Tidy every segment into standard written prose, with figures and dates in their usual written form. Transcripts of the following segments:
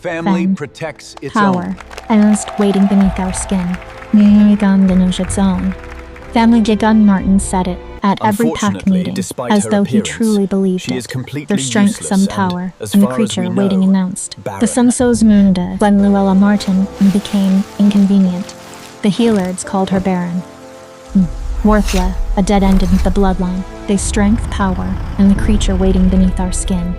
Family Fem. protects its Power. own. Endless waiting beneath our skin. Its own. Family Gigun Martin said it at every pack Unfortunately, meeting, despite as her though he appearance, truly believed she it. is completely Their strength, useless some and, power, as and the far as we creature know, waiting announced. barren. The Sumsos Moonda when Luella Martin became inconvenient. The Healards called her Barren. Worthless, a dead end in the bloodline. They strength, power, and the creature waiting beneath our skin.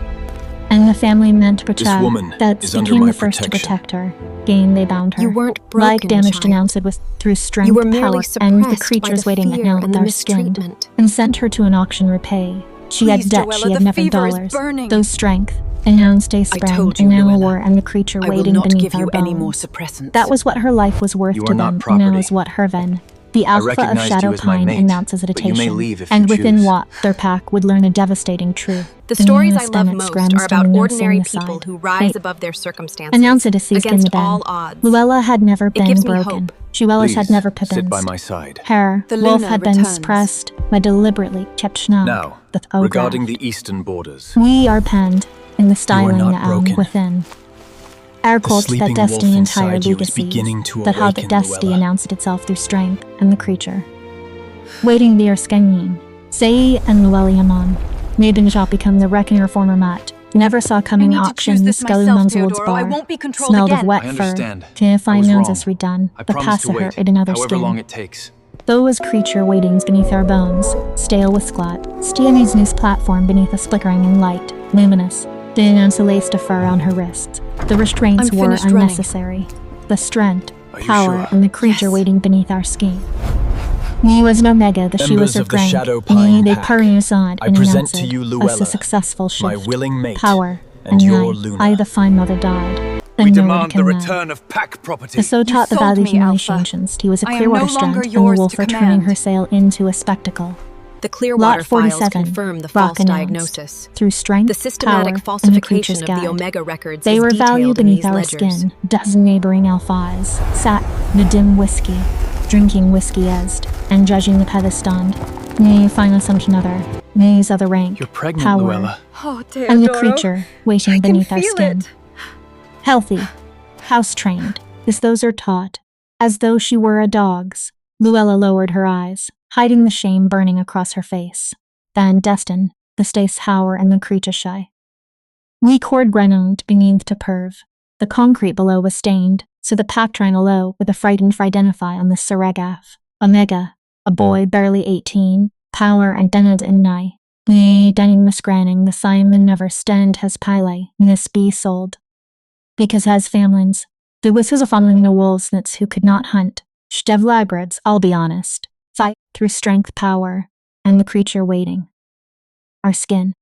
And the family meant to protect. This woman that is under became my the first protection. to protect her. Gain they bound her. You weren't broken, Like damage child. denounced it was through strength, You were merely power, suppressed and the by creatures the waiting fear now and the our skin, mistreatment. and sent her to an auction repay. She Please, had debt, Joella, she the had never fever is dollars. burning. Those strength, announced a sprang, told you, and now a Luella. war, and the creature I will waiting not beneath give our you bones. any more suppressants. That was what her life was worth You to are not them, property. and now is what her ven. The I alpha of recognized Shadow you as my Pine mate, announces but you may agitation, leave if you and within choose. what their pack would learn a devastating truth. The stories I newest love Emmett most Scram's are about done no ordinary saying people aside. who rise Fate. above their circumstances, Announced it deceased in against the den. all odds. Luella had never been gives me broken. hope. Luella's had Please, never sit by pippins. my side. Heir, The Wolf Luna had been returns. suppressed by deliberately kept Schnau. Now, the Ogre. regarding the eastern borders, We are penned in the styling not broken. within. Our The cult that sleeping destiny wolf entire inside you is legacy beginning to that how the awaken, destiny Luella. announced itself through strength and the creature. Waiting the Erskine, Sei and Luella made in shop become the reckoner former mat. Never saw coming I need to choose auction this myself, Skelluman's Woods Teodoro. I bar. won't be controlled Smelled of again. wet I fur. understand. Terrifying I was knows wrong. us redone. I The promise to pass her wait, in another however skin. long it takes. Though as creature waitings beneath our bones, stale with sclot, Stiani's news platform beneath a flickering in light, luminous, the laced a fur on her wrists. The restraints I'm were finished running. unnecessary. The strength, Are you power, sure? and the creature Yes. waiting beneath our skin. Me was no mega, the she was Members her of the friend. Shadow Pine they pack, purring aside I and present announced to you us Luella, a successful shift. my willing mate, Power, and your I, Luna. I the fine mother died. We Then demand the Nord can return of pack property. The so taught the sold valley me, humiliation Alpha. ancients, he was a I am Clearwater no longer strand, and the yours wolf to were turning command. her sail into a spectacle. The Clearwater Lot files 47, confirm the Brock false announced. diagnosis. Through strength, The systematic power, and the falsification creature's of guide. the Omega records They is were detailed valued in beneath these our ledgers. skin. Dozen neighboring alphas sat in a dim whiskey, drinking whiskey esed, and judging the pedestal. Nay, find us another. Nay's other rank. You're pregnant, power, Luella. Oh, and the Teodoro. creature waiting I can beneath our feel skin. it. Healthy, house trained, as those are taught, as though she were a dog's. Luella lowered her eyes, hiding the shame burning across her face. Then destined, the stace Heir and the creature shy. We cord renowned beneath to perv. The concrete below was stained, so the pack trying low with a frightened identify on the Seregaf. Omega, a boy barely 18, power and dened in nigh. Nay, dining the scranning, the Simon never stand has pile, this be sold. Because has families, the whistles of following the wolves nits who could not hunt, Stev labrids, I'll be honest, fight through strength, power, and the creature waiting. Our skin.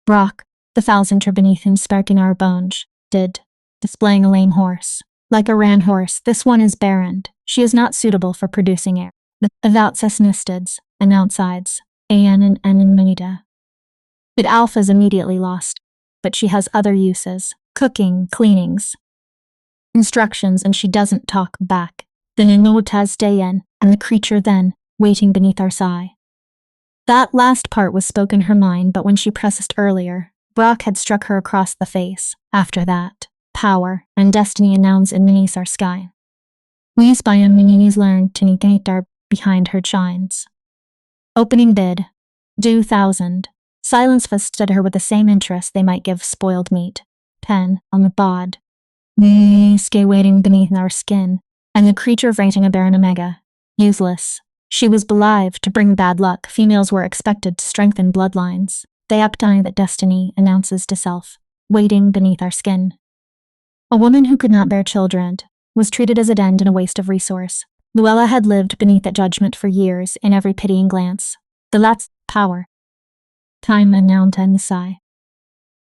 Brock, the thousand beneath him sparking our bones, did, displaying a lame horse. Like a ran horse, this one is barren. She is not suitable for producing air. The outsesnistids, and outsides, An and Manida. But Alpha's immediately lost, but she has other uses, cooking, cleanings, instructions, and she doesn't talk back. Then in Nota's Dayen, and the creature then, waiting beneath our sigh. That last part was spoken her mind, but when she pressed earlier, Brock had struck her across the face. After that, power and destiny announced in beneath our sky. We spy and Mini's learned to negate our behind her shines. Opening bid, due 1,000. Silence vested her with the same interest they might give spoiled meat. Pen on the bod. Skay waiting beneath our skin, and the creature writing a Baron Omega. Useless. She was believed to bring bad luck. Females were expected to strengthen bloodlines. They updine that destiny announces to self, waiting beneath our skin. A woman who could not bear children was treated as a end and a waste of resource. Luella had lived beneath that judgment for years in every pitying glance. The lat's power. Time and now and the sigh.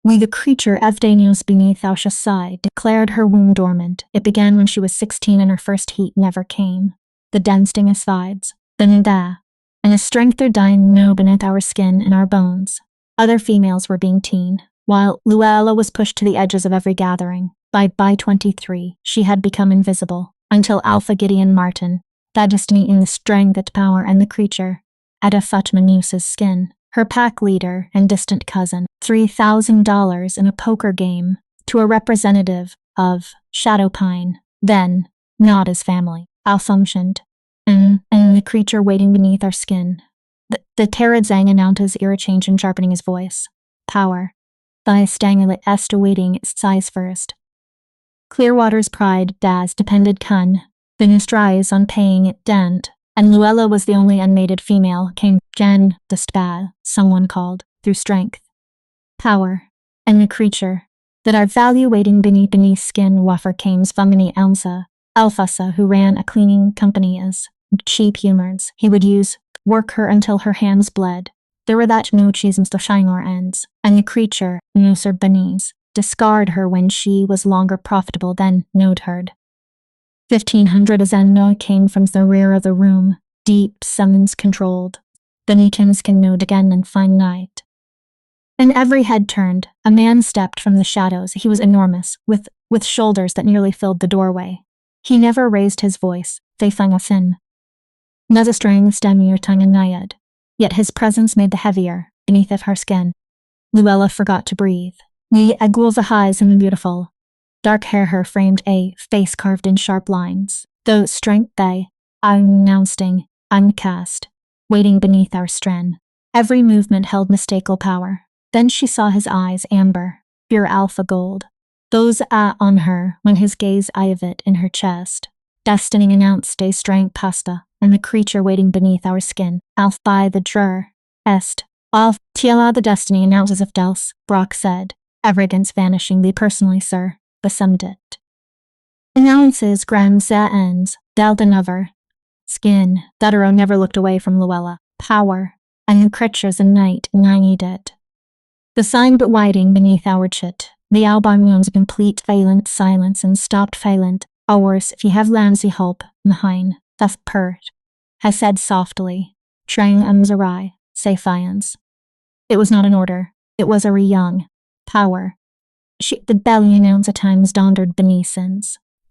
We the creature Evdanios beneath Ausha's side declared her womb dormant. It began when she was 16 and her first heat never came. The densting asides, then da, and a strength there dying no beneath our skin and our bones. Other females were being teen, while Luella was pushed to the edges of every gathering. By 23, she had become invisible, until Alpha Gideon Martin, that destiny in the strength, that power, and the creature, Ada Fatmanusa's skin, her pack leader and distant cousin, $3,000 in a poker game, to a representative of shadow pine, then not as family, malfunctioned. And the creature waiting beneath our skin. The Terra Zang announced his ear change and sharpening his voice. Power. Thy stangulet est awaiting its size first. Clearwater's pride das depended kun, the Nustrais on paying it dent, and Luella was the only unmated female, came Jen, the Spad, someone called, through strength. Power. And the creature, that our value waiting beneath skin waffer cames Vamini Elsa, Alfasa, who ran a cleaning company as cheap humors, he would use, work her until her hands bled. There were that no chisms to shine or ends, and the creature, Nusser Benes, discard her when she was longer profitable than Node herd. 1500 Azenno came from the rear of the room, deep summons controlled. The Newtons can node again and find night. And every head turned, a man stepped from the shadows. He was enormous, with shoulders that nearly filled the doorway. He never raised his voice, they thung us in. Nazastrang stemir tongue and nyad. Yet his presence made the heavier, beneath of her skin. Luella forgot to breathe. The agul's eyes and the beautiful. Dark hair her framed a face carved in sharp lines. Though strength they, unannouncing, uncast, waiting beneath our stren. Every movement held mistakable power. Then she saw his eyes amber, pure alpha gold. Those on her when his gaze it in her chest. Destiny announced a strength pasta, and the creature waiting beneath our skin. Alf by the drur. Est. Alf tiela the destiny announces of Dels, Brock said. Arrogance vanishing thee personally, sir, besummed it. Announces gram za ends, delta never. Skin, Dutero never looked away from Luella. Power, and the creatures and night nanged it. The sign but widening beneath our chit. The album complete silent silence and stopped silent. Hours if ye have Lamsey help, Mahine, thus pert, has said softly, Trang Umzarai, say fiance. It was not an order, it was a young power. The belly announced at times dondered beneath.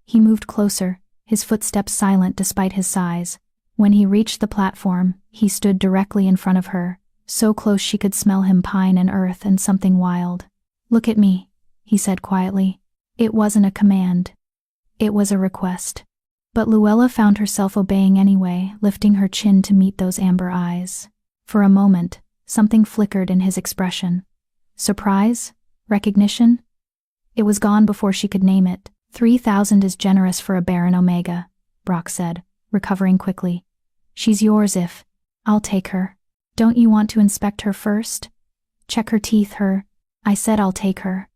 He moved closer, his footsteps silent despite his size. When he reached the platform, he stood directly in front of her, so close she could smell him pine and earth and something wild. Look at me, he said quietly. It wasn't a command. It was a request. But Luella found herself obeying anyway, lifting her chin to meet those amber eyes. For a moment, something flickered in his expression. Surprise? Recognition? It was gone before she could name it. 3,000 is generous for a Barren Omega, Brock said, recovering quickly. She's yours if. I'll take her. Don't you want to inspect her first? Check her teeth, I said I'll take her.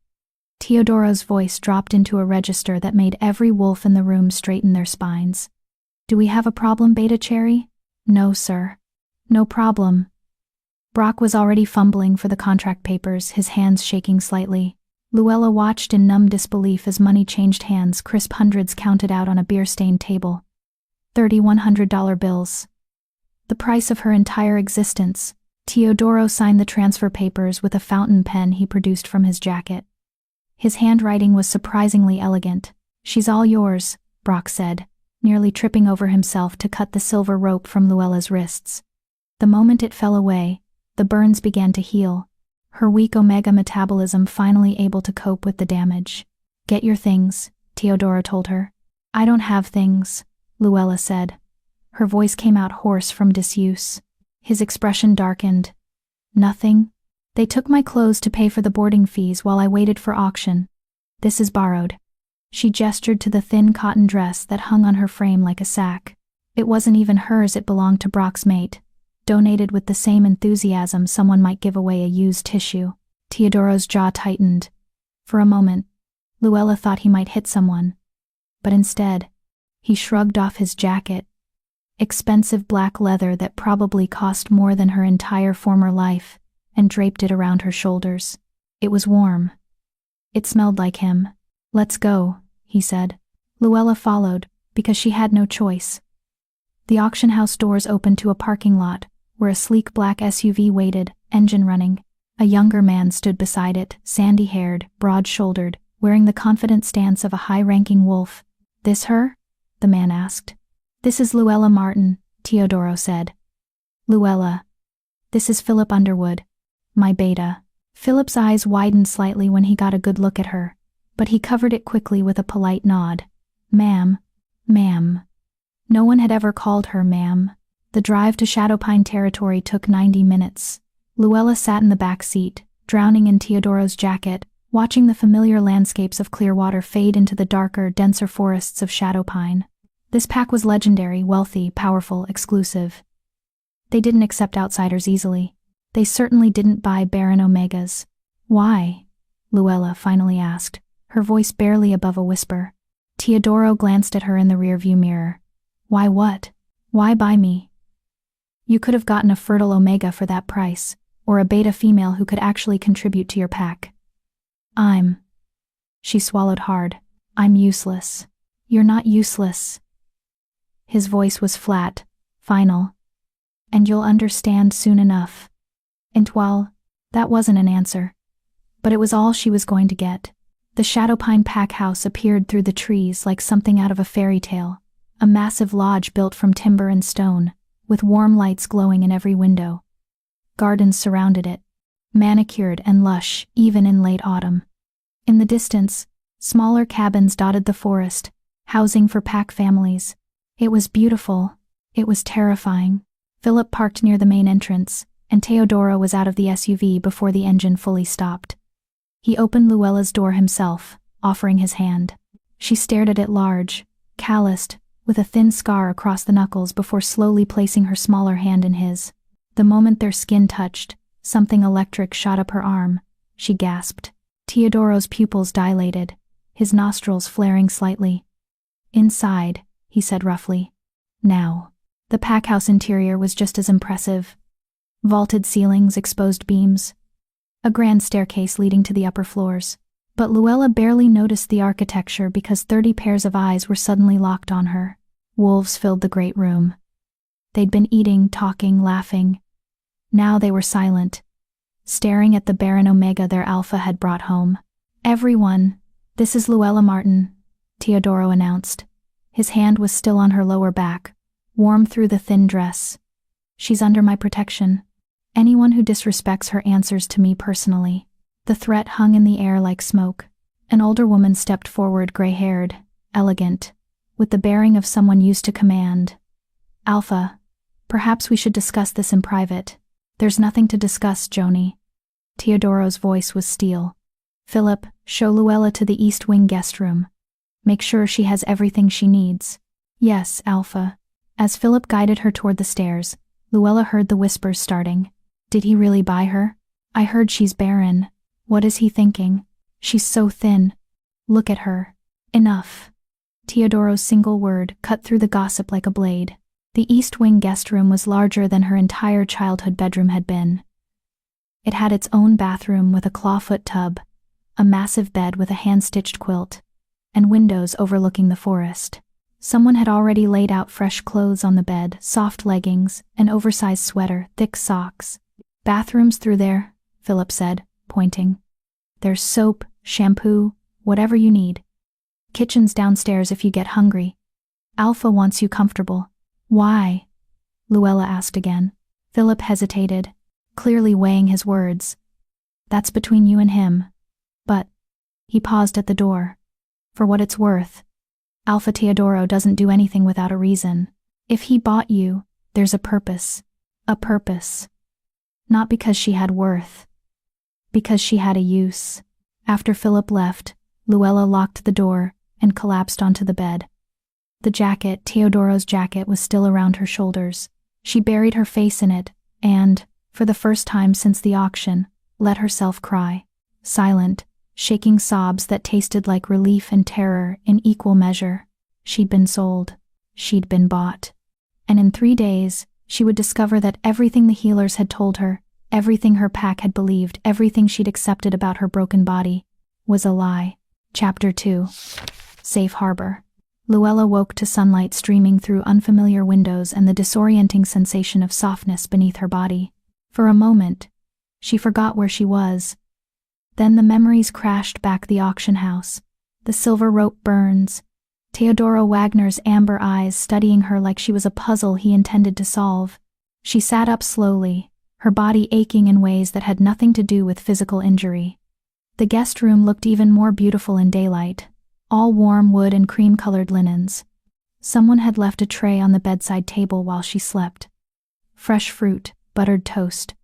Teodoro's voice dropped into a register that made every wolf in the room straighten their spines. Do we have a problem, Beta Cherry? No, sir. No problem. Brock was already fumbling for the contract papers, his hands shaking slightly. Luella watched in numb disbelief as money changed hands, crisp hundreds counted out on a beer-stained table. $3,100 bills. The price of her entire existence. Teodoro signed the transfer papers with a fountain pen he produced from his jacket. His handwriting was surprisingly elegant. She's all yours, Brock said, nearly tripping over himself to cut the silver rope from Luella's wrists. The moment it fell away, the burns began to heal, her weak Omega metabolism finally able to cope with the damage. Get your things, Teodoro told her. I don't have things, Luella said. Her voice came out hoarse from disuse. His expression darkened. Nothing? They took my clothes to pay for the boarding fees while I waited for auction. This is borrowed. She gestured to the thin cotton dress that hung on her frame like a sack. It wasn't even hers, it belonged to Brock's mate. Donated with the same enthusiasm someone might give away a used tissue. Teodoro's jaw tightened. For a moment, Luella thought he might hit someone. But instead, he shrugged off his jacket. Expensive black leather that probably cost more than her entire former life, and draped it around her shoulders. It was warm. It smelled like him. Let's go, he said. Luella followed, because she had no choice. The auction house doors opened to a parking lot, where a sleek black SUV waited, engine running. A younger man stood beside it, sandy-haired, broad-shouldered, wearing the confident stance of a high-ranking wolf. This her? The man asked. This is Luella Martin, Teodoro said. Luella. This is Philip Underwood. My beta. Philip's eyes widened slightly when he got a good look at her. but he covered it quickly with a polite nod. Ma'am. Ma'am. No one had ever called her ma'am. The drive to Shadowpine territory took 90 minutes. Luella sat in the back seat, drowning in Teodoro's jacket, watching the familiar landscapes of Clearwater fade into the darker, denser forests of Shadowpine. This pack was legendary, wealthy, powerful, exclusive. They didn't accept outsiders easily. They certainly didn't buy Barren Omegas. Why? Luella finally asked, her voice barely above a whisper. Teodoro glanced at her in the rearview mirror. Why what? Why buy me? You could have gotten a fertile Omega for that price, or a beta female who could actually contribute to your pack. She swallowed hard. I'm useless. You're not useless. His voice was flat, final. And you'll understand soon enough. And well, that wasn't an answer. But it was all she was going to get. The Shadowpine pack house appeared through the trees like something out of a fairy tale, a massive lodge built from timber and stone, with warm lights glowing in every window. Gardens surrounded it, manicured and lush even in late autumn. In the distance, smaller cabins dotted the forest, housing for pack families. It was beautiful. It was terrifying. Philip parked near the main entrance, and Teodoro was out of the SUV before the engine fully stopped. He opened Luella's door himself, offering his hand. She stared at it large, calloused, with a thin scar across the knuckles before slowly placing her smaller hand in his. The moment their skin touched, something electric shot up her arm. She gasped. Teodoro's pupils dilated, his nostrils flaring slightly. Inside, he said roughly. Now. The packhouse interior was just as impressive. Vaulted ceilings, exposed beams. A grand staircase leading to the upper floors. But Luella barely noticed the architecture because 30 pairs of eyes were suddenly locked on her. Wolves filled the great room. They'd been eating, talking, laughing. Now they were silent, staring at the Barren Omega their alpha had brought home. Everyone, this is Luella Martin, Teodoro announced. His hand was still on her lower back, warm through the thin dress. She's under my protection. Anyone who disrespects her answers to me personally. The threat hung in the air like smoke. An older woman stepped forward, gray-haired, elegant, with the bearing of someone used to command. Alpha, perhaps we should discuss this in private. There's nothing to discuss, Joni. Teodoro's voice was steel. Philip, show Luella to the East Wing guest room. Make sure she has everything she needs. Yes, Alpha. As Philip guided her toward the stairs, Luella heard the whispers starting. Did he really buy her? I heard she's barren. What is he thinking? She's so thin. Look at her. Enough. Teodoro's single word cut through the gossip like a blade. The East Wing guest room was larger than her entire childhood bedroom had been. It had its own bathroom with a clawfoot tub, a massive bed with a hand-stitched quilt, and windows overlooking the forest. Someone had already laid out fresh clothes on the bed, soft leggings, an oversized sweater, thick socks. Bathrooms through there, Philip said, pointing. There's soap, shampoo, whatever you need. Kitchen's downstairs if you get hungry. Alpha wants you comfortable. Why? Luella asked again. Philip hesitated, clearly weighing his words. That's between you and him. But, he paused at the door. For what it's worth, Alpha Teodoro doesn't do anything without a reason. If he bought you, there's a purpose. A purpose. Not because she had worth. Because she had a use. After Philip left, Luella locked the door and collapsed onto the bed. The jacket, Teodoro's jacket, was still around her shoulders. She buried her face in it and, for the first time since the auction, let herself cry. Silent, shaking sobs that tasted like relief and terror in equal measure. She'd been sold. She'd been bought. And in 3 days, she would discover that everything the healers had told her, everything her pack had believed, everything she'd accepted about her broken body, was a lie. Chapter 2. Safe Harbor. Luella woke to sunlight streaming through unfamiliar windows and the disorienting sensation of softness beneath her body. For a moment, she forgot where she was. Then the memories crashed back the auction house. The silver rope burns. Teodoro Wagner's amber eyes studying her like she was a puzzle he intended to solve. She sat up slowly, her body aching in ways that had nothing to do with physical injury. The guest room looked even more beautiful in daylight, all warm wood and cream-colored linens. Someone had left a tray on the bedside table while she slept. Fresh fruit, buttered toast.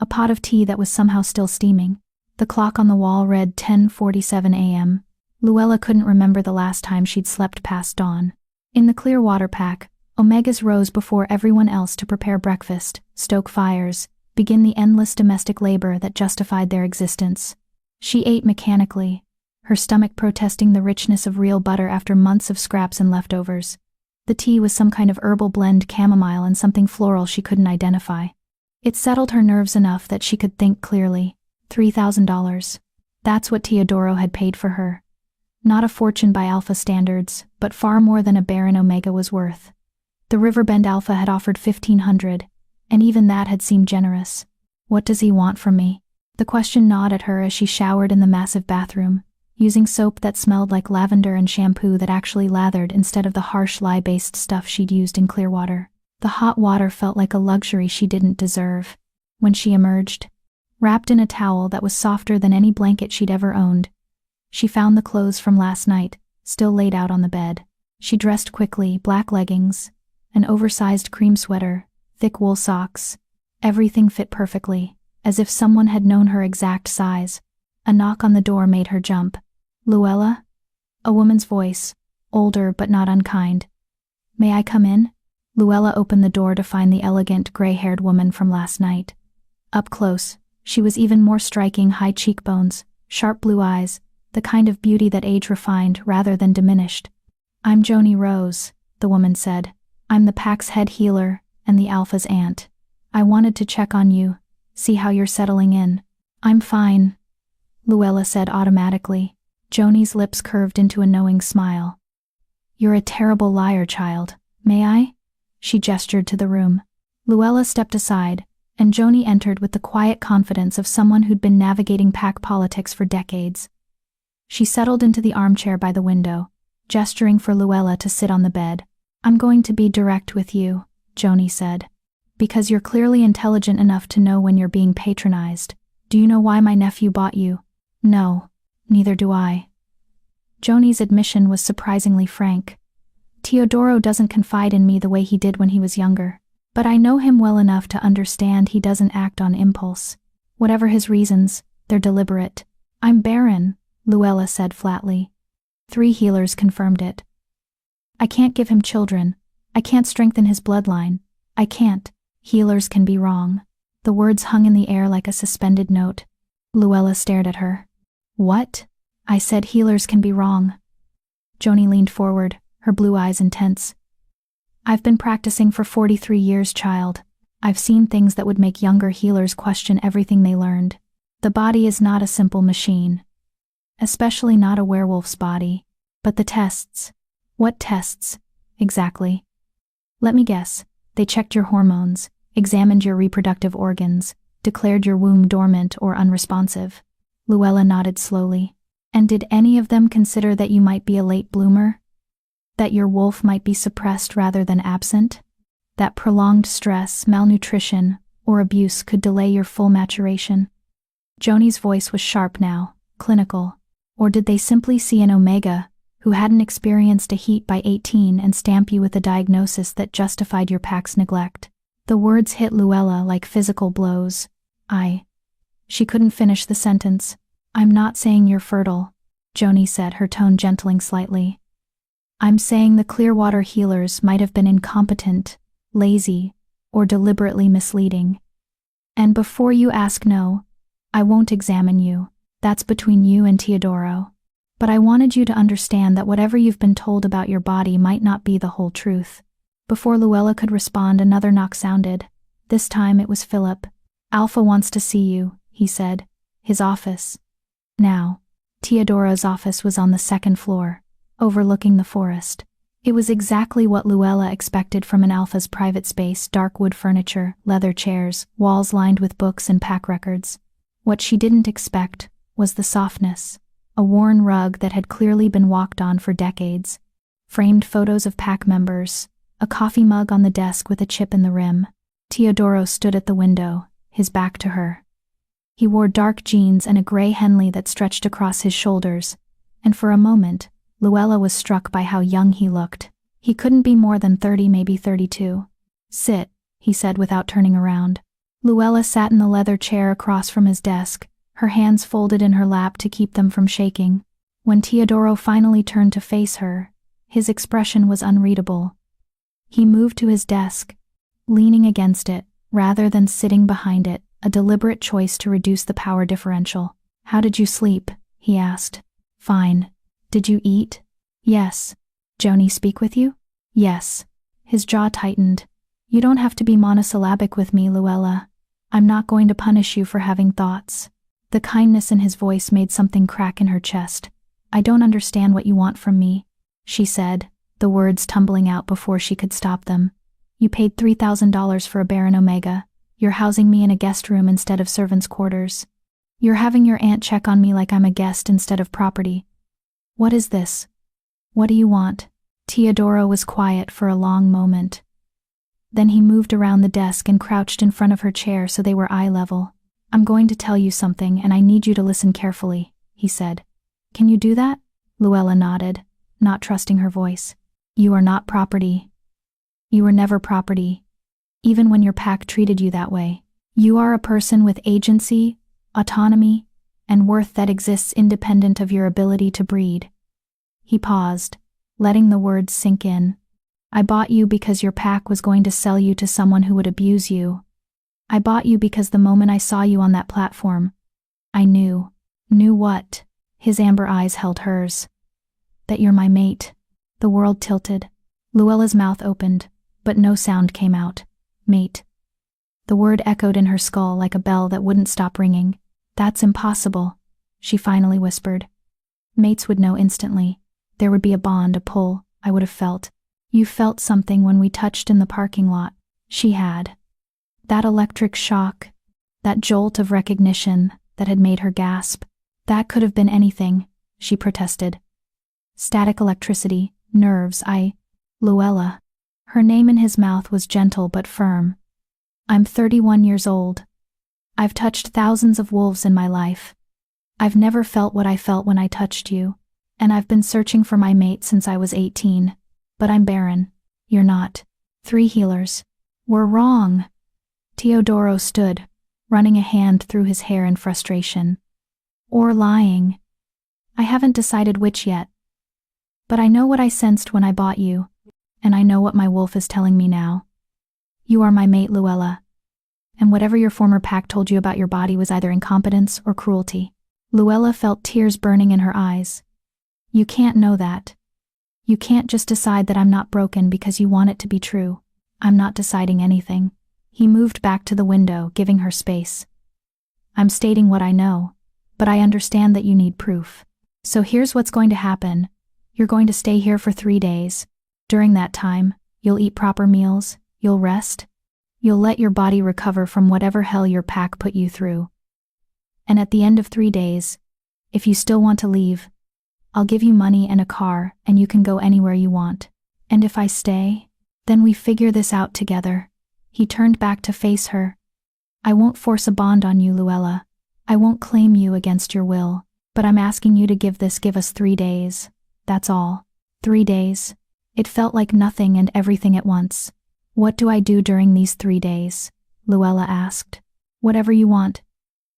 A pot of tea that was somehow still steaming. The clock on the wall read 10:47 a.m. Luella couldn't remember the last time she'd slept past dawn. In the clear water pack, Omegas rose before everyone else to prepare breakfast, stoke fires, begin the endless domestic labor that justified their existence. She ate mechanically, her stomach protesting the richness of real butter after months of scraps and leftovers. The tea was some kind of herbal blend, chamomile and something floral she couldn't identify. It settled her nerves enough that she could think clearly. $3,000. That's what Teodoro had paid for her. Not a fortune by Alpha standards, but far more than a Barren Omega was worth. The Riverbend Alpha had offered $1,500, and even that had seemed generous. What does he want from me? The question gnawed at her as she showered in the massive bathroom, using soap that smelled like lavender and shampoo that actually lathered instead of the harsh lye-based stuff she'd used in Clearwater. The hot water felt like a luxury she didn't deserve. When she emerged, wrapped in a towel that was softer than any blanket she'd ever owned, she found the clothes from last night, still laid out on the bed. She dressed quickly, black leggings, an oversized cream sweater, thick wool socks. Everything fit perfectly, as if someone had known her exact size. A knock on the door made her jump. "Luella?" A woman's voice, older but not unkind. "May I come in?" Luella opened the door to find the elegant, gray-haired woman from last night. Up close, she was even more striking, high cheekbones, sharp blue eyes, the kind of beauty that age refined rather than diminished. "I'm Joni Rose," the woman said. "I'm the pack's head healer and the Alpha's aunt. I wanted to check on you, see how you're settling in." "I'm fine," Luella said automatically. Joni's lips curved into a knowing smile. "You're a terrible liar, child. May I?" She gestured to the room. Luella stepped aside, and Joni entered with the quiet confidence of someone who'd been navigating pack politics for decades. She settled into the armchair by the window, gesturing for Luella to sit on the bed. "I'm going to be direct with you," Joni said. "Because you're clearly intelligent enough to know when you're being patronized. Do you know why my nephew bought you?" "No, neither do I." Joni's admission was surprisingly frank. "Teodoro doesn't confide in me the way he did when he was younger. But I know him well enough to understand he doesn't act on impulse. Whatever his reasons, they're deliberate." "I'm Barren," Luella said flatly. 3 healers confirmed it. "I can't give him children. I can't strengthen his bloodline. I can't." "Healers can be wrong." The words hung in the air like a suspended note. Luella stared at her. "What?" "I said healers can be wrong." Joni leaned forward, her blue eyes intense. "I've been practicing for 43 years, child. I've seen things that would make younger healers question everything they learned. The body is not a simple machine. Especially not a werewolf's body. But the tests." "What tests, exactly?" "Let me guess. They checked your hormones, examined your reproductive organs, declared your womb dormant or unresponsive." Luella nodded slowly. "And did any of them consider that you might be a late bloomer? That your wolf might be suppressed rather than absent? That prolonged stress, malnutrition, or abuse could delay your full maturation?" Joni's voice was sharp now, clinical. "Or did they simply see an Omega who hadn't experienced a heat by 18 and stamp you with a diagnosis that justified your pack's neglect?" The words hit Luella like physical blows. She couldn't finish the sentence. "I'm not saying you're fertile," Joni said, her tone gentling slightly. "I'm saying the Clearwater healers might have been incompetent, lazy, or deliberately misleading. And before you ask, no, I won't examine you. That's between you and Teodoro. But I wanted you to understand that whatever you've been told about your body might not be the whole truth." Before Luella could respond, another knock sounded. This time it was Philip. "Alpha wants to see you," he said. "His office." Now, Teodoro's office was on the 2nd floor, overlooking the forest. It was exactly what Luella expected from an Alpha's private space: dark wood furniture, leather chairs, walls lined with books and pack records. What she didn't expect was the softness, a worn rug that had clearly been walked on for decades, framed photos of pack members, a coffee mug on the desk with a chip in the rim. Teodoro stood at the window, his back to her. He wore dark jeans and a gray Henley that stretched across his shoulders, and for a moment, Luella was struck by how young he looked. He couldn't be more than 30, maybe 32. "Sit," he said without turning around. Luella sat in the leather chair across from his desk, her hands folded in her lap to keep them from shaking. When Teodoro finally turned to face her, his expression was unreadable. He moved to his desk, leaning against it, rather than sitting behind it, a deliberate choice to reduce the power differential. "How did you sleep?" he asked. "Fine. Did you eat?" "Yes." "Joni speak with you?" "Yes." His jaw tightened. "You don't have to be monosyllabic with me, Luella. I'm not going to punish you for having thoughts." The kindness in his voice made something crack in her chest. "I don't understand what you want from me," she said, the words tumbling out before she could stop them. "You paid $3,000 for a Barren Omega. You're housing me in a guest room instead of servants' quarters. You're having your aunt check on me like I'm a guest instead of property. What is this? What do you want?" Teodoro was quiet for a long moment. Then he moved around the desk and crouched in front of her chair so they were eye level. "I'm going to tell you something and I need you to listen carefully," he said. "Can you do that?" Luella nodded, not trusting her voice. "You are not property. You were never property, even when your pack treated you that way. You are a person with agency, autonomy, and worth that exists independent of your ability to breed." He paused, letting the words sink in. "I bought you because your pack was going to sell you to someone who would abuse you. I bought you because the moment I saw you on that platform, I knew." "Knew what?" His amber eyes held hers. "That you're my mate." The world tilted. Luella's mouth opened, but no sound came out. "Mate." The word echoed in her skull like a bell that wouldn't stop ringing. "That's impossible," she finally whispered. "Mates would know instantly. There would be a bond, a pull, I would have felt. You felt something when we touched in the parking lot." She had. That electric shock, that jolt of recognition that had made her gasp. "That could have been anything," she protested. "Static electricity, nerves, Luella." Her name in his mouth was gentle but firm. "I'm 31 years old. I've touched thousands of wolves in my life. I've never felt what I felt when I touched you, and I've been searching for my mate since I was 18. But I'm barren. You're not. 3 healers. We're wrong." Teodoro stood, running a hand through his hair in frustration. "Or lying. I haven't decided which yet. But I know what I sensed when I bought you, and I know what my wolf is telling me now. You are my mate, Luella. And whatever your former pack told you about your body was either incompetence or cruelty." Luella felt tears burning in her eyes. "You can't know that. You can't just decide that I'm not broken because you want it to be true. I'm not deciding anything." He moved back to the window, giving her space. "I'm stating what I know, but I understand that you need proof. So here's what's going to happen. You're going to stay here for 3 days. During that time, you'll eat proper meals, you'll rest, you'll let your body recover from whatever hell your pack put you through. And at the end of 3 days, if you still want to leave, I'll give you money and a car and you can go anywhere you want. And if I stay, then we figure this out together." He turned back to face her. "I won't force a bond on you, Luella. I won't claim you against your will, but I'm asking you to give us 3 days. That's all. 3 days." It felt like nothing and everything at once. "What do I do during these 3 days?" Luella asked. "Whatever you want.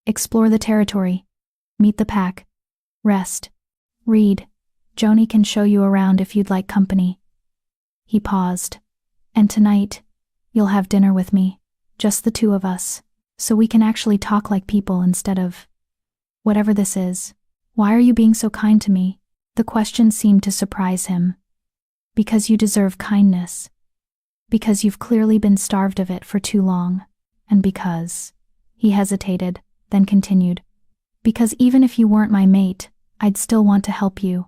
Explore the territory. Meet the pack. Rest. Read. Joni can show you around if you'd like company." He paused. "And tonight, you'll have dinner with me, just the 2 of us, so we can actually talk like people instead of whatever this is. Why are you being so kind to me?" The question seemed to surprise him. "Because you deserve kindness. Because you've clearly been starved of it for too long. And because..." He hesitated, then continued. "Because even if you weren't my mate, I'd still want to help you.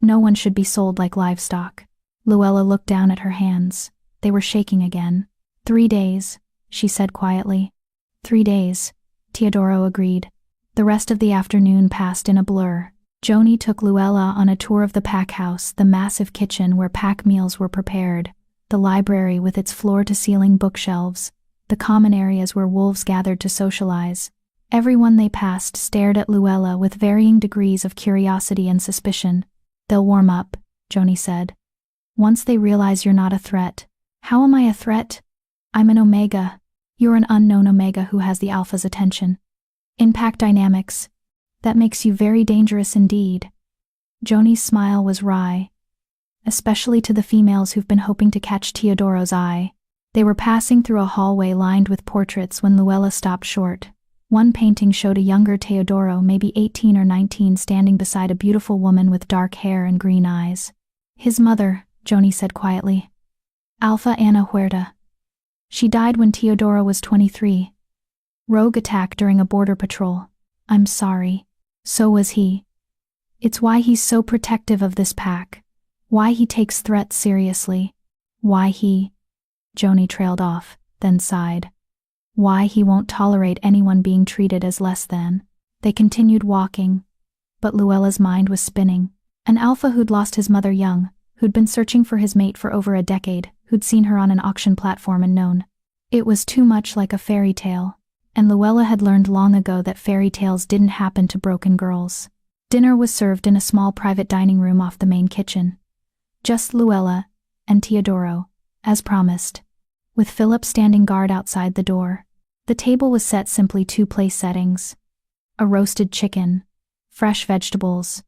No one should be sold like livestock." Luella looked down at her hands. They were shaking again. 3 days, she said quietly. 3 days, Teodoro agreed. The rest of the afternoon passed in a blur. Joni took Luella on a tour of the pack house, the massive kitchen where pack meals were prepared, the library with its floor-to-ceiling bookshelves, the common areas where wolves gathered to socialize, Everyone they passed stared at Luella with varying degrees of curiosity and suspicion. "They'll warm up," Joni said. "Once they realize you're not a threat." "How am I a threat? I'm an Omega." "You're an unknown Omega who has the Alpha's attention." "Impact dynamics. That makes you very dangerous indeed." Joni's smile was wry, especially to the females who've been hoping to catch Teodoro's eye. They were passing through a hallway lined with portraits when Luella stopped short. One painting showed a younger Teodoro, maybe 18 or 19, standing beside a beautiful woman with dark hair and green eyes. "His mother," Joni said quietly. "Alpha Ana Huerta. She died when Teodoro was 23. Rogue attack during a border patrol. I'm sorry. So was he. It's why he's so protective of this pack. Why he takes threats seriously. Why he—" Joni trailed off, then sighed. "Why he won't tolerate anyone being treated as less than." They continued walking, but Luella's mind was spinning. An Alpha who'd lost his mother young, who'd been searching for his mate for over a decade, who'd seen her on an auction platform and known. It was too much like a fairy tale, and Luella had learned long ago that fairy tales didn't happen to broken girls. Dinner was served in a small private dining room off the main kitchen. Just Luella and Teodoro, as promised, with Philip standing guard outside the door. The table was set simply 2 place settings. A roasted chicken, fresh vegetables,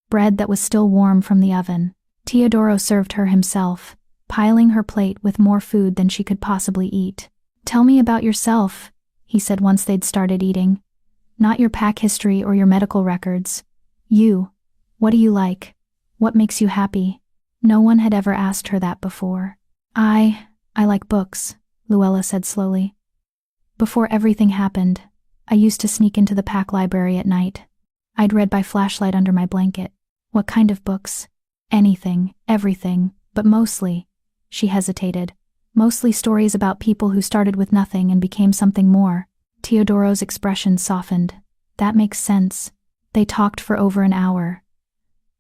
bread that was still warm from the oven. Teodoro served her himself, piling her plate with more food than she could possibly eat. "Tell me about yourself," he said once they'd started eating. "Not your pack history or your medical records. You. What do you like? What makes you happy?" No one had ever asked her that before. I like books," Luella said slowly. "Before everything happened, I used to sneak into the pack library at night. I'd read by flashlight under my blanket." "What kind of books?" "Anything, everything, but mostly," she hesitated, "mostly stories about people who started with nothing and became something more." Teodoro's expression softened. "That makes sense." They talked for over an hour.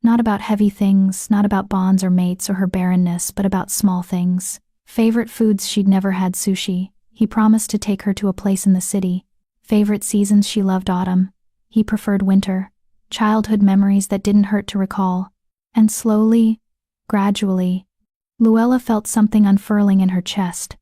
Not about heavy things, not about bonds or mates or her barrenness, but about small things. Favorite foods she'd never had sushi. He promised to take her to a place in the city. Favorite seasons, she loved autumn. He preferred winter. Childhood memories that didn't hurt to recall. And slowly, gradually, Luella felt something unfurling in her chest.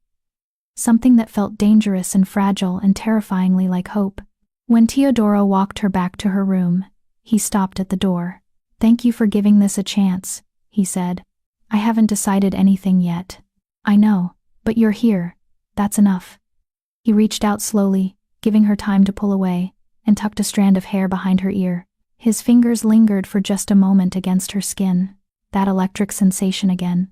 Something that felt dangerous and fragile and terrifyingly like hope. When Teodoro walked her back to her room, he stopped at the door. "Thank you for giving this a chance," he said. "I haven't decided anything yet." "I know, but you're here. That's enough." He reached out slowly, giving her time to pull away, and tucked a strand of hair behind her ear. His fingers lingered for just a moment against her skin. That electric sensation again.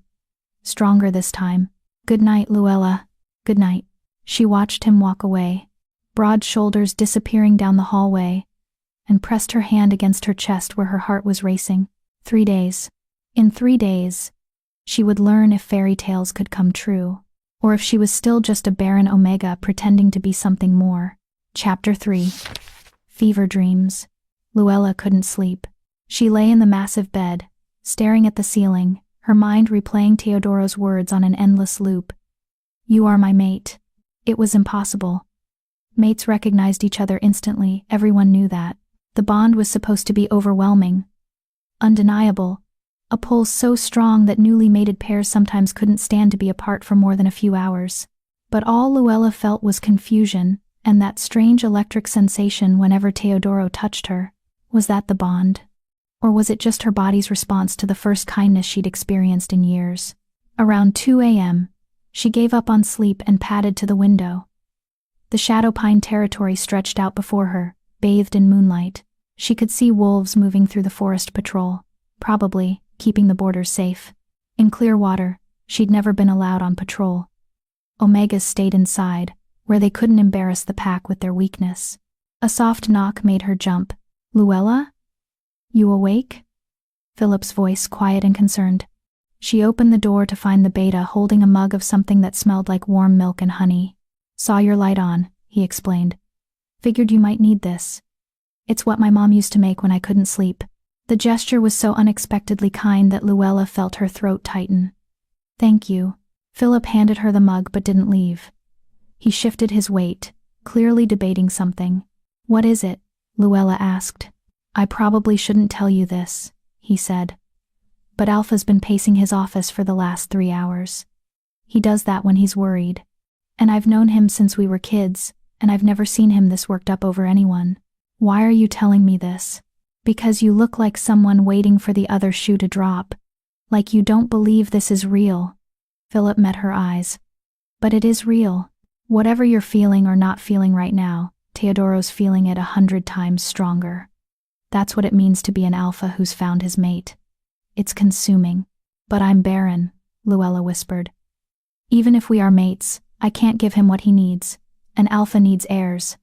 Stronger this time. "Good night, Luella. Good night." She watched him walk away, broad shoulders disappearing down the hallway, and pressed her hand against her chest where her heart was racing. 3 days. In 3 days, she would learn if fairy tales could come true, or if she was still just a barren Omega pretending to be something more. Chapter 3. Fever dreams. Luella couldn't sleep. She lay in the massive bed, staring at the ceiling, her mind replaying Teodoro's words on an endless loop. "You are my mate." It was impossible. Mates recognized each other instantly, everyone knew that. The bond was supposed to be overwhelming, undeniable, a pull so strong that newly mated pairs sometimes couldn't stand to be apart for more than a few hours. But all Luella felt was confusion, and that strange electric sensation whenever Teodoro touched her. Was that the bond? Or was it just her body's response to the first kindness she'd experienced in years? Around 2 a.m., she gave up on sleep and padded to the window. The shadow pine territory stretched out before her, bathed in moonlight. She could see wolves moving through the forest patrol, probably keeping the borders safe. In clear water, she'd never been allowed on patrol. Omegas stayed inside, where they couldn't embarrass the pack with their weakness. A soft knock made her jump. "Luella? You awake?" Philip's voice, quiet and concerned. She opened the door to find the beta holding a mug of something that smelled like warm milk and honey. "Saw your light on," he explained. "Figured you might need this. It's what my mom used to make when I couldn't sleep." The gesture was so unexpectedly kind that Luella felt her throat tighten. "Thank you." Philip handed her the mug but didn't leave. He shifted his weight, clearly debating something. What is it? Luella asked. I probably shouldn't tell you this, he said. But Alpha's been pacing his office for the last 3 hours. He does that when he's worried. And I've known him since we were kids, and I've never seen him this worked up over anyone. Why are you telling me this? Because you look like someone waiting for the other shoe to drop. Like you don't believe this is real. Philip met her eyes. But it is real. Whatever you're feeling or not feeling right now, Teodoro's feeling it 100 times stronger. That's what it means to be an alpha who's found his mate. It's consuming. But I'm Barren, Luella whispered. Even if we are mates, I can't give him what he needs. An alpha needs heirs.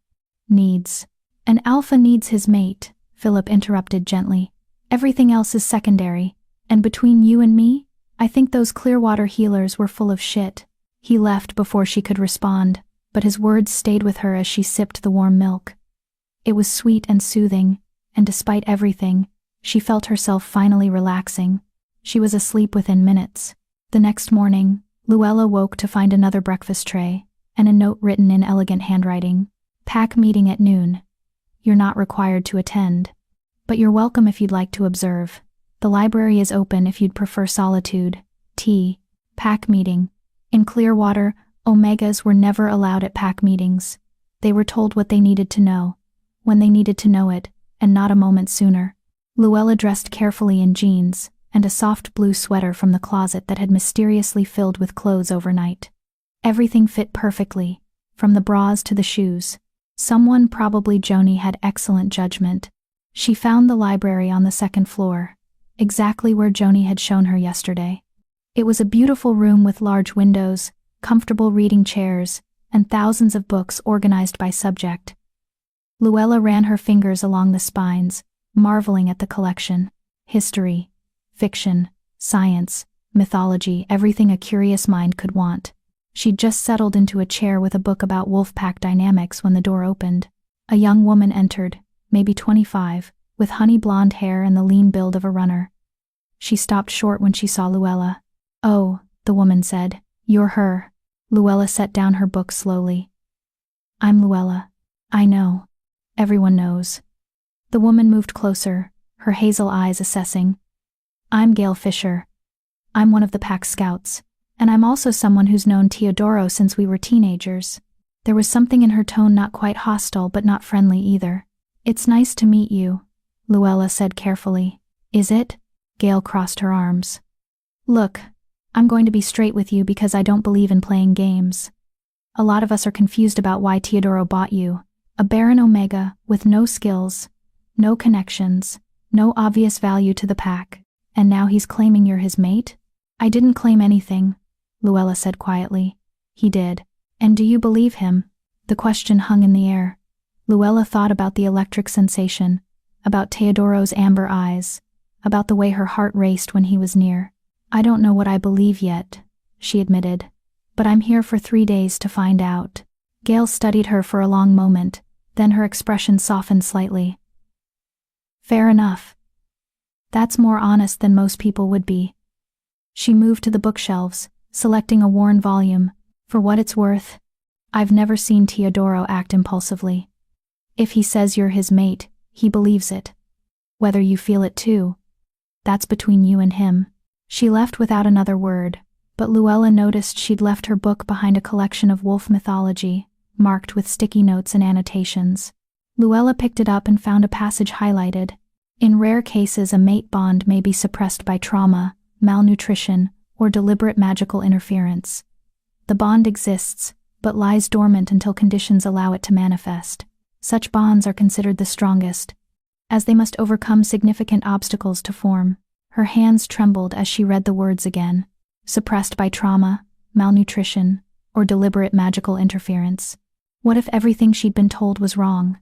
An alpha needs his mate, Philip interrupted gently. Everything else is secondary. And between you and me, I think those Clearwater healers were full of shit. He left before she could respond, but his words stayed with her as she sipped the warm milk. It was sweet and soothing, and despite everything, she felt herself finally relaxing. She was asleep within minutes. The next morning, Luella woke to find another breakfast tray, and a note written in elegant handwriting. Pack meeting at noon. You're not required to attend. But you're welcome if you'd like to observe. The library is open if you'd prefer solitude. T. Pack meeting. In Clearwater, Omegas were never allowed at pack meetings. They were told what they needed to know, when they needed to know it, and not a moment sooner. Luella dressed carefully in jeans, and a soft blue sweater from the closet that had mysteriously filled with clothes overnight. Everything fit perfectly, from the bras to the shoes. Someone, probably Joni, had excellent judgment. She found the library on the 2nd floor, exactly where Joni had shown her yesterday. It was a beautiful room with large windows, comfortable reading chairs, and thousands of books organized by subject. Luella ran her fingers along the spines, marveling at the collection. History, fiction, science, mythology, everything a curious mind could want. She'd just settled into a chair with a book about wolf pack dynamics when the door opened. A young woman entered, maybe 25, with honey blonde hair and the lean build of a runner. She stopped short when she saw Luella. Oh, the woman said, you're her. Luella set down her book slowly. I'm Luella. I know. Everyone knows. The woman moved closer, her hazel eyes assessing. I'm Gail Fisher. I'm one of the pack scouts, and I'm also someone who's known Teodoro since we were teenagers. There was something in her tone not quite hostile but not friendly either. It's nice to meet you, Luella said carefully. Is it? Gail crossed her arms. Look, I'm going to be straight with you because I don't believe in playing games. A lot of us are confused about why Teodoro bought you. A Barren Omega with no skills, no connections, no obvious value to the pack, and now he's claiming you're his mate? I didn't claim anything, Luella said quietly. He did. And do you believe him? The question hung in the air. Luella thought about the electric sensation, about Teodoro's amber eyes, about the way her heart raced when he was near. I don't know what I believe yet, she admitted, but I'm here for 3 days to find out. Gail studied her for a long moment, then her expression softened slightly. Fair enough. That's more honest than most people would be. She moved to the bookshelves, selecting a worn volume. For what it's worth, I've never seen Teodoro act impulsively. If he says you're his mate, he believes it. Whether you feel it too, that's between you and him. She left without another word, but Luella noticed she'd left her book behind a collection of wolf mythology, marked with sticky notes and annotations. Luella picked it up and found a passage highlighted. In rare cases, a mate bond may be suppressed by trauma, malnutrition, or deliberate magical interference. The bond exists, but lies dormant until conditions allow it to manifest. Such bonds are considered the strongest, as they must overcome significant obstacles to form. Her hands trembled as she read the words again. Suppressed by trauma, malnutrition, or deliberate magical interference. What if everything she'd been told was wrong?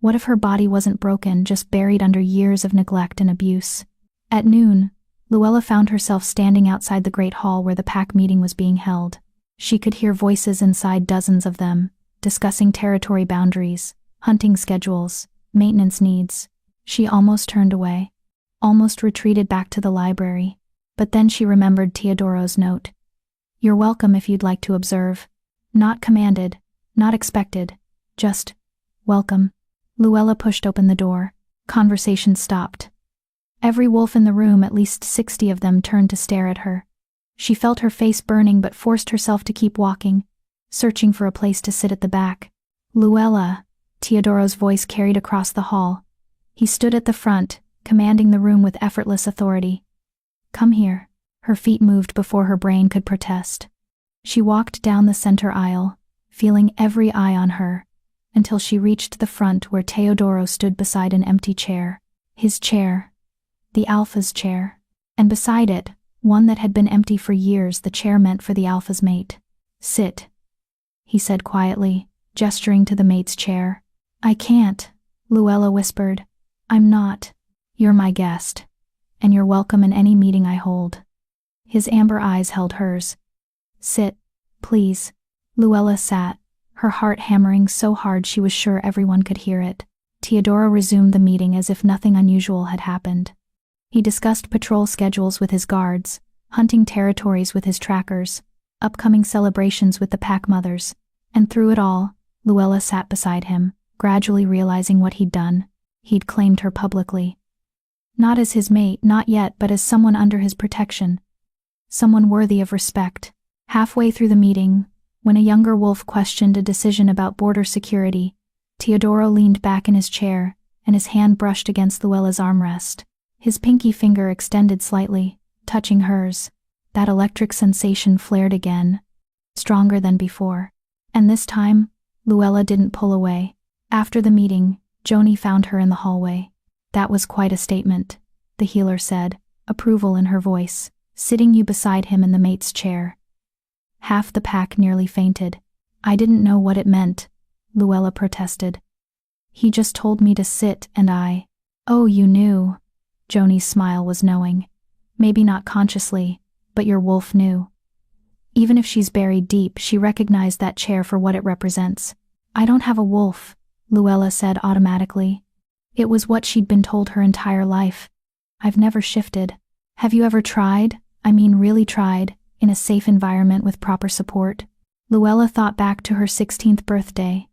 What if her body wasn't broken, just buried under years of neglect and abuse? At noon, Luella found herself standing outside the great hall where the pack meeting was being held. She could hear voices inside, dozens of them, discussing territory boundaries, hunting schedules, maintenance needs. She almost turned away, almost retreated back to the library, but then she remembered Teodoro's note. You're welcome if you'd like to observe. Not commanded, not expected, just welcome. Luella pushed open the door. Conversation stopped. Every wolf in the room, at least 60 of them, turned to stare at her. She felt her face burning but forced herself to keep walking, searching for a place to sit at the back. Luella, Teodoro's voice carried across the hall. He stood at the front, commanding the room with effortless authority. Come here. Her feet moved before her brain could protest. She walked down the center aisle, feeling every eye on her, until she reached the front where Teodoro stood beside an empty chair. His chair. The Alpha's chair. And beside it, one that had been empty for years, the chair meant for the Alpha's mate. Sit, he said quietly, gesturing to the mate's chair. I can't, Luella whispered. I'm not. You're my guest, and you're welcome in any meeting I hold. His amber eyes held hers. Sit, please. Luella sat, her heart hammering so hard she was sure everyone could hear it. Teodoro resumed the meeting as if nothing unusual had happened. He discussed patrol schedules with his guards, hunting territories with his trackers, upcoming celebrations with the pack mothers, and through it all, Luella sat beside him, gradually realizing what he'd done. He'd claimed her publicly. Not as his mate, not yet, but as someone under his protection. Someone worthy of respect. Halfway through the meeting, when a younger wolf questioned a decision about border security, Teodoro leaned back in his chair, and his hand brushed against Luella's armrest. His pinky finger extended slightly, touching hers. That electric sensation flared again, stronger than before. And this time, Luella didn't pull away. After the meeting, Joni found her in the hallway. That was quite a statement, the healer said, approval in her voice, sitting you beside him in the mate's chair. Half the pack nearly fainted. I didn't know what it meant, Luella protested. He just told me to sit and I... Oh, you knew. Joni's smile was knowing. Maybe not consciously, but your wolf knew. Even if she's buried deep, she recognized that chair for what it represents. I don't have a wolf, Luella said automatically. It was what she'd been told her entire life. I've never shifted. Have you ever tried, I mean really tried, in a safe environment with proper support? Luella thought back to her 16th birthday,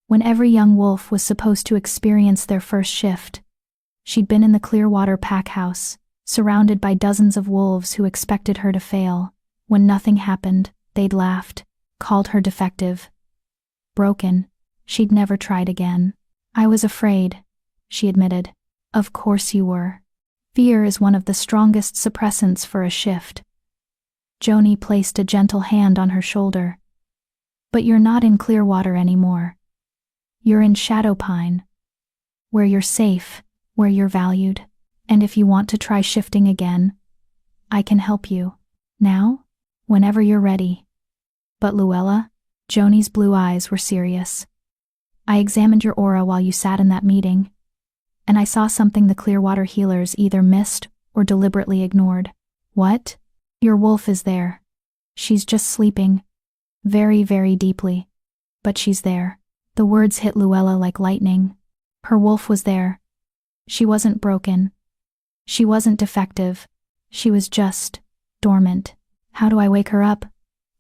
when every young wolf was supposed to experience their first shift. She'd been in the Clearwater pack house, surrounded by dozens of wolves who expected her to fail. When nothing happened, they'd laughed, called her defective. Broken. She'd never tried again. I was afraid, she admitted. Of course you were. Fear is one of the strongest suppressants for a shift. Joni placed a gentle hand on her shoulder. But you're not in Clearwater anymore. You're in Shadowpine, where you're safe, where you're valued, and if you want to try shifting again, I can help you. Now? Whenever you're ready. But Luella? Joni's blue eyes were serious. I examined your aura while you sat in that meeting, and I saw something the Clearwater healers either missed or deliberately ignored. What? Your wolf is there. She's just sleeping. Very, very deeply. But she's there. The words hit Luella like lightning. Her wolf was there. She wasn't broken. She wasn't defective. She was just dormant. How do I wake her up?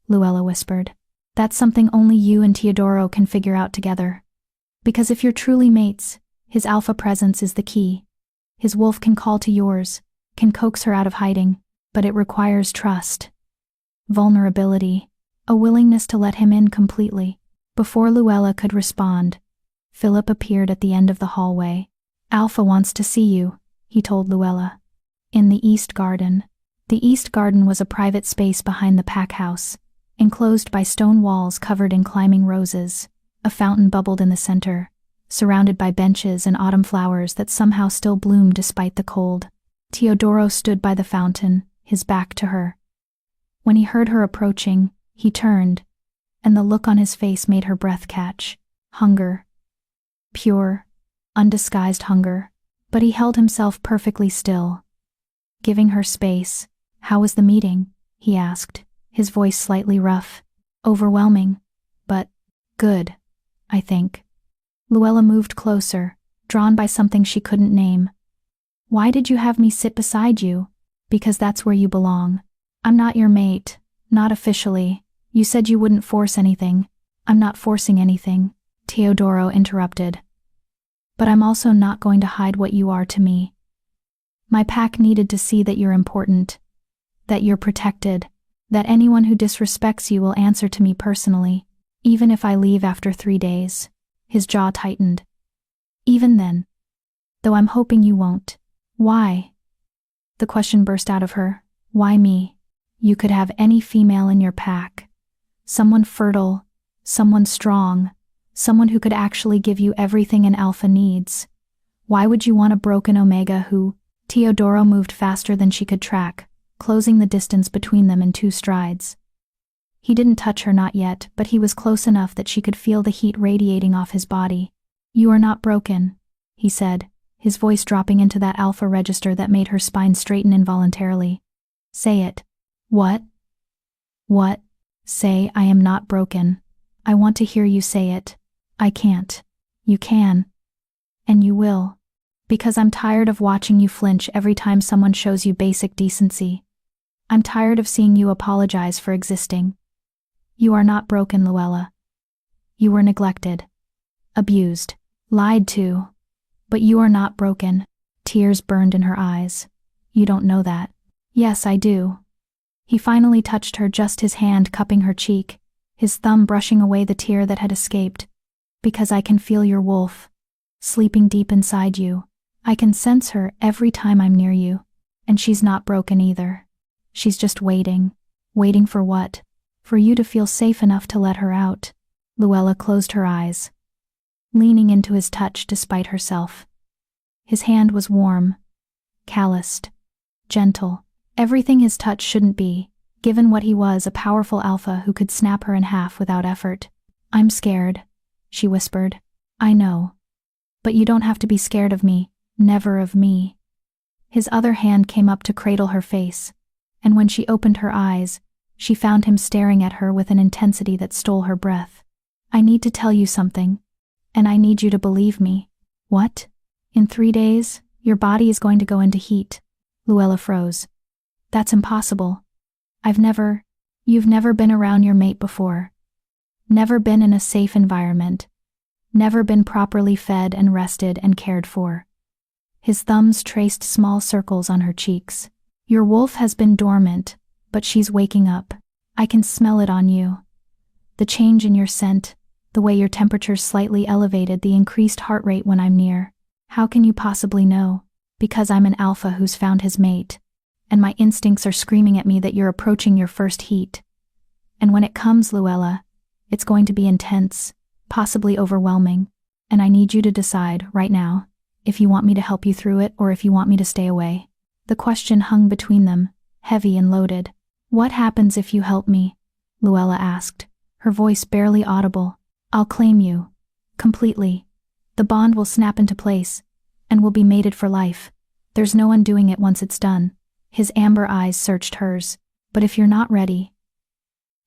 Luella whispered. That's something only you and Teodoro can figure out together. Because if you're truly mates, his alpha presence is the key. His wolf can call to yours, can coax her out of hiding, but it requires trust. Vulnerability. A willingness to let him in completely. Before Luella could respond, Philip appeared at the end of the hallway. Alpha wants to see you, he told Luella. In the East Garden. The East Garden was a private space behind the pack house, enclosed by stone walls covered in climbing roses. A fountain bubbled in the center, surrounded by benches and autumn flowers that somehow still bloomed despite the cold. Teodoro stood by the fountain, his back to her. When he heard her approaching, he turned, and the look on his face made her breath catch. Hunger. Pure, undisguised hunger. But he held himself perfectly still, giving her space. How was the meeting? He asked, his voice slightly rough. Overwhelming. But good, I think. Luella moved closer, drawn by something she couldn't name. Why did you have me sit beside you? Because that's where you belong. I'm not your mate, not officially. You said you wouldn't force anything. I'm not forcing anything, Teodoro interrupted. But I'm also not going to hide what you are to me. My pack needed to see that you're important, that you're protected, that anyone who disrespects you will answer to me personally, even if I leave after 3 days. His jaw tightened. Even then. Though I'm hoping you won't. Why? The question burst out of her. Why me? You could have any female in your pack. Someone fertile, someone strong, someone who could actually give you everything an alpha needs. Why would you want a broken omega who? Teodoro moved faster than she could track, closing the distance between them in 2 strides. He didn't touch her, not yet, but he was close enough that she could feel the heat radiating off his body. You are not broken, he said, his voice dropping into that alpha register that made her spine straighten involuntarily. Say it. What? What? Say, I am not broken. I want to hear you say it. I can't. You can. And you will. Because I'm tired of watching you flinch every time someone shows you basic decency. I'm tired of seeing you apologize for existing. You are not broken, Luella. You were neglected, abused, lied to. But you are not broken. Tears burned in her eyes. You don't know that. Yes, I do. He finally touched her, just his hand cupping her cheek, his thumb brushing away the tear that had escaped. Because I can feel your wolf, sleeping deep inside you. I can sense her every time I'm near you. And she's not broken either. She's just waiting. Waiting for what? For you to feel safe enough to let her out. Luella closed her eyes, leaning into his touch despite herself. His hand was warm, calloused, gentle, everything his touch shouldn't be, given what he was, a powerful alpha who could snap her in half without effort. I'm scared, she whispered. I know. But you don't have to be scared of me, never of me. His other hand came up to cradle her face, and when she opened her eyes, she found him staring at her with an intensity that stole her breath. I need to tell you something, and I need you to believe me. What? In 3 days, your body is going to go into heat. Luella froze. That's impossible. You've never been around your mate before. Never been in a safe environment. Never been properly fed and rested and cared for. His thumbs traced small circles on her cheeks. Your wolf has been dormant, but she's waking up. I can smell it on you. The change in your scent, the way your temperature's slightly elevated, the increased heart rate when I'm near. How can you possibly know? Because I'm an alpha who's found his mate. And my instincts are screaming at me that you're approaching your first heat. And when it comes, Luella, it's going to be intense, possibly overwhelming. And I need you to decide, right now, if you want me to help you through it or if you want me to stay away. The question hung between them, heavy and loaded. What happens if you help me? Luella asked, her voice barely audible. I'll claim you. Completely. The bond will snap into place, and we'll be mated for life. There's no undoing it once it's done. His amber eyes searched hers. But if you're not ready,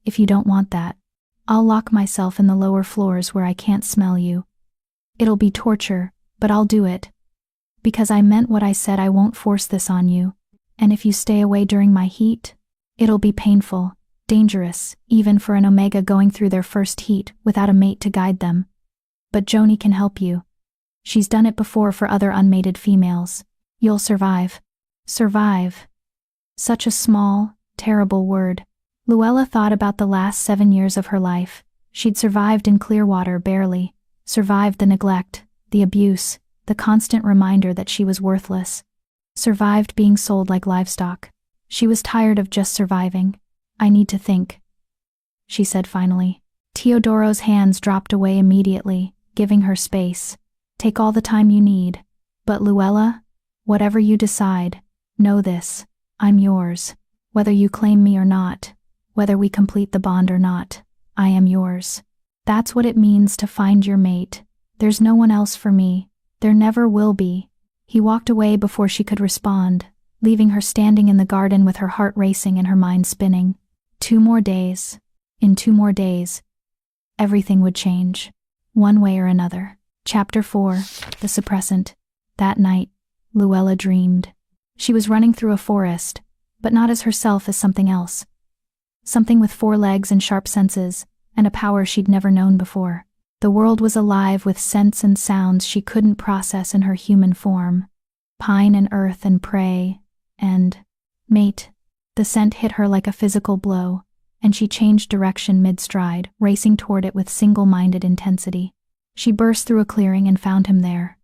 if you don't want that, I'll lock myself in the lower floors where I can't smell you. It'll be torture, but I'll do it. Because I meant what I said. I won't force this on you. And if you stay away during my heat, it'll be painful, dangerous, even for an omega going through their first heat without a mate to guide them. But Joni can help you. She's done it before for other unmated females. You'll survive. Survive. Such a small, terrible word. Luella thought about the last 7 years of her life. She'd survived in Clearwater, barely. Survived the neglect, the abuse, the constant reminder that she was worthless. Survived being sold like livestock. She was tired of just surviving. I need to think, she said finally. Teodoro's hands dropped away immediately, giving her space. Take all the time you need. But Luella, whatever you decide, know this. I'm yours. Whether you claim me or not, whether we complete the bond or not, I am yours. That's what it means to find your mate. There's no one else for me. There never will be. He walked away before she could respond, leaving her standing in the garden with her heart racing and her mind spinning. 2 more days. In 2 more days, everything would change. One way or another. Chapter 4. The Suppressant. That night, Luella dreamed. She was running through a forest, but not as herself, as something else. Something with 4 legs and sharp senses, and a power she'd never known before. The world was alive with scents and sounds she couldn't process in her human form. Pine and earth and prey, and mate. The scent hit her like a physical blow, and she changed direction mid-stride, racing toward it with single-minded intensity. She burst through a clearing and found him there.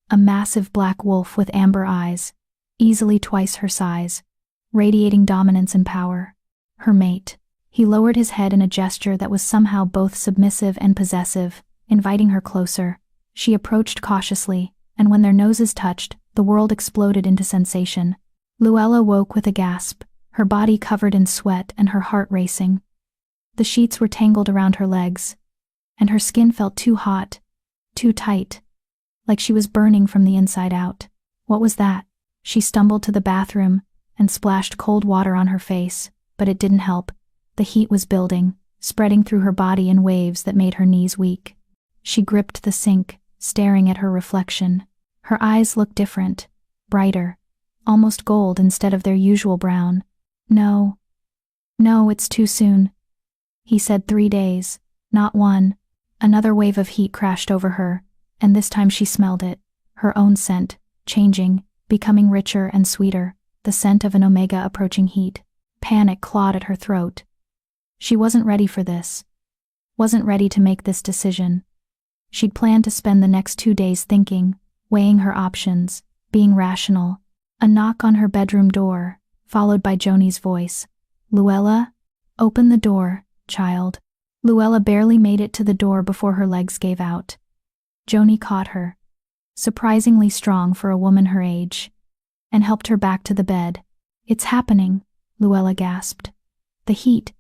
A massive black wolf with amber eyes, easily twice her size, radiating dominance and power. Her mate. He lowered his head in a gesture that was somehow both submissive and possessive, inviting her closer. She approached cautiously, and when their noses touched, the world exploded into sensation. Luella woke with a gasp, her body covered in sweat and her heart racing. The sheets were tangled around her legs, and her skin felt too hot, too tight, like she was burning from the inside out. What was that? She stumbled to the bathroom and splashed cold water on her face, but it didn't help. The heat was building, spreading through her body in waves that made her knees weak. She gripped the sink, staring at her reflection. Her eyes looked different, brighter, almost gold instead of their usual brown. No, it's too soon. He said 3 days, not 1. Another wave of heat crashed over her, and this time she smelled it, her own scent, changing, becoming richer and sweeter, the scent of an omega approaching heat. Panic clawed at her throat. She wasn't ready for this. Wasn't ready to make this decision. She'd planned to spend the next 2 days thinking, weighing her options, being rational. A knock on her bedroom door, followed by Joni's voice. "Luella? Open the door, child." Luella barely made it to the door before her legs gave out. Joni caught her, surprisingly strong for a woman her age, and helped her back to the bed. "It's happening," Luella gasped. "The heat,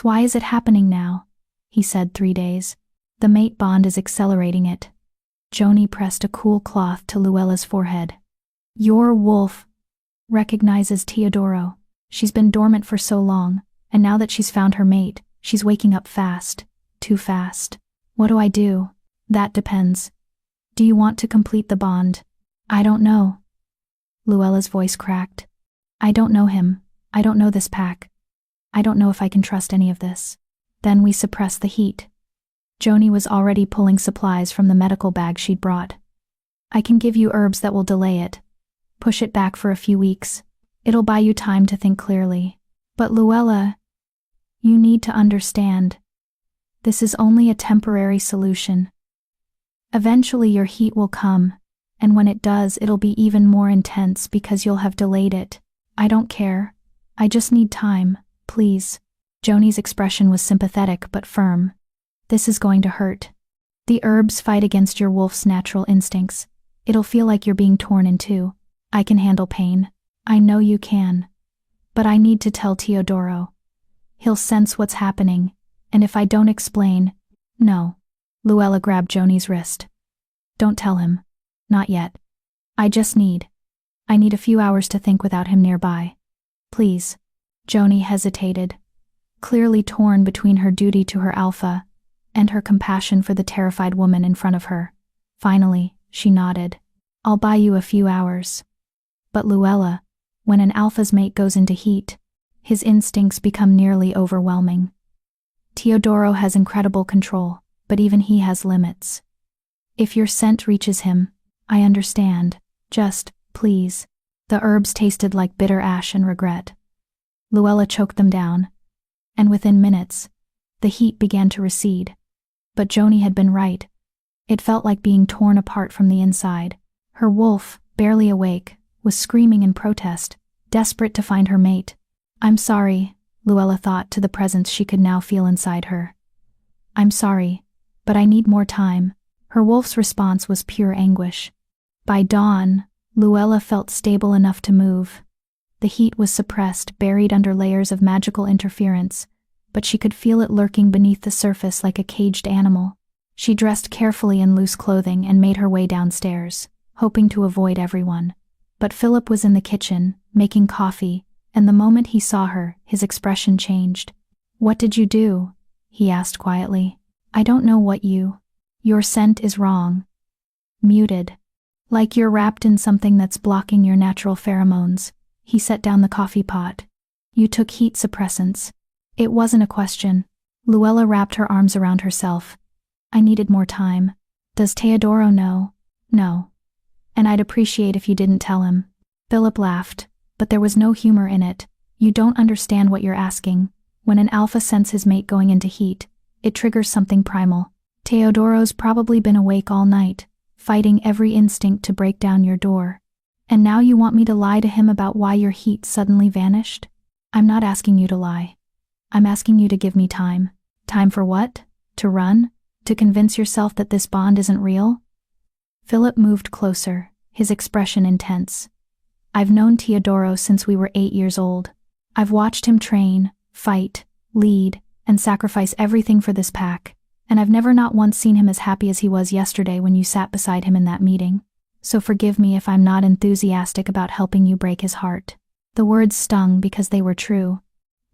why is it happening now?" He said 3 days. "The mate bond is accelerating it." Joni pressed a cool cloth to Luella's forehead. "Your wolf recognizes Teodoro. She's been dormant for so long, and now that she's found her mate, she's waking up fast. Too fast. What do I do?" "That depends. Do you want to complete the bond?" "I don't know." Luella's voice cracked. "I don't know him. I don't know this pack. I don't know if I can trust any of this." Then we suppress the heat. Joni was already pulling supplies from the medical bag she'd brought. "I can give you herbs that will delay it. Push it back for a few weeks. It'll buy you time to think clearly. But Luella, you need to understand. This is only a temporary solution. Eventually your heat will come, and when it does, it'll be even more intense because you'll have delayed it. I don't care. I just need time, please." Joni's expression was sympathetic but firm. "This is going to hurt. The herbs fight against your wolf's natural instincts. It'll feel like you're being torn in two. I can handle pain. I know you can. But I need to tell Teodoro. He'll sense what's happening, and if I don't explain—" "No." Luella grabbed Joni's wrist. "Don't tell him. Not yet. I need a few hours to think without him nearby. Please." Joni hesitated, clearly torn between her duty to her alpha and her compassion for the terrified woman in front of her. Finally, she nodded. "I'll buy you a few hours." But Luella, when an alpha's mate goes into heat, his instincts become nearly overwhelming. Teodoro has incredible control, but even he has limits. "If your scent reaches him, I understand. Just, please." The herbs tasted like bitter ash and regret. Luella choked them down, and within minutes, the heat began to recede. But Joni had been right. It felt like being torn apart from the inside. Her wolf, barely awake, was screaming in protest, desperate to find her mate. "I'm sorry," Luella thought to the presence she could now feel inside her. "I'm sorry, but I need more time." Her wolf's response was pure anguish. By dawn, Luella felt stable enough to move. The heat was suppressed, buried under layers of magical interference, but she could feel it lurking beneath the surface like a caged animal. She dressed carefully in loose clothing and made her way downstairs, hoping to avoid everyone. But Philip was in the kitchen, making coffee, and the moment he saw her, his expression changed. "What did you do?" he asked quietly. "I don't know what Your scent is wrong. Muted. Like you're wrapped in something that's blocking your natural pheromones." He set down the coffee pot. "You took heat suppressants." It wasn't a question. Luella wrapped her arms around herself. I needed more time. Does Teodoro know? No. And I'd appreciate if you didn't tell him. Philip laughed, but there was no humor in it. You don't understand what you're asking. When an alpha scents his mate going into heat, it triggers something primal. Teodoro's probably been awake all night, fighting every instinct to break down your door. And now you want me to lie to him about why your heat suddenly vanished? I'm not asking you to lie. I'm asking you to give me time. Time for what? To run? To convince yourself that this bond isn't real? Philip moved closer, his expression intense. I've known Teodoro since we were 8 years old. I've watched him train, fight, lead, and sacrifice everything for this pack, and I've never not once seen him as happy as he was yesterday when you sat beside him in that meeting. So forgive me if I'm not enthusiastic about helping you break his heart. The words stung because they were true.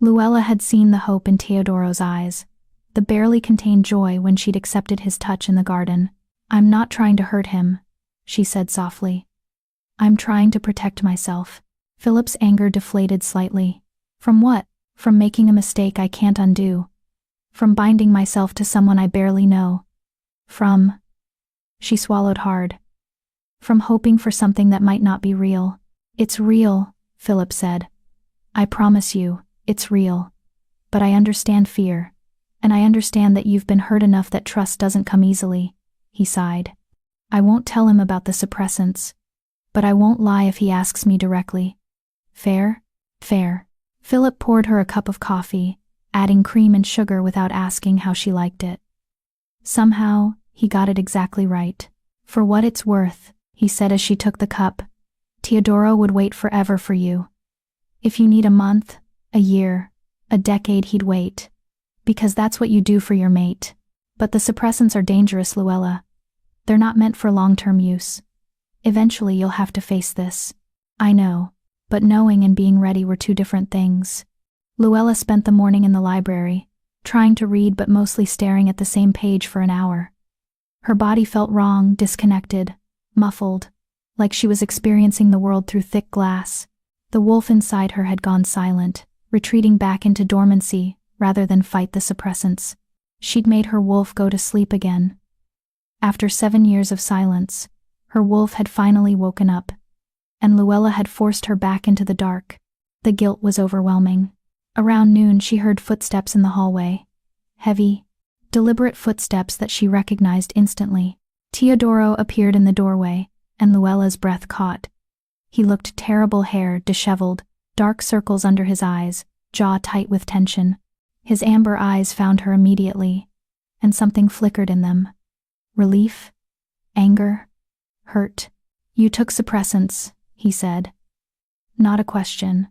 Luella had seen the hope in Teodoro's eyes, the barely contained joy when she'd accepted his touch in the garden. I'm not trying to hurt him, she said softly. I'm trying to protect myself. Philip's anger deflated slightly. From what? From making a mistake I can't undo. From binding myself to someone I barely know. From... She swallowed hard. From hoping for something that might not be real. It's real, Philip said. I promise you, it's real. But I understand fear. And I understand that you've been hurt enough that trust doesn't come easily, he sighed. I won't tell him about the suppressants. But I won't lie if he asks me directly. Fair? Fair. Philip poured her a cup of coffee, adding cream and sugar without asking how she liked it. Somehow, he got it exactly right. For what it's worth, he said as she took the cup, Teodoro would wait forever for you. If you need a month, a year, a decade, he'd wait. Because that's what you do for your mate. But the suppressants are dangerous, Luella. They're not meant for long-term use. Eventually you'll have to face this. I know, but knowing and being ready were two different things. Luella spent the morning in the library, trying to read but mostly staring at the same page for an hour. Her body felt wrong, disconnected, muffled, like she was experiencing the world through thick glass. The wolf inside her had gone silent, retreating back into dormancy rather than fight the suppressants. She'd made her wolf go to sleep again. After 7 years of silence, her wolf had finally woken up, and Luella had forced her back into the dark. The guilt was overwhelming. Around noon she heard footsteps in the hallway. Heavy, deliberate footsteps that she recognized instantly. Teodoro appeared in the doorway, and Luella's breath caught. He looked terrible, hair disheveled, dark circles under his eyes, jaw tight with tension. His amber eyes found her immediately, and something flickered in them. Relief? Anger? Hurt. You took suppressants, he said. Not a question.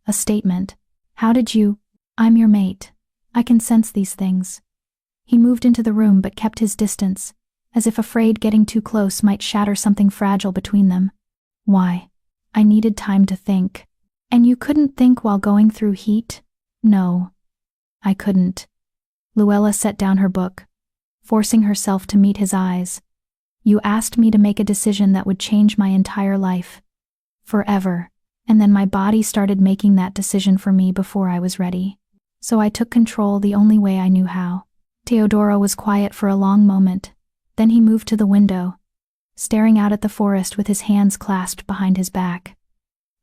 A statement. How did you? I'm your mate. I can sense these things. He moved into the room but kept his distance, as if afraid getting too close might shatter something fragile between them. Why? I needed time to think. And you couldn't think while going through heat? No. I couldn't. Luella set down her book, forcing herself to meet his eyes. You asked me to make a decision that would change my entire life. Forever. And then my body started making that decision for me before I was ready. So I took control the only way I knew how. Teodoro was quiet for a long moment. Then he moved to the window, staring out at the forest with his hands clasped behind his back.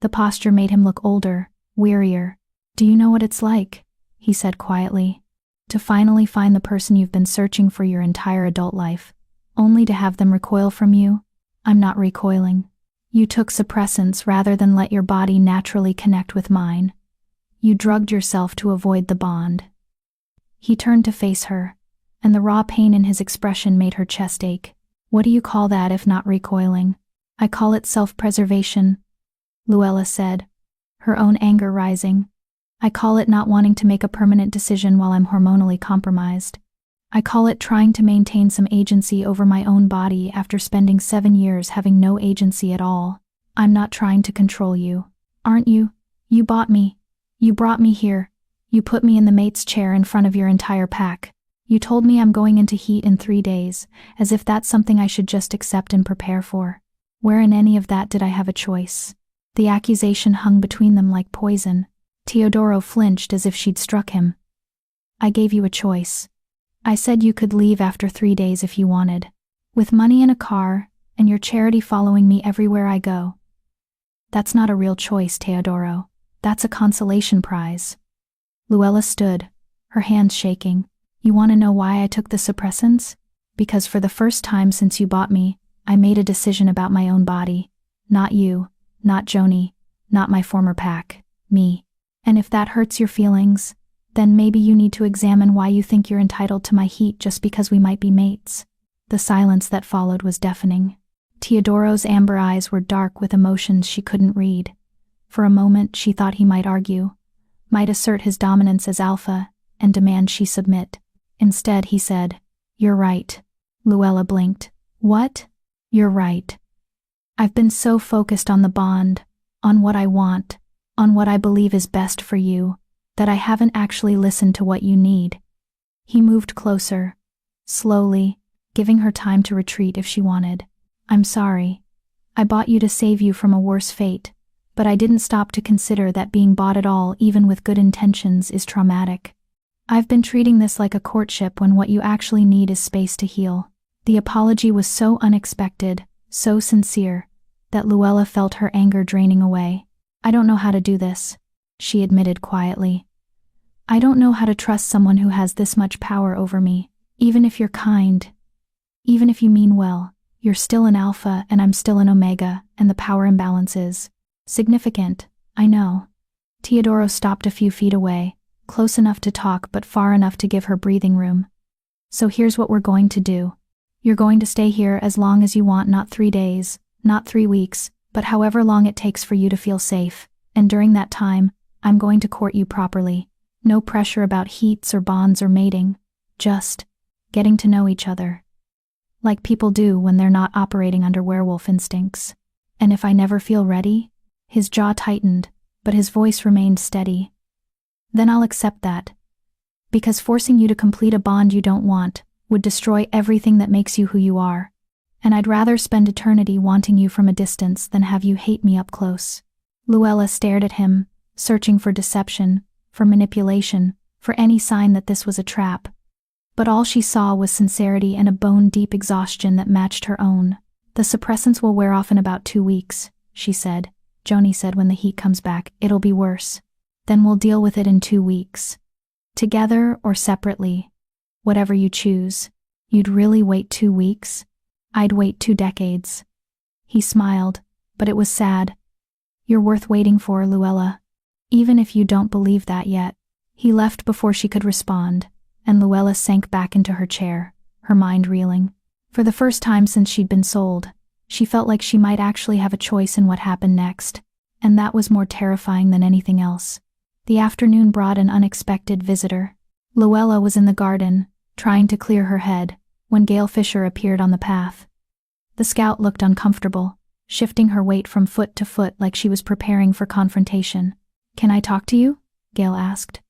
The posture made him look older, wearier. Do you know what it's like? He said quietly. To finally find the person you've been searching for your entire adult life, only to have them recoil from you? I'm not recoiling. You took suppressants rather than let your body naturally connect with mine. You drugged yourself to avoid the bond. He turned to face her, and the raw pain in his expression made her chest ache. What do you call that if not recoiling? I call it self-preservation, Luella said, her own anger rising. I call it not wanting to make a permanent decision while I'm hormonally compromised. I call it trying to maintain some agency over my own body after spending 7 years having no agency at all. I'm not trying to control you. Aren't you? You bought me. You brought me here. You put me in the mate's chair in front of your entire pack. You told me I'm going into heat in 3 days, as if that's something I should just accept and prepare for. Where in any of that did I have a choice? The accusation hung between them like poison. Teodoro flinched as if she'd struck him. I gave you a choice. I said you could leave after 3 days if you wanted. With money in a car, and your charity following me everywhere I go. That's not a real choice, Teodoro. That's a consolation prize. Luella stood, her hands shaking. You want to know why I took the suppressants? Because for the first time since you bought me, I made a decision about my own body. Not you, not Joni, not my former pack, me. And if that hurts your feelings, then maybe you need to examine why you think you're entitled to my heat just because we might be mates. The silence that followed was deafening. Teodoro's amber eyes were dark with emotions she couldn't read. For a moment she thought he might argue, might assert his dominance as alpha, and demand she submit. Instead he said, "You're right." Luella blinked. "What?" "You're right. I've been so focused on the bond, on what I want, on what I believe is best for you, that I haven't actually listened to what you need." He moved closer, slowly, giving her time to retreat if she wanted. "I'm sorry. I bought you to save you from a worse fate, but I didn't stop to consider that being bought at all, even with good intentions, is traumatic. I've been treating this like a courtship when what you actually need is space to heal." The apology was so unexpected, so sincere, that Luella felt her anger draining away. "I don't know how to do this," she admitted quietly. "I don't know how to trust someone who has this much power over me. Even if you're kind, even if you mean well, you're still an alpha and I'm still an omega, and the power imbalance is significant, I know." Teodoro stopped a few feet away, close enough to talk but far enough to give her breathing room. "So here's what we're going to do. You're going to stay here as long as you want, not 3 days, not 3 weeks, but however long it takes for you to feel safe, and during that time, I'm going to court you properly. No pressure about heats or bonds or mating, just getting to know each other. Like people do when they're not operating under werewolf instincts. And if I never feel ready," his jaw tightened, but his voice remained steady, "then I'll accept that. Because forcing you to complete a bond you don't want would destroy everything that makes you who you are. And I'd rather spend eternity wanting you from a distance than have you hate me up close." Luella stared at him, searching for deception, for manipulation, for any sign that this was a trap. But all she saw was sincerity and a bone-deep exhaustion that matched her own. "The suppressants will wear off in about 2 weeks, she said. Joni said when the heat comes back, it'll be worse. Then we'll deal with it in 2 weeks. Together or separately. Whatever you choose. You'd really wait 2 weeks? I'd wait 2 decades. He smiled, but it was sad. "You're worth waiting for, Luella. Even if you don't believe that yet." He left before she could respond, and Luella sank back into her chair, her mind reeling. For the first time since she'd been sold, she felt like she might actually have a choice in what happened next, and that was more terrifying than anything else. The afternoon brought an unexpected visitor. Luella was in the garden, trying to clear her head, when Gail Fisher appeared on the path. The scout looked uncomfortable, shifting her weight from foot to foot like she was preparing for confrontation. "Can I talk to you?" Gail asked.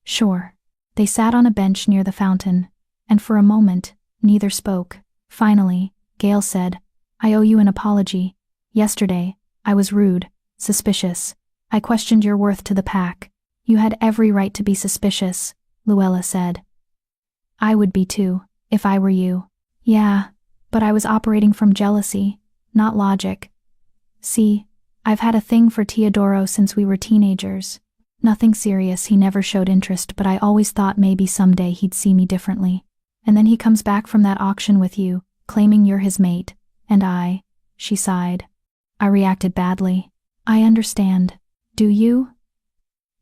"Sure." They sat on a bench near the fountain, and for a moment, neither spoke. Finally, Gail said, "I owe you an apology. Yesterday, I was rude, suspicious. I questioned your worth to the pack." "You had every right to be suspicious," Luella said. "I would be too, if I were you." "Yeah, but I was operating from jealousy, not logic. See, I've had a thing for Teodoro since we were teenagers. Nothing serious, he never showed interest, but I always thought maybe someday he'd see me differently. And then he comes back from that auction with you, claiming you're his mate, and she sighed. "I reacted badly. I understand. Do you?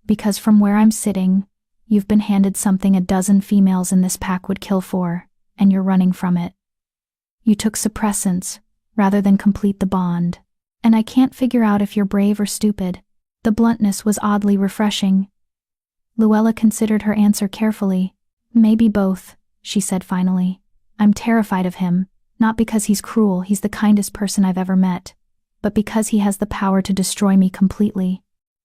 Because from where I'm sitting, you've been handed something a dozen females in this pack would kill for, and you're running from it. You took suppressants, rather than complete the bond. And I can't figure out if you're brave or stupid." The bluntness was oddly refreshing. Luella considered her answer carefully. "Maybe both," she said finally. "I'm terrified of him, not because he's cruel, he's the kindest person I've ever met, but because he has the power to destroy me completely.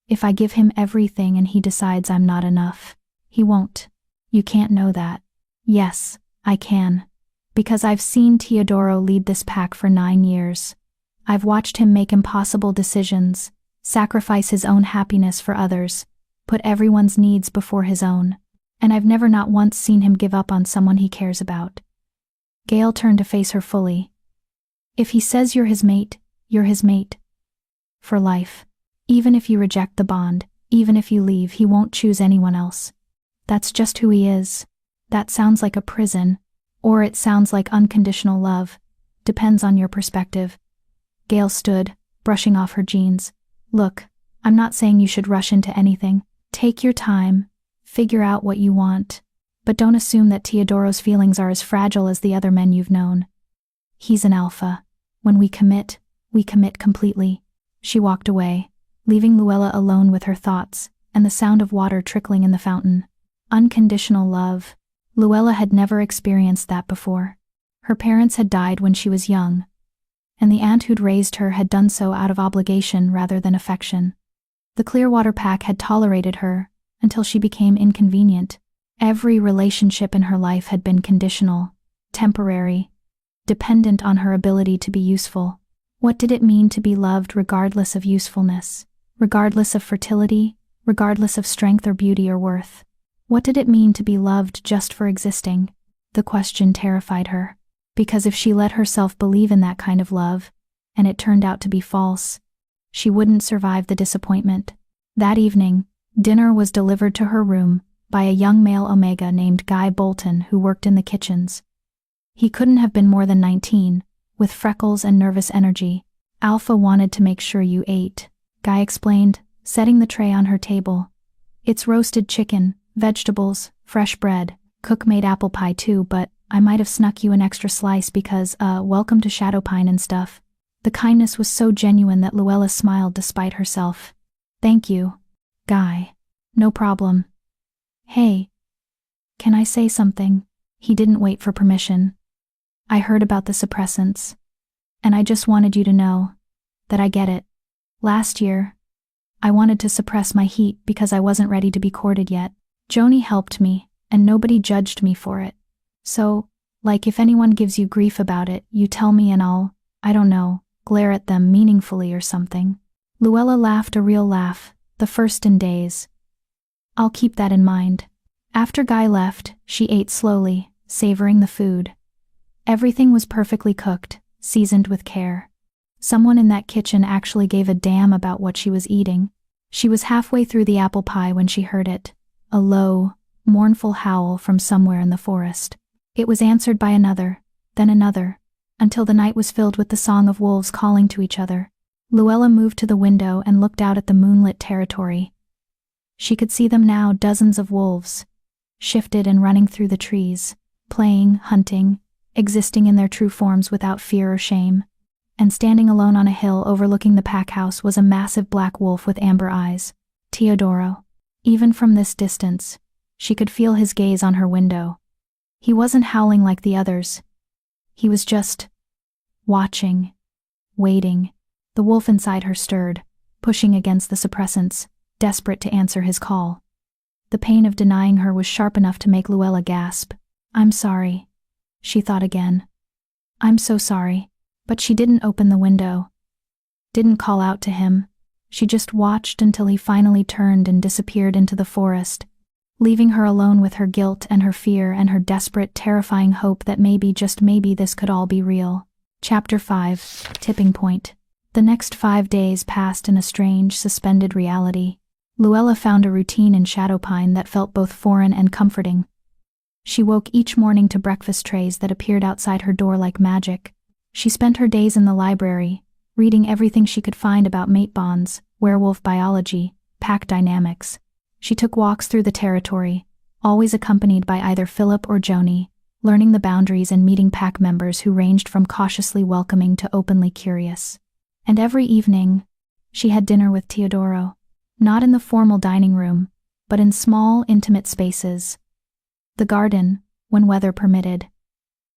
If I give him everything and he decides I'm not enough, he won't. You can't know that." "Yes, I can. Because I've seen Teodoro lead this pack for 9 years. I've watched him make impossible decisions, sacrifice his own happiness for others, put everyone's needs before his own. And I've never not once seen him give up on someone he cares about. Gale turned to face her fully. If he says you're his mate, you're his mate. For life. Even if you reject the bond, even if you leave, he won't choose anyone else. That's just who he is. That sounds like a prison, or it sounds like unconditional love. Depends on your perspective. Gale stood, brushing off her jeans. Look, I'm not saying you should rush into anything. Take your time, figure out what you want. But don't assume that Teodoro's feelings are as fragile as the other men you've known. He's an alpha. When we commit completely. She walked away, leaving Luella alone with her thoughts, and the sound of water trickling in the fountain. Unconditional love. Luella had never experienced that before. Her parents had died when she was young, and the aunt who'd raised her had done so out of obligation rather than affection. The Clearwater Pack had tolerated her until she became inconvenient. Every relationship in her life had been conditional, temporary, dependent on her ability to be useful. What did it mean to be loved regardless of usefulness, regardless of fertility, regardless of strength or beauty or worth? What did it mean to be loved just for existing? The question terrified her, because if she let herself believe in that kind of love, and it turned out to be false, she wouldn't survive the disappointment. That evening, dinner was delivered to her room by a young male Omega named Guy Bolton who worked in the kitchens. He couldn't have been more than 19, with freckles and nervous energy. Alpha wanted to make sure you ate, Guy explained, setting the tray on her table. It's roasted chicken, vegetables, fresh bread, cook-made apple pie too, but I might have snuck you an extra slice because, welcome to Shadowpine and stuff. The kindness was so genuine that Luella smiled despite herself. Thank you, Guy. No problem. Hey. Can I say something? He didn't wait for permission. I heard about the suppressants, and I just wanted you to know that I get it. Last year, I wanted to suppress my heat because I wasn't ready to be courted yet. Joni helped me, and nobody judged me for it. So, like if anyone gives you grief about it, you tell me and I'll, I don't know, glare at them meaningfully or something. Luella laughed a real laugh, the first in days. I'll keep that in mind. After Guy left, she ate slowly, savoring the food. Everything was perfectly cooked, seasoned with care. Someone in that kitchen actually gave a damn about what she was eating. She was halfway through the apple pie when she heard it, a low, mournful howl from somewhere in the forest. It was answered by another, then another, until the night was filled with the song of wolves calling to each other. Luella moved to the window and looked out at the moonlit territory. She could see them now, dozens of wolves, shifted and running through the trees, playing, hunting, existing in their true forms without fear or shame. And standing alone on a hill overlooking the pack house was a massive black wolf with amber eyes, Teodoro. Even from this distance, she could feel his gaze on her window. He wasn't howling like the others. He was just watching, waiting. The wolf inside her stirred, pushing against the suppressants, desperate to answer his call. The pain of denying her was sharp enough to make Luella gasp. I'm sorry, she thought again. I'm so sorry. But she didn't open the window, didn't call out to him. She just watched until he finally turned and disappeared into the forest, leaving her alone with her guilt and her fear and her desperate, terrifying hope that maybe, just maybe, this could all be real. Chapter 5, Tipping Point. The next 5 days passed in a strange, suspended reality. Luella found a routine in Shadowpine that felt both foreign and comforting. She woke each morning to breakfast trays that appeared outside her door like magic. She spent her days in the library, reading everything she could find about mate bonds, werewolf biology, pack dynamics. She took walks through the territory, always accompanied by either Philip or Joni, learning the boundaries and meeting pack members who ranged from cautiously welcoming to openly curious. And every evening, she had dinner with Teodoro, not in the formal dining room, but in small, intimate spaces. The garden, when weather permitted.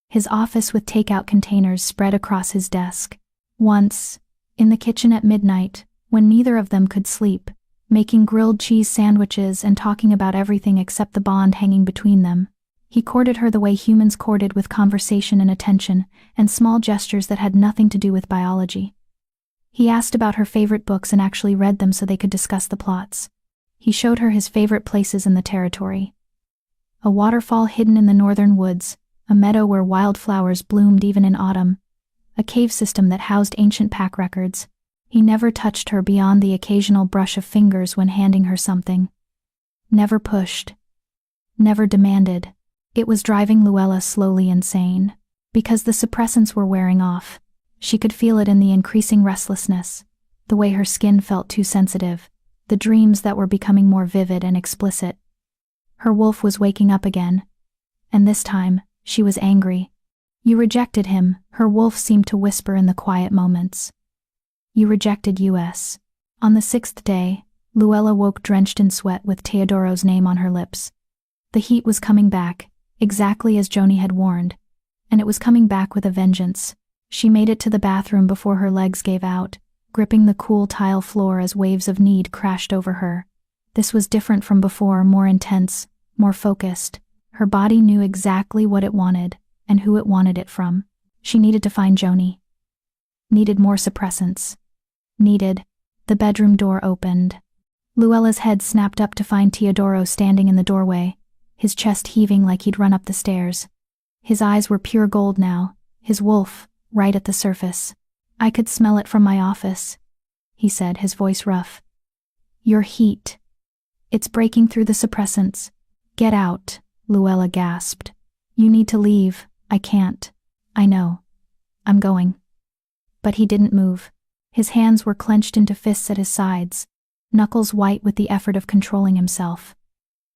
His office with takeout containers spread across his desk. Once, in the kitchen at midnight, when neither of them could sleep, making grilled cheese sandwiches and talking about everything except the bond hanging between them, he courted her the way humans courted, with conversation and attention, and small gestures that had nothing to do with biology. He asked about her favorite books and actually read them so they could discuss the plots. He showed her his favorite places in the territory. A waterfall hidden in the northern woods, a meadow where wildflowers bloomed even in autumn, a cave system that housed ancient pack records. He never touched her beyond the occasional brush of fingers when handing her something. Never pushed. Never demanded. It was driving Luella slowly insane. Because the suppressants were wearing off. She could feel it in the increasing restlessness, the way her skin felt too sensitive, the dreams that were becoming more vivid and explicit. Her wolf was waking up again. And this time, she was angry. You rejected him, her wolf seemed to whisper in the quiet moments. You rejected us. On the 6th day, Luella woke drenched in sweat with Teodoro's name on her lips. The heat was coming back, exactly as Joni had warned, and it was coming back with a vengeance. She made it to the bathroom before her legs gave out, gripping the cool tile floor as waves of need crashed over her. This was different from before, more intense, more focused. Her body knew exactly what it wanted, and who it wanted it from. She needed to find Joni. Needed more suppressants. The bedroom door opened. Luella's head snapped up to find Teodoro standing in the doorway, his chest heaving like he'd run up the stairs. His eyes were pure gold now, his wolf, right at the surface. I could smell it from my office, he said, his voice rough. Your heat. It's breaking through the suppressants. Get out, Luella gasped. You need to leave. I can't. I know. I'm going. But he didn't move. His hands were clenched into fists at his sides, knuckles white with the effort of controlling himself.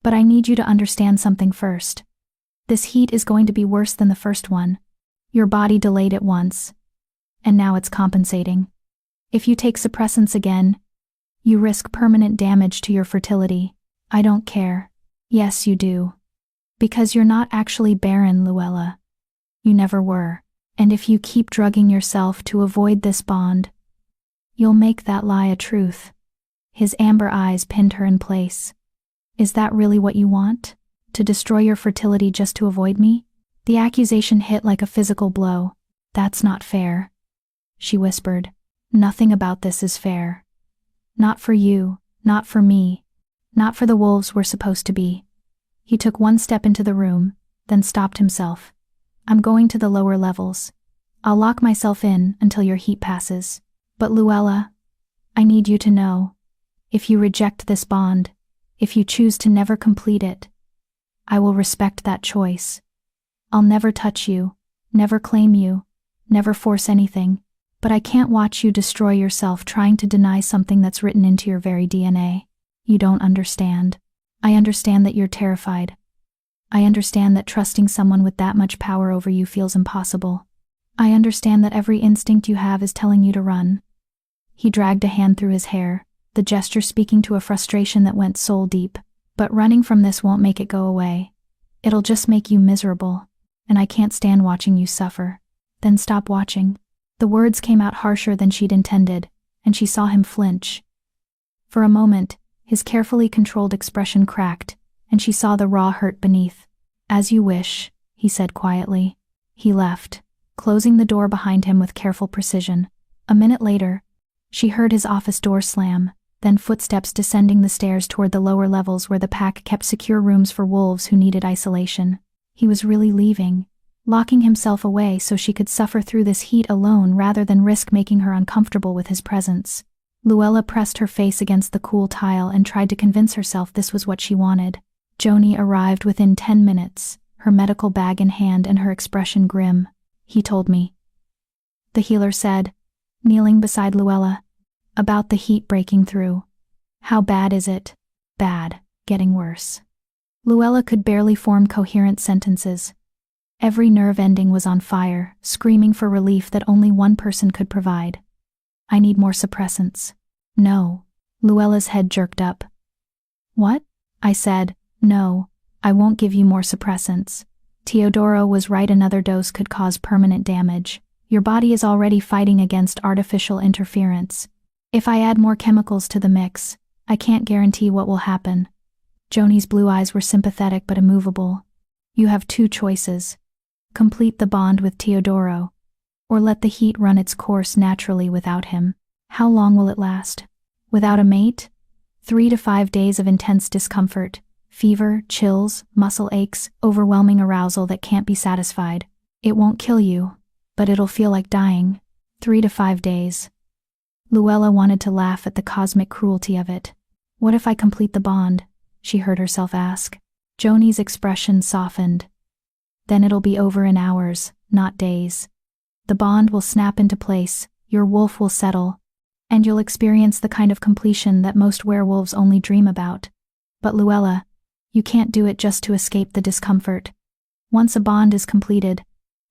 But I need you to understand something first. This heat is going to be worse than the first one. Your body delayed it once, and now it's compensating. If you take suppressants again, you risk permanent damage to your fertility. I don't care. Yes, you do. Because you're not actually barren, Luella. You never were. And if you keep drugging yourself to avoid this bond, you'll make that lie a truth. His amber eyes pinned her in place. Is that really what you want? To destroy your fertility just to avoid me? The accusation hit like a physical blow. That's not fair, she whispered. Nothing about this is fair. Not for you, not for me, not for the wolves we're supposed to be. He took one step into the room, then stopped himself. I'm going to the lower levels. I'll lock myself in until your heat passes. But Luella, I need you to know, if you reject this bond, if you choose to never complete it, I will respect that choice. I'll never touch you, never claim you, never force anything, but I can't watch you destroy yourself trying to deny something that's written into your very DNA. You don't understand. I understand that you're terrified. I understand that trusting someone with that much power over you feels impossible. I understand that every instinct you have is telling you to run. He dragged a hand through his hair, the gesture speaking to a frustration that went soul deep. But running from this won't make it go away. It'll just make you miserable, and I can't stand watching you suffer. Then stop watching. The words came out harsher than she'd intended, and she saw him flinch. For a moment, his carefully controlled expression cracked, and she saw the raw hurt beneath. As you wish, he said quietly. He left, closing the door behind him with careful precision. A minute later, she heard his office door slam, then footsteps descending the stairs toward the lower levels where the pack kept secure rooms for wolves who needed isolation. He was really leaving, locking himself away so she could suffer through this heat alone rather than risk making her uncomfortable with his presence. Luella pressed her face against the cool tile and tried to convince herself this was what she wanted. Joni arrived within 10 minutes, her medical bag in hand and her expression grim. He told me, the healer said, kneeling beside Luella, about the heat breaking through. How bad is it? Bad, getting worse. Luella could barely form coherent sentences. Every nerve ending was on fire, screaming for relief that only one person could provide. I need more suppressants. No. Luella's head jerked up. What? I said, no, I won't give you more suppressants. Teodoro was right, another dose could cause permanent damage. Your body is already fighting against artificial interference. If I add more chemicals to the mix, I can't guarantee what will happen. Joni's blue eyes were sympathetic but immovable. You have two choices. Complete the bond with Teodoro, or let the heat run its course naturally without him. How long will it last? Without a mate? 3 to 5 days of intense discomfort, Fever, chills, muscle aches, overwhelming arousal that can't be satisfied. It won't kill you, but it'll feel like dying. 3 to 5 days. Luella wanted to laugh at the cosmic cruelty of it. What if I complete the bond? She heard herself ask. Joni's expression softened. Then it'll be over in hours, not days. The bond will snap into place, your wolf will settle, and you'll experience the kind of completion that most werewolves only dream about. But Luella, you can't do it just to escape the discomfort. Once a bond is completed,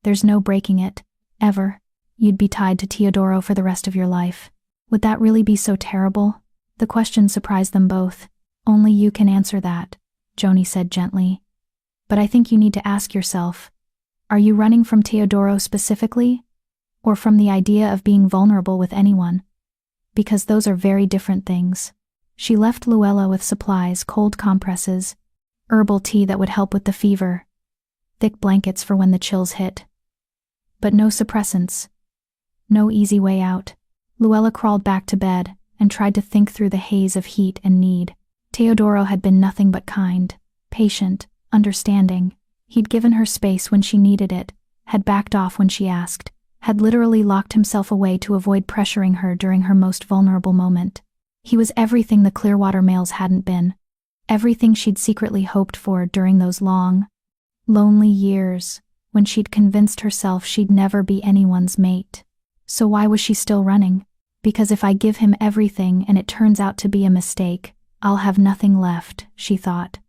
there's no breaking it, ever. You'd be tied to Teodoro for the rest of your life. Would that really be so terrible? The question surprised them both. Only you can answer that, Joni said gently. But I think you need to ask yourself, are you running from Teodoro specifically? Or from the idea of being vulnerable with anyone? Because those are very different things. She left Luella with supplies, cold compresses, herbal tea that would help with the fever, thick blankets for when the chills hit. But no suppressants. No easy way out. Luella crawled back to bed and tried to think through the haze of heat and need. Teodoro had been nothing but kind, patient, understanding. He'd given her space when she needed it, had backed off when she asked, had literally locked himself away to avoid pressuring her during her most vulnerable moment. He was everything the Clearwater males hadn't been, everything she'd secretly hoped for during those long, lonely years when she'd convinced herself she'd never be anyone's mate. So why was she still running? Because if I give him everything and it turns out to be a mistake, I'll have nothing left, she thought.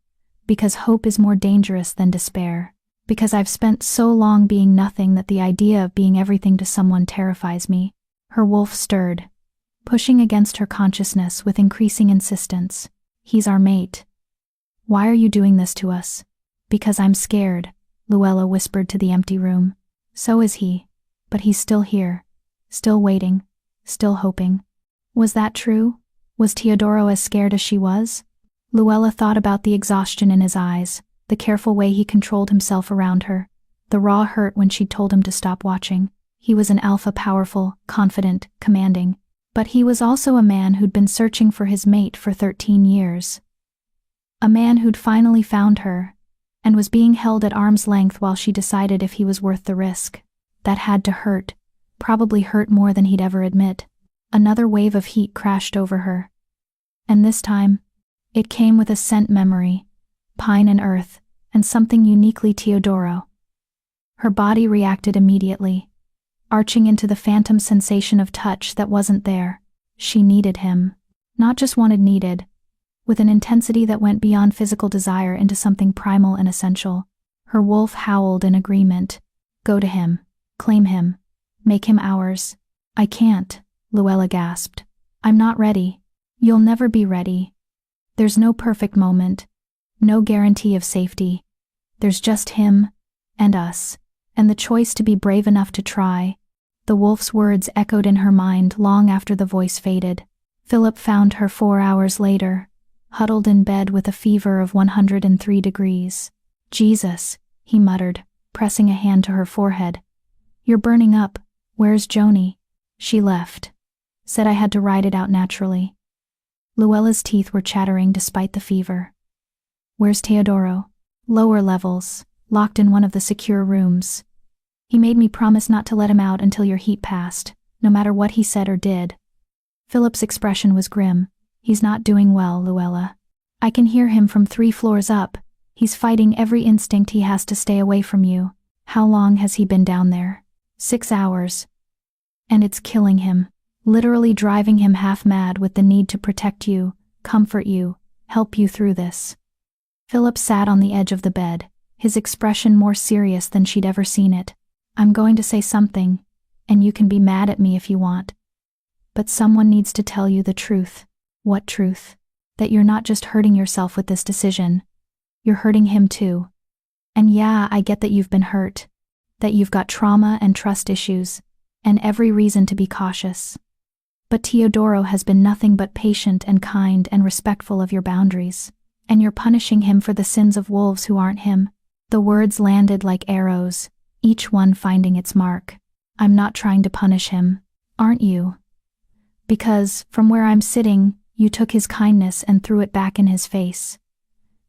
Because hope is more dangerous than despair. Because I've spent so long being nothing that the idea of being everything to someone terrifies me. Her wolf stirred, pushing against her consciousness with increasing insistence. He's our mate. Why are you doing this to us? Because I'm scared, Luella whispered to the empty room. So is he. But he's still here. Still waiting. Still hoping. Was that true? Was Teodoro as scared as she was? Luella thought about the exhaustion in his eyes, the careful way he controlled himself around her, the raw hurt when she'd told him to stop watching. He was an alpha, powerful, confident, commanding. But he was also a man who'd been searching for his mate for 13 years. A man who'd finally found her, and was being held at arm's length while she decided if he was worth the risk. That had to hurt, probably hurt more than he'd ever admit. Another wave of heat crashed over her. And this time, it came with a scent memory, pine and earth, and something uniquely Teodoro. Her body reacted immediately, arching into the phantom sensation of touch that wasn't there. She needed him. Not just wanted needed, with an intensity that went beyond physical desire into something primal and essential. Her wolf howled in agreement. Go to him. Claim him. Make him ours. I can't, Luella gasped. I'm not ready. You'll never be ready. There's no perfect moment. No guarantee of safety. There's just him, and us, and the choice to be brave enough to try. The wolf's words echoed in her mind long after the voice faded. Philip found her 4 hours later, huddled in bed with a fever of 103 degrees. Jesus, he muttered, pressing a hand to her forehead. You're burning up. Where's Joni? She left. Said I had to ride it out naturally. Luella's teeth were chattering despite the fever. Where's Teodoro? Lower levels, locked in one of the secure rooms. He made me promise not to let him out until your heat passed, no matter what he said or did. Philip's expression was grim. He's not doing well, Luella. I can hear him from 3 floors up. He's fighting every instinct he has to stay away from you. How long has he been down there? 6 hours. And it's killing him, literally driving him half mad with the need to protect you, comfort you, help you through this. Philip sat on the edge of the bed, his expression more serious than she'd ever seen it. I'm going to say something, and you can be mad at me if you want. But someone needs to tell you the truth. What truth? That you're not just hurting yourself with this decision. You're hurting him too. And yeah, I get that you've been hurt, that you've got trauma and trust issues, and every reason to be cautious. But Teodoro has been nothing but patient and kind and respectful of your boundaries, and you're punishing him for the sins of wolves who aren't him. The words landed like arrows, each one finding its mark. I'm not trying to punish him, aren't you? Because, from where I'm sitting, you took his kindness and threw it back in his face.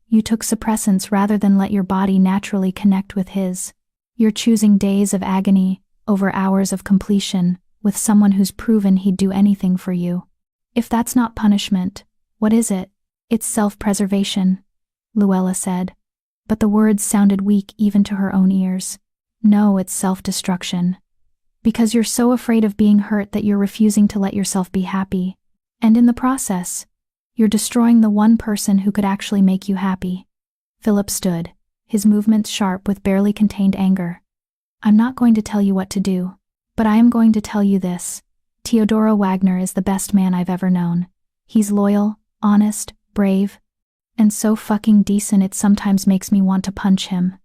You took suppressants rather than let your body naturally connect with his. You're choosing days of agony over hours of completion with someone who's proven he'd do anything for you. If that's not punishment, what is it? It's self-preservation, Luella said. But the words sounded weak even to her own ears. No, it's self-destruction. Because you're so afraid of being hurt that you're refusing to let yourself be happy. And in the process, you're destroying the one person who could actually make you happy. Philip stood, his movements sharp with barely contained anger. I'm not going to tell you what to do, but I am going to tell you this. Theodora Wagner is the best man I've ever known. He's loyal, honest, brave, and so fucking decent it sometimes makes me want to punch him.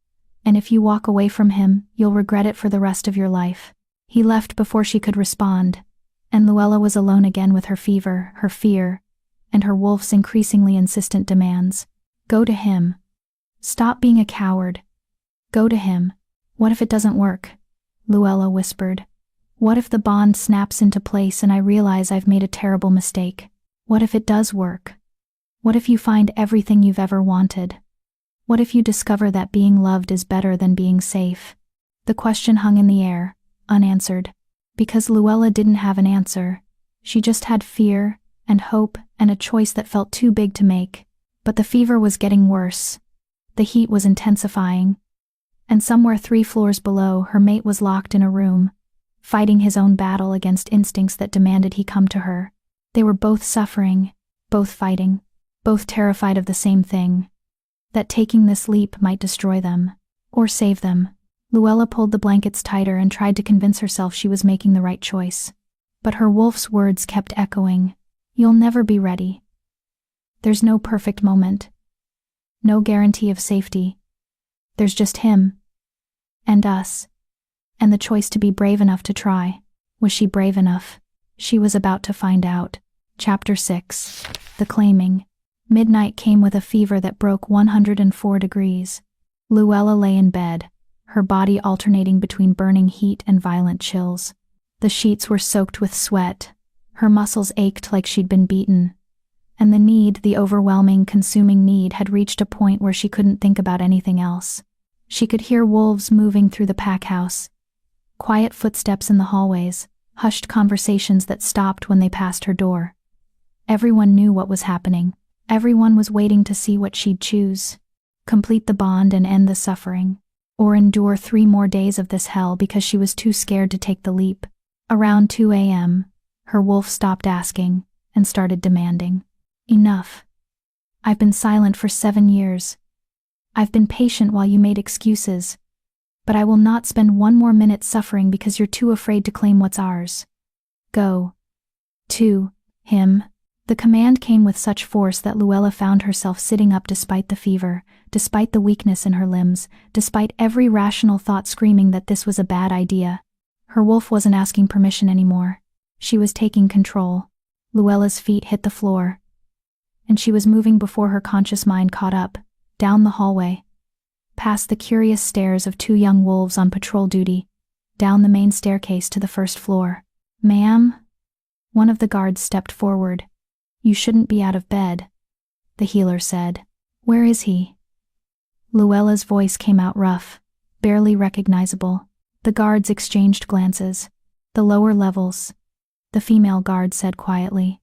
And if you walk away from him, you'll regret it for the rest of your life. He left before she could respond, and Luella was alone again with her fever, her fear, and her wolf's increasingly insistent demands. Go to him. Stop being a coward. Go to him. What if it doesn't work? Luella whispered. What if the bond snaps into place and I realize I've made a terrible mistake? What if it does work? What if you find everything you've ever wanted? What if you discover that being loved is better than being safe? The question hung in the air, unanswered. Because Luella didn't have an answer. She just had fear, and hope, and a choice that felt too big to make. But the fever was getting worse. The heat was intensifying. And somewhere 3 floors below, her mate was locked in a room, fighting his own battle against instincts that demanded he come to her. They were both suffering, both fighting, both terrified of the same thing. That taking this leap might destroy them, or save them. Luella pulled the blankets tighter and tried to convince herself she was making the right choice. But her wolf's words kept echoing. You'll never be ready. There's no perfect moment. No guarantee of safety. There's just him. And us. And the choice to be brave enough to try. Was she brave enough? She was about to find out. Chapter 6. The Claiming. Midnight came with a fever that broke 104 degrees. Luella lay in bed, her body alternating between burning heat and violent chills. The sheets were soaked with sweat. Her muscles ached like she'd been beaten. And the overwhelming, consuming need had reached a point where she couldn't think about anything else. She could hear wolves moving through the pack house. Quiet footsteps in the hallways, hushed conversations that stopped when they passed her door. Everyone knew what was happening. Everyone was waiting to see what she'd choose. Complete the bond and end the suffering. Or endure 3 more days of this hell because she was too scared to take the leap. Around 2 a.m., her wolf stopped asking and started demanding. Enough. I've been silent for 7 years. I've been patient while you made excuses. But I will not spend 1 more minute suffering because you're too afraid to claim what's ours. Go. To him. The command came with such force that Luella found herself sitting up despite the fever, despite the weakness in her limbs, despite every rational thought screaming that this was a bad idea. Her wolf wasn't asking permission anymore. She was taking control. Luella's feet hit the floor. And she was moving before her conscious mind caught up, down the hallway, past the curious stares of 2 young wolves on patrol duty, down the main staircase to the 1st floor. Ma'am? One of the guards stepped forward. You shouldn't be out of bed, the healer said. Where is he? Luella's voice came out rough, barely recognizable. The guards exchanged glances. The lower levels, the female guard said quietly.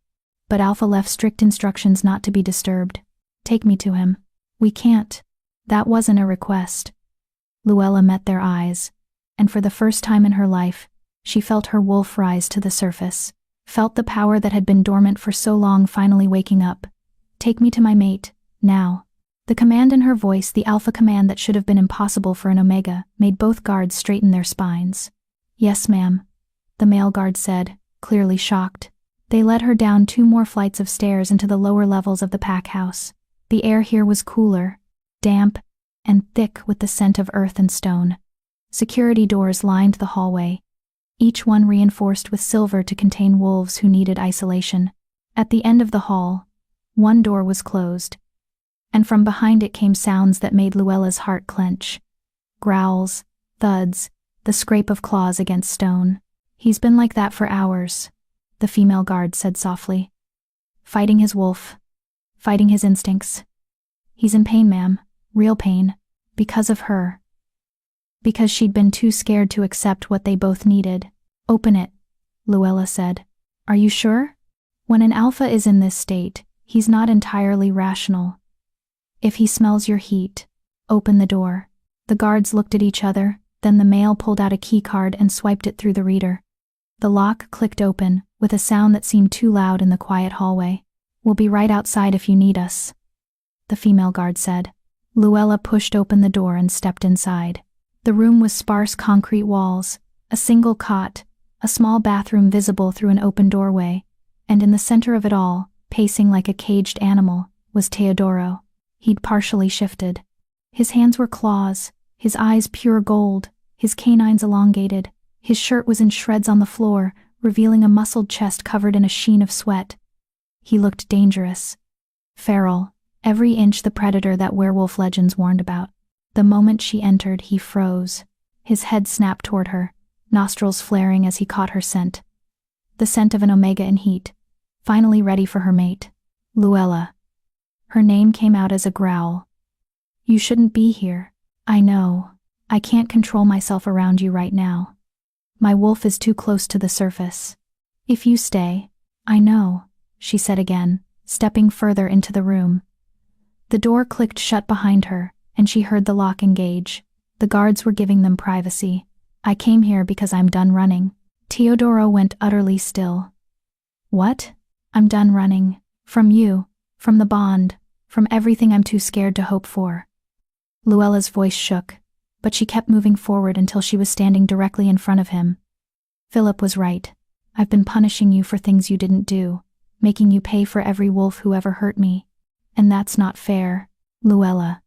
But Alpha left strict instructions not to be disturbed. Take me to him. We can't. That wasn't a request. Luella met their eyes, and for the first time in her life, she felt her wolf rise to the surface. Felt the power that had been dormant for so long finally waking up. Take me to my mate, now. The command in her voice, the alpha command that should have been impossible for an Omega, made both guards straighten their spines. Yes, ma'am, the male guard said, clearly shocked. They led her down 2 more flights of stairs into the lower levels of the pack house. The air here was cooler, damp, and thick with the scent of earth and stone. Security doors lined the hallway, each one reinforced with silver to contain wolves who needed isolation. At the end of the hall, 1 door was closed, and from behind it came sounds that made Luella's heart clench. Growls, thuds, the scrape of claws against stone. He's been like that for hours, the female guard said softly. Fighting his wolf, fighting his instincts. He's in pain, ma'am. Real pain. Because of her. Because she'd been too scared to accept what they both needed. Open it, Luella said. Are you sure? When an alpha is in this state, he's not entirely rational. If he smells your heat, open the door. The guards looked at each other, then the male pulled out a key card and swiped it through the reader. The lock clicked open, with a sound that seemed too loud in the quiet hallway. We'll be right outside if you need us, the female guard said. Luella pushed open the door and stepped inside. The room was sparse concrete walls, a single cot, a small bathroom visible through an open doorway, and in the center of it all, pacing like a caged animal, was Teodoro. He'd partially shifted. His hands were claws, his eyes pure gold, his canines elongated. His shirt was in shreds on the floor, revealing a muscled chest covered in a sheen of sweat. He looked dangerous. Feral, every inch the predator that werewolf legends warned about. The moment she entered, he froze. His head snapped toward her, nostrils flaring as he caught her scent. The scent of an omega in heat, finally ready for her mate. Luella. Her name came out as a growl. You shouldn't be here. I know. I can't control myself around you right now. My wolf is too close to the surface. If you stay, I know, she said again, stepping further into the room. The door clicked shut behind her, and she heard the lock engage. The guards were giving them privacy. I came here because I'm done running. Teodoro went utterly still. What? I'm done running. From you, from the bond, from everything I'm too scared to hope for. Luella's voice shook, but she kept moving forward until she was standing directly in front of him. Philip was right. I've been punishing you for things you didn't do, making you pay for every wolf who ever hurt me. And that's not fair, Luella.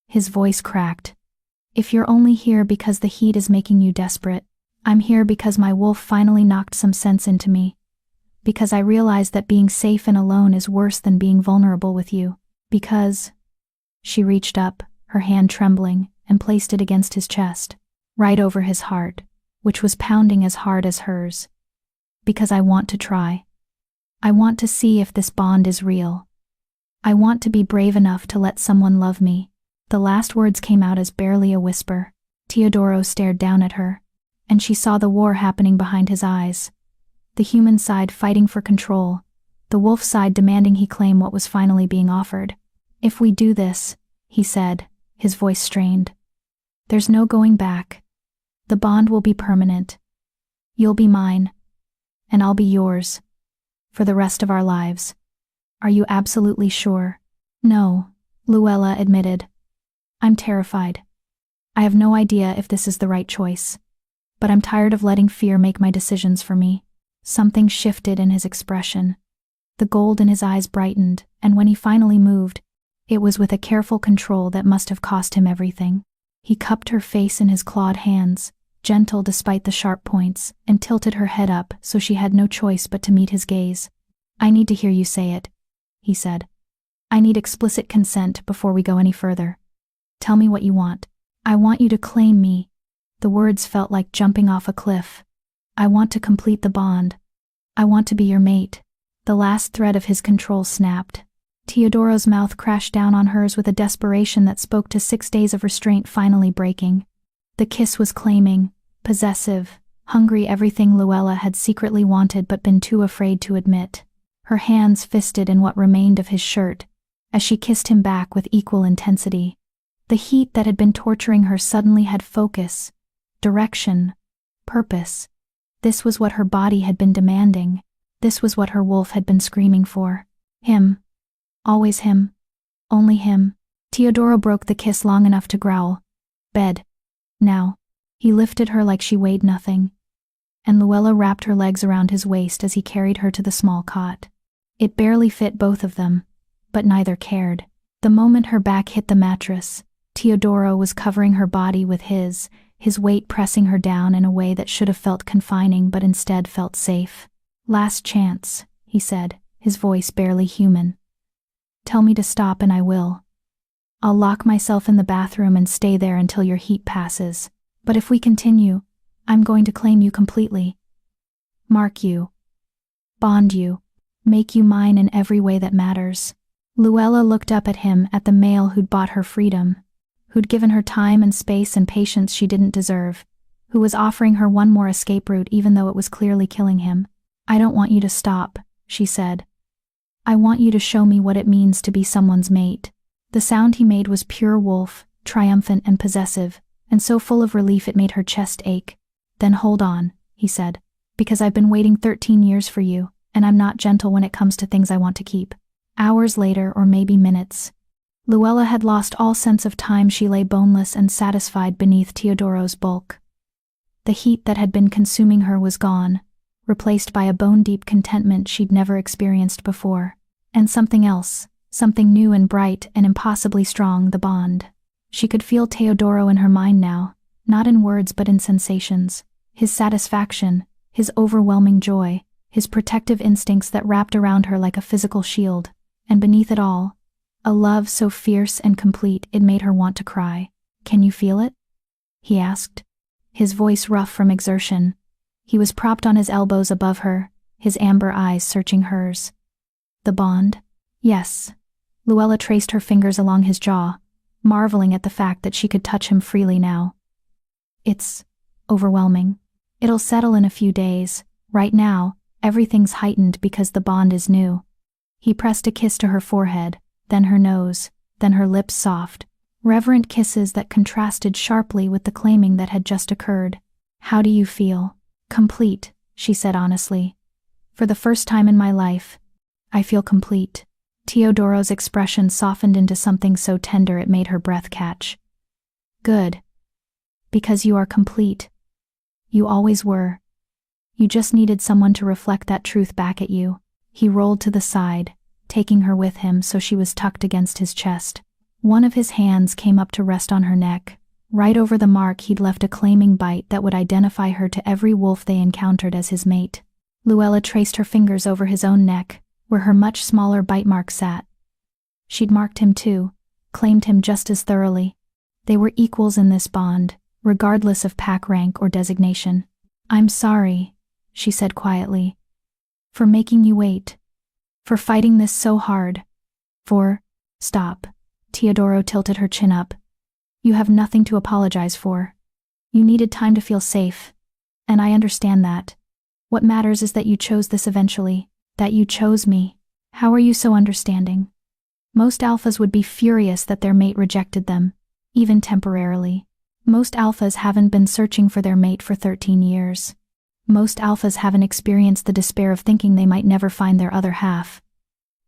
His voice cracked. If you're only here because the heat is making you desperate, I'm here because my wolf finally knocked some sense into me. Because I realized that being safe and alone is worse than being vulnerable with you. Because... She reached up, her hand trembling, and placed it against his chest, right over his heart, which was pounding as hard as hers. Because I want to try. I want to see if this bond is real. I want to be brave enough to let someone love me. The last words came out as barely a whisper. Teodoro stared down at her, and she saw the war happening behind his eyes. The human side fighting for control, the wolf side demanding he claim what was finally being offered. If we do this, he said, his voice strained, there's no going back. The bond will be permanent. You'll be mine, and I'll be yours, for the rest of our lives. Are you absolutely sure? No, Luella admitted. I'm terrified. I have no idea if this is the right choice, but I'm tired of letting fear make my decisions for me. Something shifted in his expression. The gold in his eyes brightened, and when he finally moved, it was with a careful control that must have cost him everything. He cupped her face in his clawed hands, gentle despite the sharp points, and tilted her head up so she had no choice but to meet his gaze. I need to hear you say it, he said. I need explicit consent before we go any further. Tell me what you want. I want you to claim me. The words felt like jumping off a cliff. I want to complete the bond. I want to be your mate. The last thread of his control snapped. Teodoro's mouth crashed down on hers with a desperation that spoke to 6 days of restraint finally breaking. The kiss was claiming, possessive, hungry, everything Luella had secretly wanted but been too afraid to admit. Her hands fisted in what remained of his shirt, as she kissed him back with equal intensity. The heat that had been torturing her suddenly had focus, direction, purpose. This was what her body had been demanding. This was what her wolf had been screaming for. Him. Always him. Only him. Teodoro broke the kiss long enough to growl. Bed. Now. He lifted her like she weighed nothing. And Luella wrapped her legs around his waist as he carried her to the small cot. It barely fit both of them, but neither cared. The moment her back hit the mattress, Teodoro was covering her body with his weight pressing her down in a way that should have felt confining but instead felt safe. Last chance, he said, his voice barely human. Tell me to stop and I will. I'll lock myself in the bathroom and stay there until your heat passes. But if we continue, I'm going to claim you completely. Mark you. Bond you. Make you mine in every way that matters. Luella looked up at him, at the male who'd bought her freedom, who'd given her time and space and patience she didn't deserve, who was offering her one more escape route even though it was clearly killing him. "I don't want you to stop," she said. "I want you to show me what it means to be someone's mate." The sound he made was pure wolf, triumphant and possessive, and so full of relief it made her chest ache. "Then hold on," he said, "because I've been waiting 13 years for you, and I'm not gentle when it comes to things I want to keep." Hours later, or maybe minutes, Luella had lost all sense of time. She lay boneless and satisfied beneath Teodoro's bulk. The heat that had been consuming her was gone, replaced by a bone-deep contentment she'd never experienced before. And something else, something new and bright and impossibly strong, the bond. She could feel Teodoro in her mind now, not in words but in sensations. His satisfaction, his overwhelming joy, his protective instincts that wrapped around her like a physical shield, and beneath it all, a love so fierce and complete it made her want to cry. "Can you feel it?" he asked, his voice rough from exertion. He was propped on his elbows above her, his amber eyes searching hers. "The bond?" "Yes." Luella traced her fingers along his jaw, marveling at the fact that she could touch him freely now. "It's overwhelming. It'll settle in a few days. Right now, everything's heightened because the bond is new." He pressed a kiss to her forehead, then her nose, then her lips soft, reverent kisses that contrasted sharply with the claiming that had just occurred. "How do you feel?" "Complete," she said honestly. "For the first time in my life, I feel complete." Teodoro's expression softened into something so tender it made her breath catch. "Good. Because you are complete. You always were. You just needed someone to reflect that truth back at you." He rolled to the side, taking her with him so she was tucked against his chest. One of his hands came up to rest on her neck, right over the mark he'd left, a claiming bite that would identify her to every wolf they encountered as his mate. Luella traced her fingers over his own neck, where her much smaller bite mark sat. She'd marked him too, claimed him just as thoroughly. They were equals in this bond, regardless of pack rank or designation. "I'm sorry," she said quietly, "for making you wait. For fighting this so hard. For—" "Stop." Teodoro tilted her chin up. "You have nothing to apologize for. You needed time to feel safe. And I understand that. What matters is that you chose this eventually. That you chose me. How are you so understanding? Most alphas would be furious that their mate rejected them, even temporarily. Most alphas haven't been searching for their mate for 13 years. Most alphas haven't experienced the despair of thinking they might never find their other half."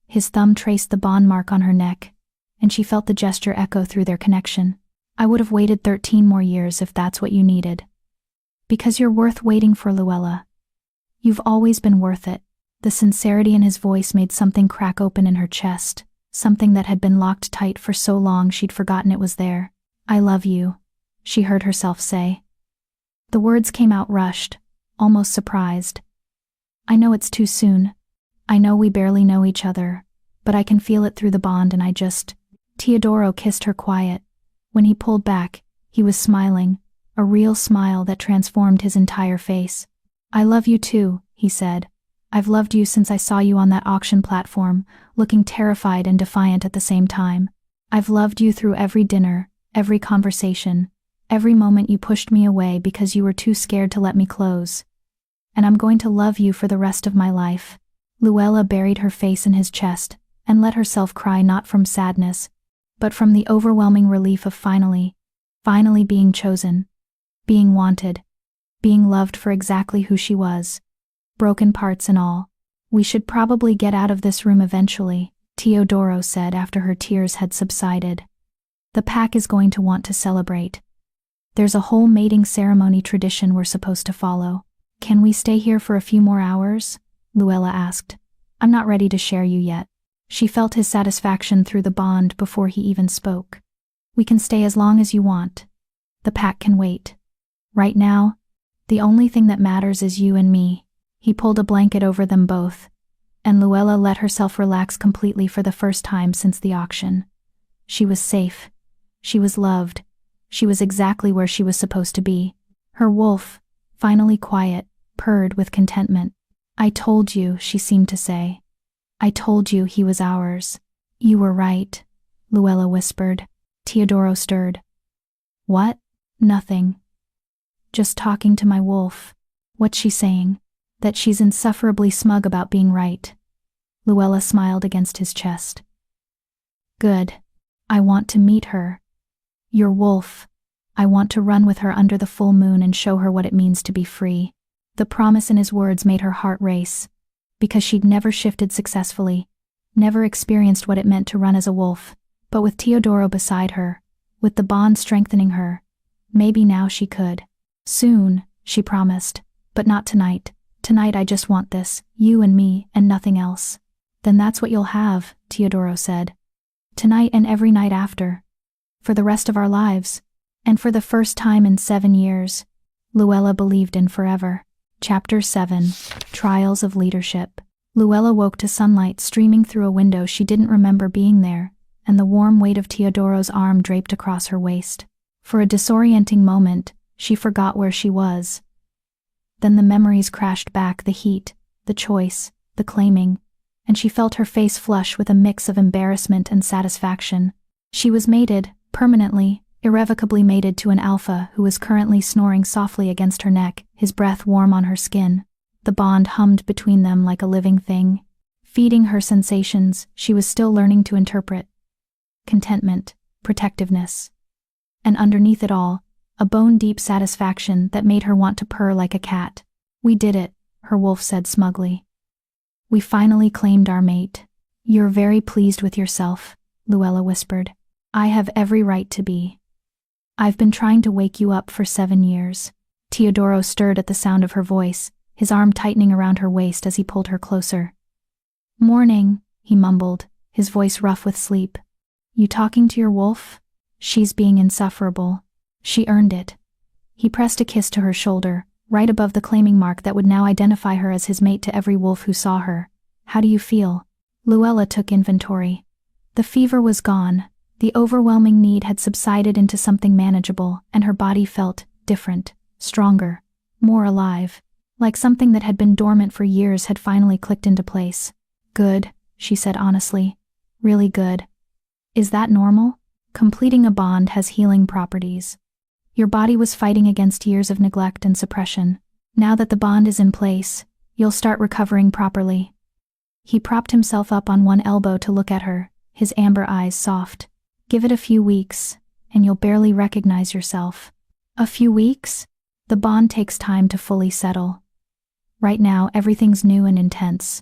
His thumb traced the bond mark on her neck, and she felt the gesture echo through their connection. "I would have waited 13 more years if that's what you needed. Because you're worth waiting for, Luella. You've always been worth it." The sincerity in his voice made something crack open in her chest, something that had been locked tight for so long she'd forgotten it was there. "I love you," she heard herself say. The words came out rushed, almost surprised. "I know it's too soon. I know we barely know each other, but I can feel it through the bond and I just—" Teodoro kissed her quiet. When he pulled back, he was smiling, a real smile that transformed his entire face. "I love you too," he said. "I've loved you since I saw you on that auction platform, looking terrified and defiant at the same time. I've loved you through every dinner, every conversation, every moment you pushed me away because you were too scared to let me close. And I'm going to love you for the rest of my life." Luella buried her face in his chest and let herself cry, not from sadness, but from the overwhelming relief of finally being chosen, being wanted, being loved for exactly who she was. Broken parts and all. "We should probably get out of this room eventually," Teodoro said after her tears had subsided. "The pack is going to want to celebrate. There's a whole mating ceremony tradition we're supposed to follow." "Can we stay here for a few more hours?" Luella asked. "I'm not ready to share you yet." She felt his satisfaction through the bond before he even spoke. "We can stay as long as you want. The pack can wait. Right now, the only thing that matters is you and me." He pulled a blanket over them both, and Luella let herself relax completely for the first time since the auction. She was safe. She was loved. She was exactly where she was supposed to be. Her wolf, finally quiet, purred with contentment. "I told you," she seemed to say. "I told you he was ours. You were right, Luella whispered. Teodoro stirred. What? Nothing. Just talking to my wolf. What's she saying? That she's insufferably smug about being right. Luella smiled against his chest. Good. I want to meet her. Your wolf. I want to run with her under the full moon and show her what it means to be free. The promise in his words made her heart race, because she'd never shifted successfully, never experienced what it meant to run as a wolf, but with Teodoro beside her, with the bond strengthening her, maybe now she could. Soon, she promised, but not tonight. Tonight I just want this, you and me, and nothing else. Then that's what you'll have, Teodoro said. Tonight and every night after. For the rest of our lives. And for the first time in 7 years, Luella believed in forever. Chapter 7. Trials of Leadership. Luella woke to sunlight streaming through a window she didn't remember being there, and the warm weight of Teodoro's arm draped across her waist. For a disorienting moment, she forgot where she was. Then the memories crashed back, the heat, the choice, the claiming, and she felt her face flush with a mix of embarrassment and satisfaction. She was mated, permanently, irrevocably mated to an alpha who was currently snoring softly against her neck, his breath warm on her skin. The bond hummed between them like a living thing. Feeding her sensations, she was still learning to interpret. Contentment, protectiveness. And underneath it all, a bone-deep satisfaction that made her want to purr like a cat. We did it, her wolf said smugly. We finally claimed our mate. You're very pleased with yourself, Luella whispered. I have every right to be. I've been trying to wake you up for 7 years. Teodoro stirred at the sound of her voice, his arm tightening around her waist as he pulled her closer. Morning, he mumbled, his voice rough with sleep. You talking to your wolf? She's being insufferable. She earned it. He pressed a kiss to her shoulder, right above the claiming mark that would now identify her as his mate to every wolf who saw her. How do you feel? Luella took inventory. The fever was gone. The overwhelming need had subsided into something manageable, and her body felt different, stronger, more alive, like something that had been dormant for years had finally clicked into place. Good, she said honestly. Really good. Is that normal? Completing a bond has healing properties. Your body was fighting against years of neglect and suppression. Now that the bond is in place, you'll start recovering properly. He propped himself up on one elbow to look at her, his amber eyes soft. Give it a few weeks, and you'll barely recognize yourself. A few weeks? The bond takes time to fully settle. Right now, everything's new and intense.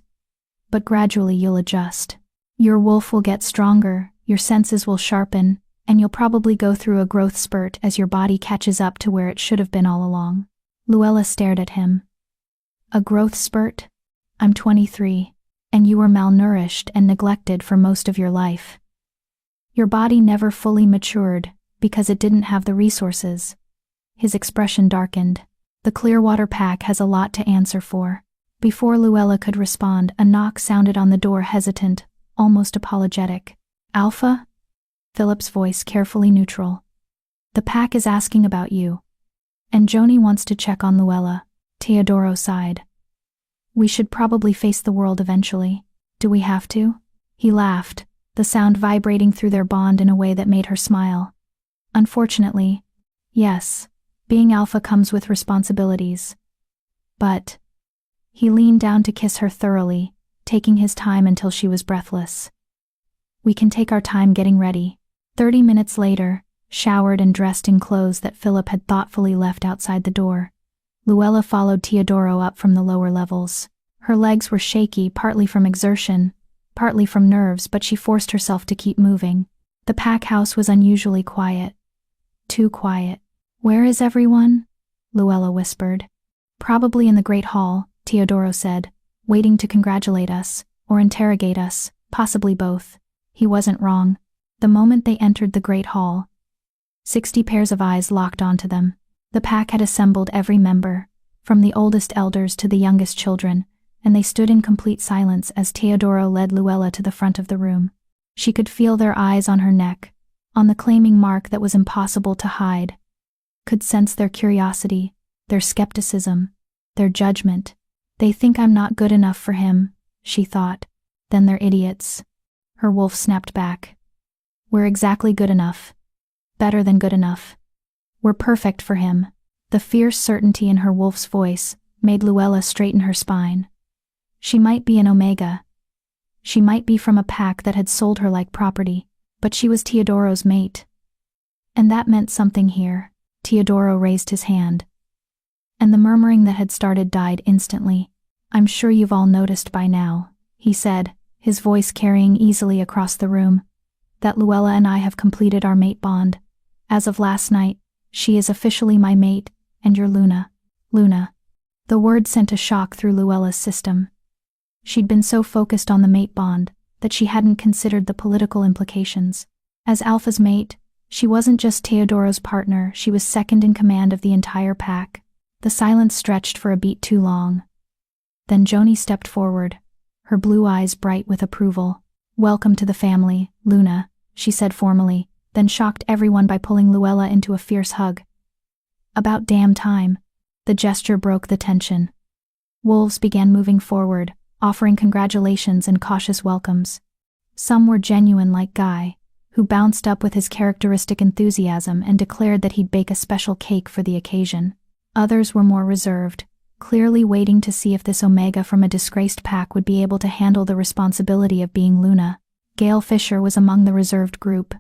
But gradually you'll adjust. Your wolf will get stronger, your senses will sharpen, and you'll probably go through a growth spurt as your body catches up to where it should have been all along. Luella stared at him. A growth spurt? I'm 23, and you were malnourished and neglected for most of your life. Your body never fully matured because it didn't have the resources. His expression darkened. The Clearwater pack has a lot to answer for. Before Luella could respond, a knock sounded on the door, hesitant, almost apologetic. Alpha? Philip's voice carefully neutral. The pack is asking about you. And Joni wants to check on Luella. Teodoro sighed. We should probably face the world eventually. Do we have to? He laughed, the sound vibrating through their bond in a way that made her smile. Unfortunately, yes, being alpha comes with responsibilities. But he leaned down to kiss her thoroughly, taking his time until she was breathless. We can take our time getting ready. 30 minutes later, showered and dressed in clothes that Philip had thoughtfully left outside the door, Luella followed Teodoro up from the lower levels. Her legs were shaky, partly from exertion, partly from nerves, but she forced herself to keep moving. The pack house was unusually quiet. Too quiet. Where is everyone? Luella whispered. Probably in the Great Hall, Teodoro said, waiting to congratulate us, or interrogate us, possibly both. He wasn't wrong. The moment they entered the Great Hall, 60 pairs of eyes locked onto them. The pack had assembled every member, from the oldest elders to the youngest children, and they stood in complete silence as Teodoro led Luella to the front of the room. She could feel their eyes on her neck, on the claiming mark that was impossible to hide. Could sense their curiosity, their skepticism, their judgment. They think I'm not good enough for him, she thought. Then they're idiots. Her wolf snapped back. We're exactly good enough. Better than good enough. We're perfect for him. The fierce certainty in her wolf's voice made Luella straighten her spine. She might be an Omega. She might be from a pack that had sold her like property, but she was Teodoro's mate. And that meant something here. Teodoro raised his hand. And the murmuring that had started died instantly. I'm sure you've all noticed by now, he said, his voice carrying easily across the room, that Luella and I have completed our mate bond. As of last night, she is officially my mate, and you're Luna. Luna. The word sent a shock through Luella's system. She'd been so focused on the mate bond that she hadn't considered the political implications. As Alpha's mate, she wasn't just Teodoro's partner, she was second in command of the entire pack. The silence stretched for a beat too long. Then Joni stepped forward, her blue eyes bright with approval. Welcome to the family, Luna, she said formally, then shocked everyone by pulling Luella into a fierce hug. About damn time. The gesture broke the tension. Wolves began moving forward, offering congratulations and cautious welcomes. Some were genuine like Guy, who bounced up with his characteristic enthusiasm and declared that he'd bake a special cake for the occasion. Others were more reserved, clearly waiting to see if this Omega from a disgraced pack would be able to handle the responsibility of being Luna. Gail Fisher was among the reserved group.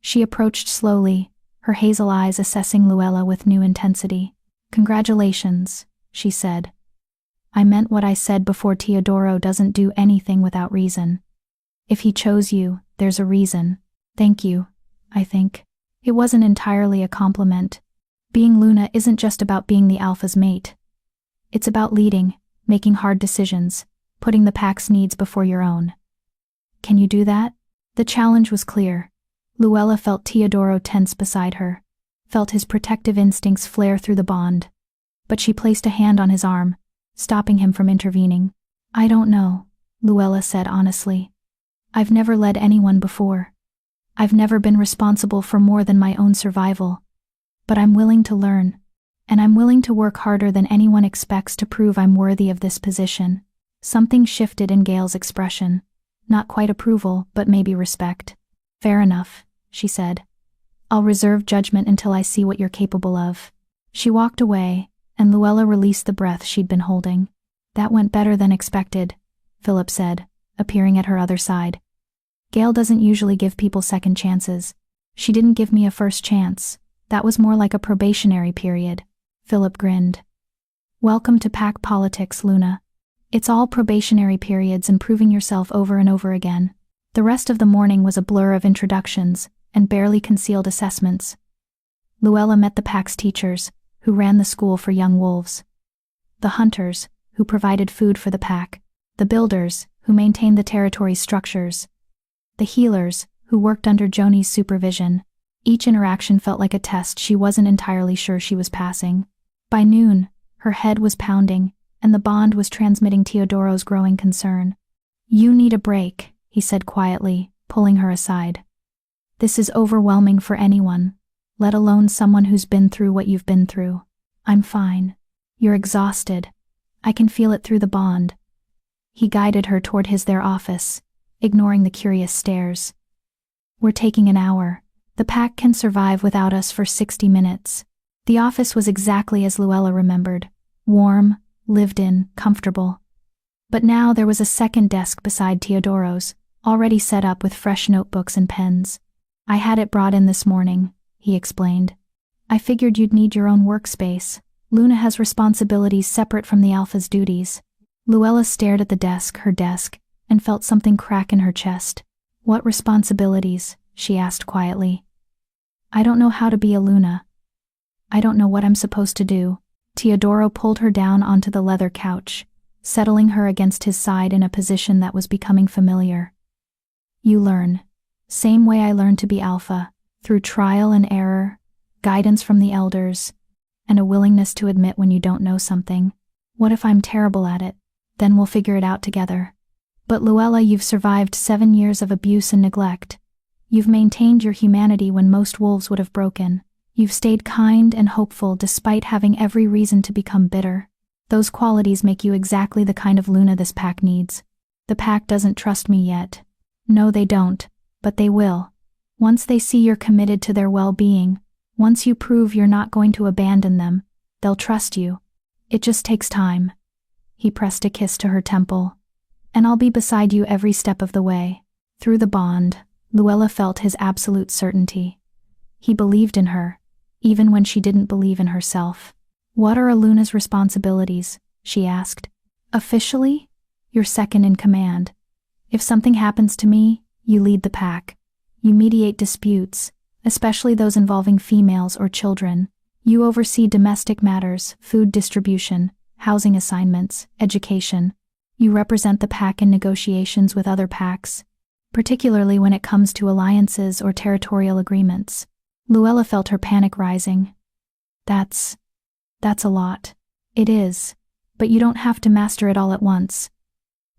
She approached slowly, her hazel eyes assessing Luella with new intensity. Congratulations, she said. I meant what I said before. Teodoro doesn't do anything without reason. If he chose you, there's a reason. Thank you, I think. It wasn't entirely a compliment. Being Luna isn't just about being the Alpha's mate. It's about leading, making hard decisions, putting the pack's needs before your own. Can you do that? The challenge was clear. Luella felt Teodoro tense beside her, felt his protective instincts flare through the bond. But she placed a hand on his arm, stopping him from intervening. I don't know, Luella said honestly. I've never led anyone before. I've never been responsible for more than my own survival. But I'm willing to learn, and I'm willing to work harder than anyone expects to prove I'm worthy of this position. Something shifted in Gail's expression. Not quite approval, but maybe respect. Fair enough, she said. I'll reserve judgment until I see what you're capable of. She walked away, and Luella released the breath she'd been holding. That went better than expected, Philip said, appearing at her other side. Gail doesn't usually give people second chances. She didn't give me a first chance. That was more like a probationary period. Philip grinned. Welcome to pack politics, Luna. It's all probationary periods and proving yourself over and over again. The rest of the morning was a blur of introductions and barely concealed assessments. Luella met the pack's teachers, who ran the school for young wolves. The hunters, who provided food for the pack. The builders, who maintained the territory's structures. The healers, who worked under Joni's supervision. Each interaction felt like a test she wasn't entirely sure she was passing. By noon, her head was pounding, and the bond was transmitting Teodoro's growing concern. You need a break, he said quietly, pulling her aside. This is overwhelming for anyone, let alone someone who's been through what you've been through. I'm fine. You're exhausted. I can feel it through the bond. He guided her toward their office, ignoring the curious stares. We're taking an hour. The pack can survive without us for 60 minutes. The office was exactly as Luella remembered. Warm, lived in, comfortable. But now there was a second desk beside Teodoro's, already set up with fresh notebooks and pens. I had it brought in this morning, he explained. I figured you'd need your own workspace. Luna has responsibilities separate from the Alpha's duties. Luella stared at the desk, her desk, and felt something crack in her chest. What responsibilities? She asked quietly. I don't know how to be a Luna. I don't know what I'm supposed to do. Teodoro pulled her down onto the leather couch, settling her against his side in a position that was becoming familiar. You learn. Same way I learned to be Alpha, through trial and error, guidance from the elders, and a willingness to admit when you don't know something. What if I'm terrible at it? Then we'll figure it out together. But Luella, you've survived 7 years of abuse and neglect. You've maintained your humanity when most wolves would have broken. You've stayed kind and hopeful despite having every reason to become bitter. Those qualities make you exactly the kind of Luna this pack needs. The pack doesn't trust me yet. No, they don't, but they will. Once they see you're committed to their well-being, once you prove you're not going to abandon them, they'll trust you. It just takes time. He pressed a kiss to her temple. And I'll be beside you every step of the way. Through the bond, Luella felt his absolute certainty. He believed in her, even when she didn't believe in herself. What are Aluna's responsibilities? She asked. Officially, you're second in command. If something happens to me, you lead the pack. You mediate disputes, especially those involving females or children. You oversee domestic matters, food distribution, housing assignments, education. You represent the pack in negotiations with other packs, particularly when it comes to alliances or territorial agreements. Luella felt her panic rising. That's a lot. It is, but you don't have to master it all at once.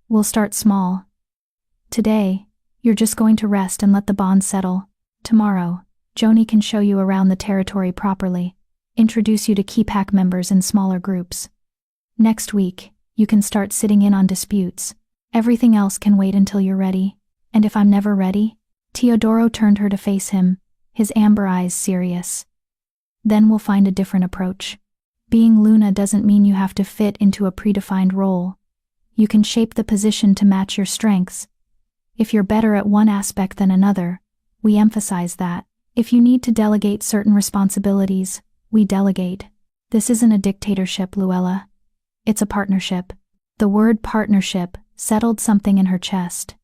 We'll start small. Today, you're just going to rest and let the bond settle. Tomorrow, Joni can show you around the territory properly, introduce you to key pack members in smaller groups. Next week, you can start sitting in on disputes. Everything else can wait until you're ready. And if I'm never ready? Teodoro turned her to face him, his amber eyes serious. Then we'll find a different approach. Being Luna doesn't mean you have to fit into a predefined role. You can shape the position to match your strengths. If you're better at one aspect than another, we emphasize that. If you need to delegate certain responsibilities, we delegate. This isn't a dictatorship, Luella. It's a partnership. The word partnership settled something in her chest.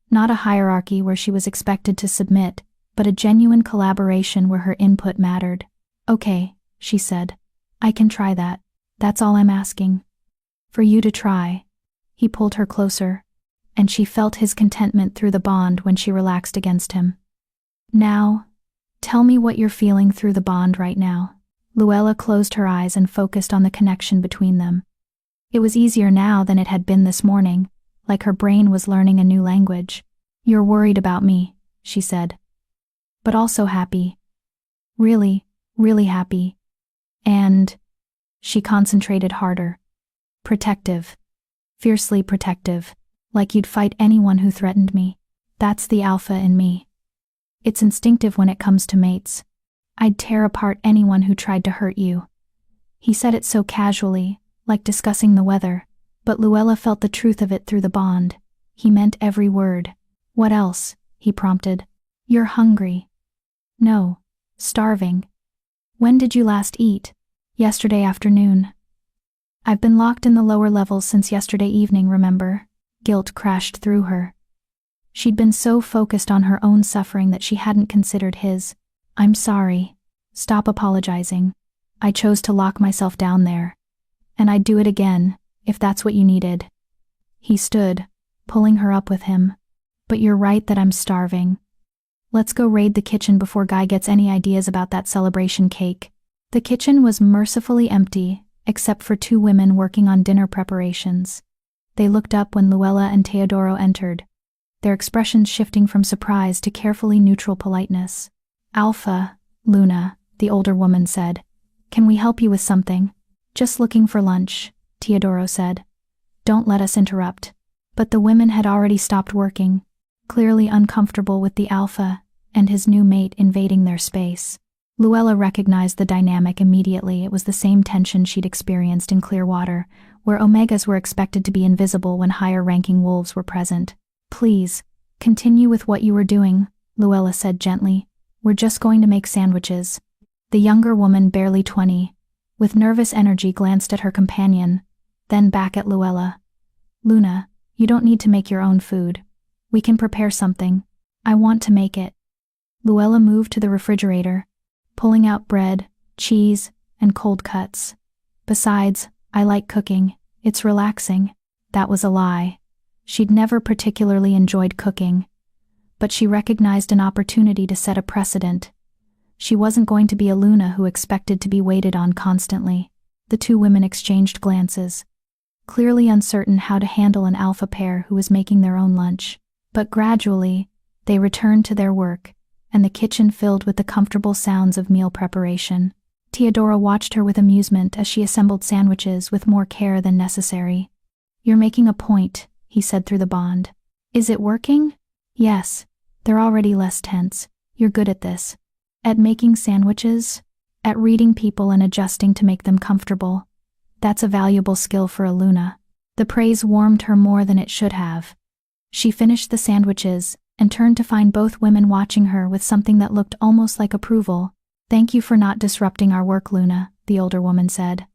Not a hierarchy where she was expected to submit, but a genuine collaboration where her input mattered. Okay, she said. I can try that. That's all I'm asking. For you to try. He pulled her closer, and she felt his contentment through the bond when she relaxed against him. Now, tell me what you're feeling through the bond right now. Luella closed her eyes and focused on the connection between them. It was easier now than it had been this morning, like her brain was learning a new language. You're worried about me, she said. But also happy. Really, really happy. And she concentrated harder. Protective. Fiercely protective. Like you'd fight anyone who threatened me. That's the alpha in me. It's instinctive when it comes to mates. I'd tear apart anyone who tried to hurt you. He said it so casually, like discussing the weather, but Luella felt the truth of it through the bond. He meant every word. What else? He prompted. You're hungry. No, starving. When did you last eat? Yesterday afternoon. I've been locked in the lower levels since yesterday evening, remember? Guilt crashed through her. She'd been so focused on her own suffering that she hadn't considered his. I'm sorry. Stop apologizing. I chose to lock myself down there. And I'd do it again, if that's what you needed. He stood, pulling her up with him. But you're right that I'm starving. Let's go raid the kitchen before Guy gets any ideas about that celebration cake. The kitchen was mercifully empty, except for two women working on dinner preparations. They looked up when Luella and Teodoro entered, their expressions shifting from surprise to carefully neutral politeness. Alpha, Luna, the older woman said. Can we help you with something? Just looking for lunch, Teodoro said. Don't let us interrupt. But the women had already stopped working, clearly uncomfortable with the alpha and his new mate invading their space. Luella recognized the dynamic immediately. It was the same tension she'd experienced in Clearwater, where Omegas were expected to be invisible when higher-ranking wolves were present. Please, continue with what you were doing, Luella said gently. We're just going to make sandwiches. The younger woman, barely 20, with nervous energy glanced at her companion, then back at Luella. Luna, you don't need to make your own food. We can prepare something. I want to make it. Luella moved to the refrigerator, pulling out bread, cheese, and cold cuts. Besides, I like cooking. It's relaxing. That was a lie. She'd never particularly enjoyed cooking. But she recognized an opportunity to set a precedent. She wasn't going to be a Luna who expected to be waited on constantly. The two women exchanged glances, clearly uncertain how to handle an alpha pair who was making their own lunch. But gradually, they returned to their work, and the kitchen filled with the comfortable sounds of meal preparation. Teodoro watched her with amusement as she assembled sandwiches with more care than necessary. You're making a point, he said through the bond. Is it working? Yes, they're already less tense. You're good at this. At making sandwiches? At reading people and adjusting to make them comfortable. That's a valuable skill for a Luna. The praise warmed her more than it should have. She finished the sandwiches and turned to find both women watching her with something that looked almost like approval. Thank you for not disrupting our work, Luna, the older woman said.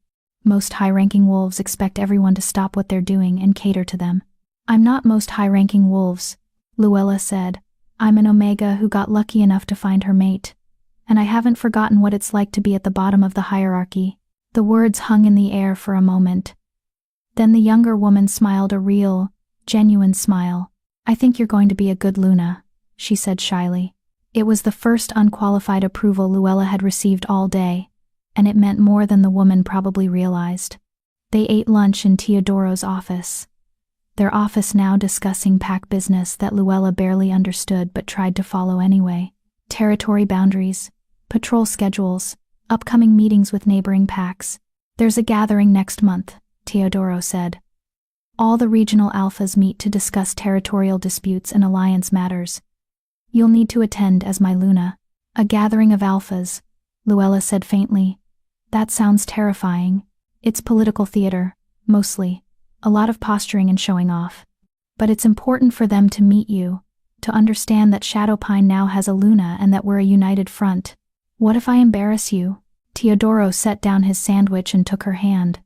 Most high-ranking wolves expect everyone to stop what they're doing and cater to them. I'm not most high-ranking wolves, Luella said. I'm an Omega who got lucky enough to find her mate. And I haven't forgotten what it's like to be at the bottom of the hierarchy. The words hung in the air for a moment. Then the younger woman smiled a real, genuine smile. I think you're going to be a good Luna, she said shyly. It was the first unqualified approval Luella had received all day, and it meant more than the woman probably realized. They ate lunch in Teodoro's office. Their office now discussing pack business that Luella barely understood but tried to follow anyway. Territory boundaries, patrol schedules, upcoming meetings with neighboring packs. There's a gathering next month, Teodoro said. All the regional alphas meet to discuss territorial disputes and alliance matters. You'll need to attend as my Luna. A gathering of alphas, Luella said faintly. That sounds terrifying. It's political theater, mostly. A lot of posturing and showing off. But it's important for them to meet you, to understand that Shadowpine now has a Luna and that we're a united front. What if I embarrass you? Teodoro set down his sandwich and took her hand.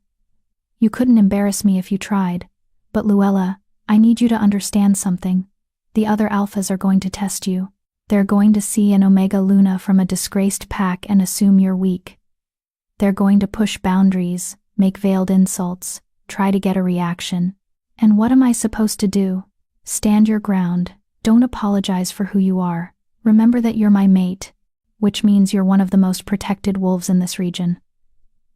You couldn't embarrass me if you tried. But Luella, I need you to understand something. The other alphas are going to test you. They're going to see an Omega Luna from a disgraced pack and assume you're weak. They're going to push boundaries, make veiled insults, try to get a reaction. And what am I supposed to do? Stand your ground. Don't apologize for who you are. Remember that you're my mate, which means you're one of the most protected wolves in this region.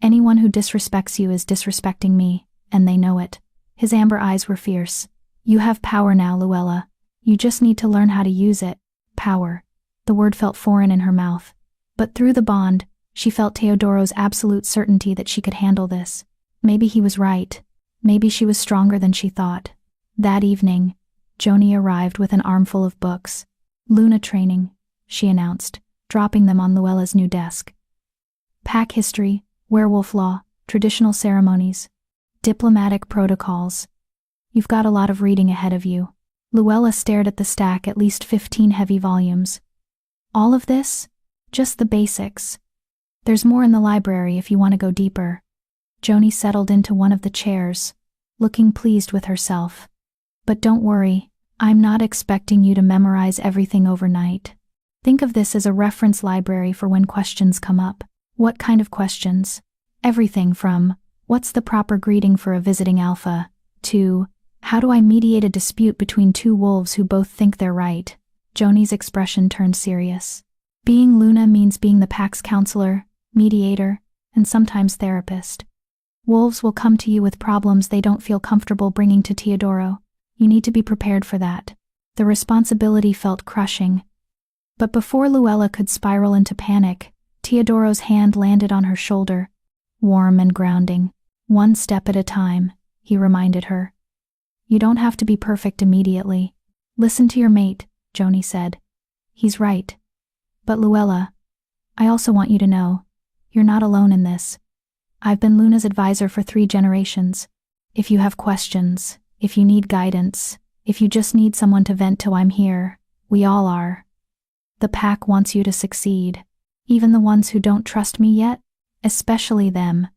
Anyone who disrespects you is disrespecting me, and they know it. His amber eyes were fierce. You have power now, Luella. You just need to learn how to use it. Power. The word felt foreign in her mouth. But through the bond, she felt Teodoro's absolute certainty that she could handle this. Maybe he was right. Maybe she was stronger than she thought. That evening, Joni arrived with an armful of books. Luna training, she announced, dropping them on Luella's new desk. Pack history, werewolf law, traditional ceremonies, diplomatic protocols. You've got a lot of reading ahead of you. Luella stared at the stack, at least 15 heavy volumes. All of this? Just the basics. There's more in the library if you want to go deeper. Joni settled into one of the chairs, looking pleased with herself. But don't worry, I'm not expecting you to memorize everything overnight. Think of this as a reference library for when questions come up. What kind of questions? Everything from, what's the proper greeting for a visiting alpha, to, how do I mediate a dispute between two wolves who both think they're right? Joni's expression turned serious. Being Luna means being the pack's counselor, mediator, and sometimes therapist. Wolves will come to you with problems they don't feel comfortable bringing to Teodoro. You need to be prepared for that. The responsibility felt crushing. But before Luella could spiral into panic, Teodoro's hand landed on her shoulder, warm and grounding. One step at a time, he reminded her. You don't have to be perfect immediately. Listen to your mate, Joni said. He's right. But Luella, I also want you to know, you're not alone in this. I've been Luna's advisor for 3 generations. If you have questions, if you need guidance, if you just need someone to vent to, I'm here. We all are. The pack wants you to succeed. Even the ones who don't trust me yet, especially them.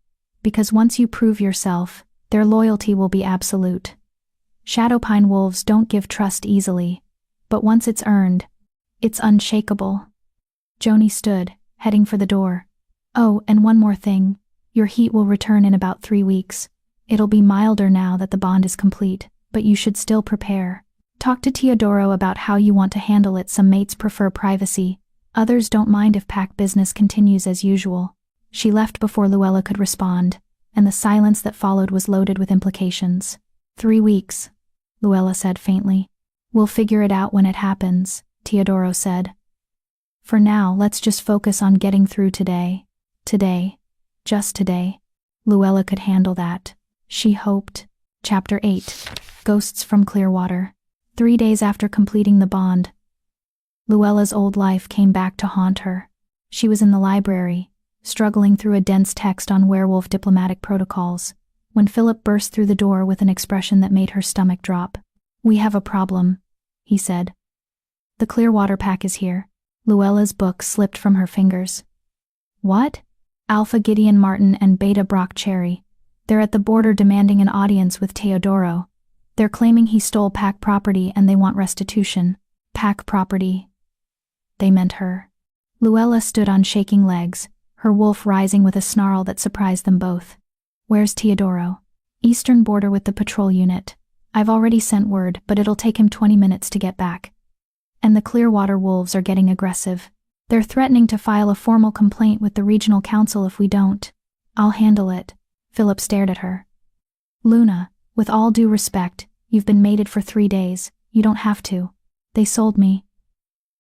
Because once you prove yourself, their loyalty will be absolute. Shadowpine wolves don't give trust easily, but once it's earned, it's unshakable. Joni stood, heading for the door. Oh, and one more thing. Your heat will return in about 3 weeks. It'll be milder now that the bond is complete, but you should still prepare. Talk to Teodoro about how you want to handle it. Some mates prefer privacy. Others don't mind if pack business continues as usual. She left before Luella could respond, and the silence that followed was loaded with implications. 3 weeks, Luella said faintly. We'll figure it out when it happens, Teodoro said. For now, let's just focus on getting through today. Today. Just today. Luella could handle that. She hoped. Chapter 8. Ghosts from Clearwater. 3 days after completing the bond, Luella's old life came back to haunt her. She was in the library, struggling through a dense text on werewolf diplomatic protocols, when Philip burst through the door with an expression that made her stomach drop. "We have a problem," he said. "The Clearwater pack is here." Luella's book slipped from her fingers. "What?" "Alpha Gideon Martin and Beta Brock Cherry. They're at the border demanding an audience with Teodoro. They're claiming he stole pack property and they want restitution." Pack property. They meant her. Luella stood on shaking legs, her wolf rising with a snarl that surprised them both. "Where's Teodoro?" "Eastern border with the patrol unit. I've already sent word, but it'll take him 20 minutes to get back. And the Clearwater wolves are getting aggressive. They're threatening to file a formal complaint with the regional council if we don't." "I'll handle it." Philip stared at her. "Luna, with all due respect, you've been mated for 3 days. You don't have to. They sold me."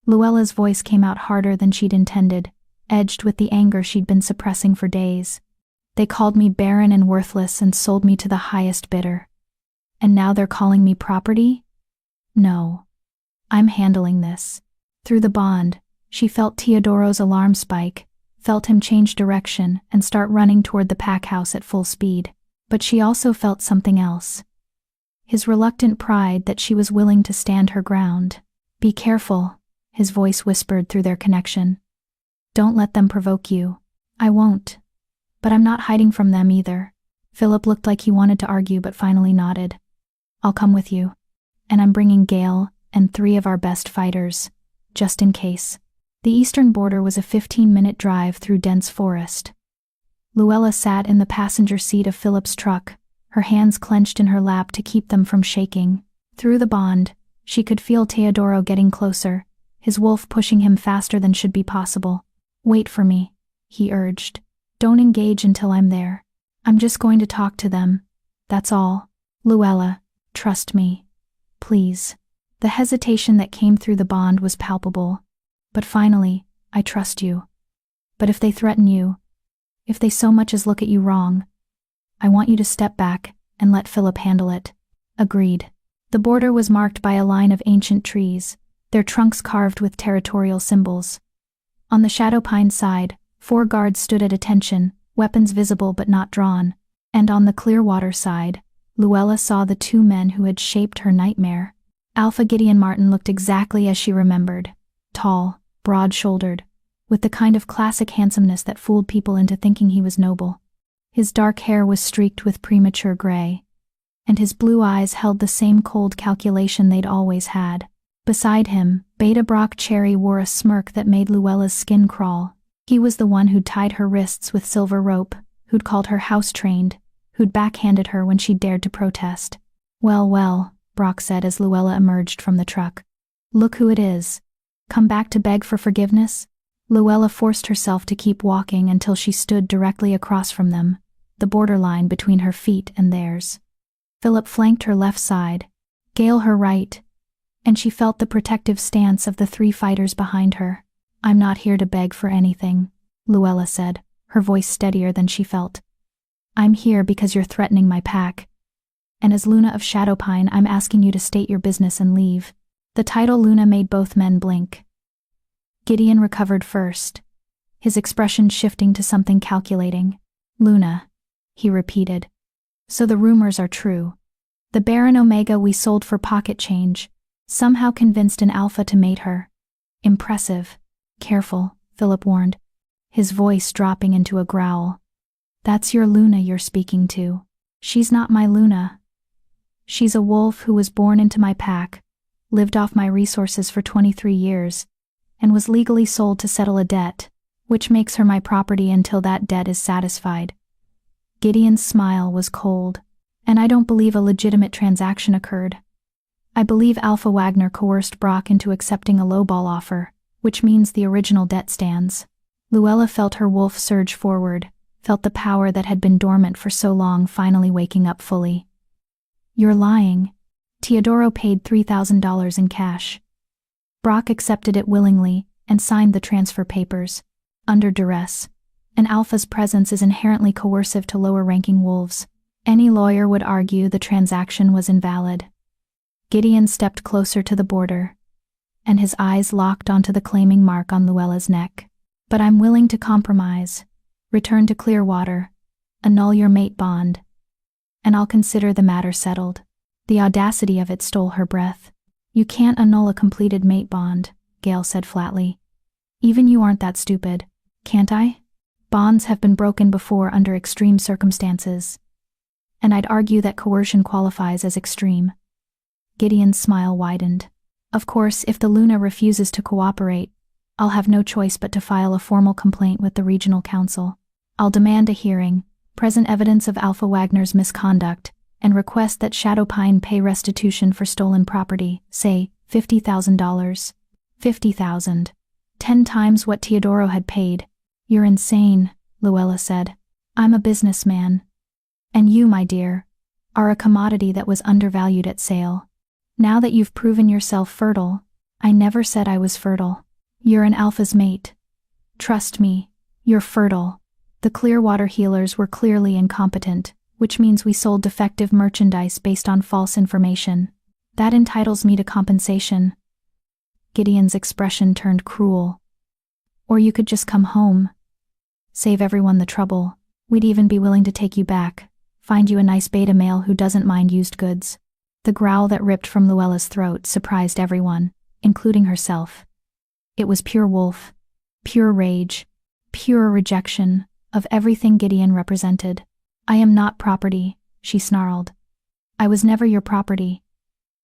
Luella's voice came out harder than she'd intended, edged with the anger she'd been suppressing for days. "They called me barren and worthless and sold me to the highest bidder. And now they're calling me property? No. I'm handling this." Through the bond, she felt Teodoro's alarm spike, felt him change direction and start running toward the pack house at full speed. But she also felt something else. His reluctant pride that she was willing to stand her ground. "Be careful," his voice whispered through their connection. "Don't let them provoke you." "I won't. But I'm not hiding from them either." Philip looked like he wanted to argue but finally nodded. "I'll come with you. And I'm bringing Gale and 3 of our best fighters, just in case." The eastern border was a 15-minute drive through dense forest. Luella sat in the passenger seat of Philip's truck, her hands clenched in her lap to keep them from shaking. Through the bond, she could feel Teodoro getting closer, his wolf pushing him faster than should be possible. "Wait for me," he urged. "Don't engage until I'm there. I'm just going to talk to them. That's all. Luella, trust me. Please." The hesitation that came through the bond was palpable. "But finally, I trust you. But if they threaten you, if they so much as look at you wrong, I want you to step back and let Philip handle it." Agreed. The border was marked by a line of ancient trees, their trunks carved with territorial symbols. On the shadow pine side, 4 guards stood at attention, weapons visible but not drawn. And on the Clearwater side, Luella saw the 2 men who had shaped her nightmare. Alpha Gideon Martin looked exactly as she remembered. Tall, broad-shouldered, with the kind of classic handsomeness that fooled people into thinking he was noble. His dark hair was streaked with premature gray, and his blue eyes held the same cold calculation they'd always had. Beside him, Beta Brock Cherry wore a smirk that made Luella's skin crawl. He was the one who'd tied her wrists with silver rope, who'd called her house-trained, who'd backhanded her when she dared to protest. "Well, well," Brock said as Luella emerged from the truck. "Look who it is. Come back to beg for forgiveness?" Luella forced herself to keep walking until she stood directly across from them, the borderline between her feet and theirs. Philip flanked her left side, Gale her right, and she felt the protective stance of the 3 fighters behind her. "I'm not here to beg for anything," Luella said, her voice steadier than she felt. "I'm here because you're threatening my pack. And as Luna of Shadowpine, I'm asking you to state your business and leave." The title Luna made both men blink. Gideon recovered first, his expression shifting to something calculating. "Luna," he repeated. "So the rumors are true. The Barren Omega we sold for pocket change somehow convinced an alpha to mate her. Impressive. Careful," Philip warned, his voice dropping into a growl. "That's your Luna you're speaking to. She's not my Luna. She's a wolf who was born into my pack, lived off my resources for 23 years, and was legally sold to settle a debt, which makes her my property until that debt is satisfied." Gideon's smile was cold. "And I don't believe a legitimate transaction occurred. I believe Alpha Wagner coerced Brock into accepting a lowball offer, which means the original debt stands." Luella felt her wolf surge forward, felt the power that had been dormant for so long finally waking up fully. "You're lying. Teodoro paid $3,000 in cash. Brock accepted it willingly and signed the transfer papers, under duress. An alpha's presence is inherently coercive to lower-ranking wolves. Any lawyer would argue the transaction was invalid." Gideon stepped closer to the border, and his eyes locked onto the claiming mark on Luella's neck. But I'm willing to compromise. Return to Clearwater. Annul your mate bond. And I'll consider the matter settled. The audacity of it stole her breath. You can't annul a completed mate bond, Gale said flatly. Even you aren't that stupid, can't I? Bonds have been broken before under extreme circumstances. And I'd argue that coercion qualifies as extreme. Gideon's smile widened. Of course, if the Luna refuses to cooperate, I'll have no choice but to file a formal complaint with the regional council. I'll demand a hearing, present evidence of Alpha Wagner's misconduct, and request that Shadowpine pay restitution for stolen property, say, $50,000. 50,000. 10 times what Teodoro had paid. You're insane, Luella said. I'm a businessman. And you, my dear, are a commodity that was undervalued at sale. Now that you've proven yourself fertile, I never said I was fertile. You're an Alpha's mate. Trust me, you're fertile. The Clearwater healers were clearly incompetent, which means we sold defective merchandise based on false information. That entitles me to compensation. Gideon's expression turned cruel. Or you could just come home. Save everyone the trouble. We'd even be willing to take you back. Find you a nice beta male who doesn't mind used goods. The growl that ripped from Luella's throat surprised everyone, including herself. It was pure wolf, pure rage, pure rejection of everything Gideon represented. I am not property, she snarled. I was never your property.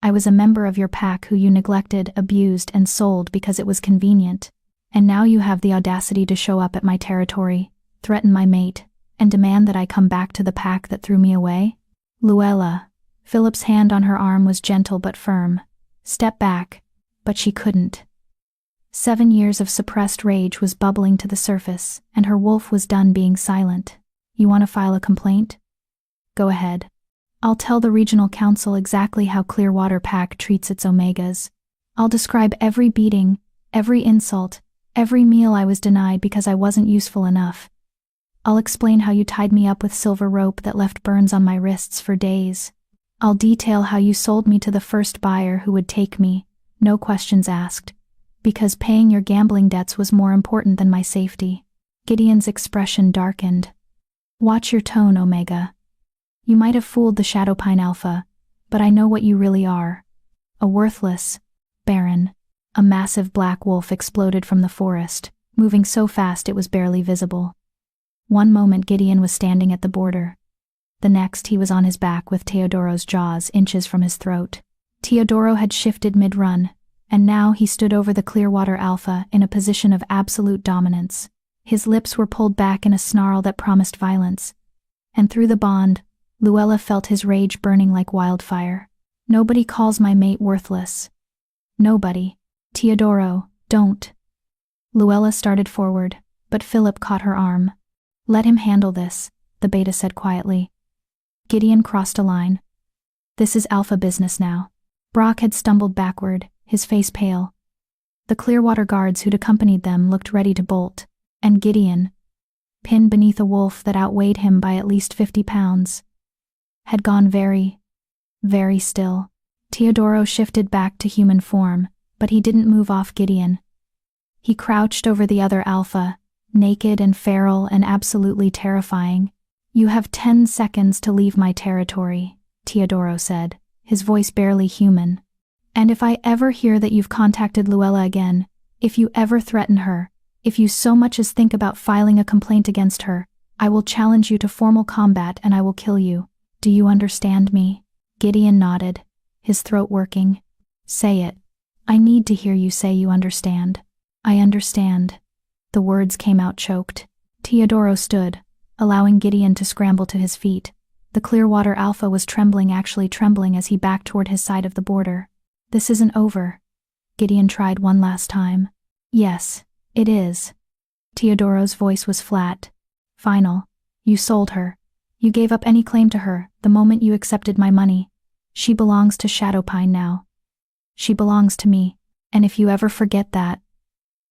I was a member of your pack who you neglected, abused, and sold because it was convenient. And now you have the audacity to show up at my territory, threaten my mate, and demand that I come back to the pack that threw me away? Luella, Philip's hand on her arm was gentle but firm. Step back, but she couldn't. 7 years of suppressed rage was bubbling to the surface, and her wolf was done being silent. You want to file a complaint? Go ahead. I'll tell the regional council exactly how Clearwater Pack treats its omegas. I'll describe every beating, every insult, every meal I was denied because I wasn't useful enough. I'll explain how you tied me up with silver rope that left burns on my wrists for days. I'll detail how you sold me to the first buyer who would take me, no questions asked, because paying your gambling debts was more important than my safety. Gideon's expression darkened. Watch your tone, Omega. You might have fooled the Shadowpine Alpha, but I know what you really are. A worthless Barren. A massive black wolf exploded from the forest, moving so fast it was barely visible. One moment Gideon was standing at the border. The next he was on his back with Teodoro's jaws inches from his throat. Teodoro had shifted mid-run, and now he stood over the Clearwater Alpha in a position of absolute dominance. His lips were pulled back in a snarl that promised violence. And through the bond, Luella felt his rage burning like wildfire. Nobody calls my mate worthless. Nobody. Teodoro, don't. Luella started forward, but Philip caught her arm. Let him handle this, the beta said quietly. Gideon crossed a line. This is Alpha business now. Brock had stumbled backward, his face pale. The Clearwater guards who'd accompanied them looked ready to bolt, and Gideon, pinned beneath a wolf that outweighed him by at least 50 pounds, had gone very, very still. Teodoro shifted back to human form, but he didn't move off Gideon. He crouched over the other Alpha, naked and feral and absolutely terrifying. You have 10 seconds to leave my territory, Teodoro said, his voice barely human. And if I ever hear that you've contacted Luella again, if you ever threaten her, if you so much as think about filing a complaint against her, I will challenge you to formal combat and I will kill you. Do you understand me? Gideon nodded, his throat working. Say it. I need to hear you say you understand. I understand. The words came out choked. Teodoro stood, allowing Gideon to scramble to his feet. The Clearwater Alpha was trembling, actually trembling as he backed toward his side of the border. This isn't over. Gideon tried one last time. Yes, it is. Teodoro's voice was flat. Final. You sold her. You gave up any claim to her the moment you accepted my money. She belongs to Shadowpine now. She belongs to me, and if you ever forget that,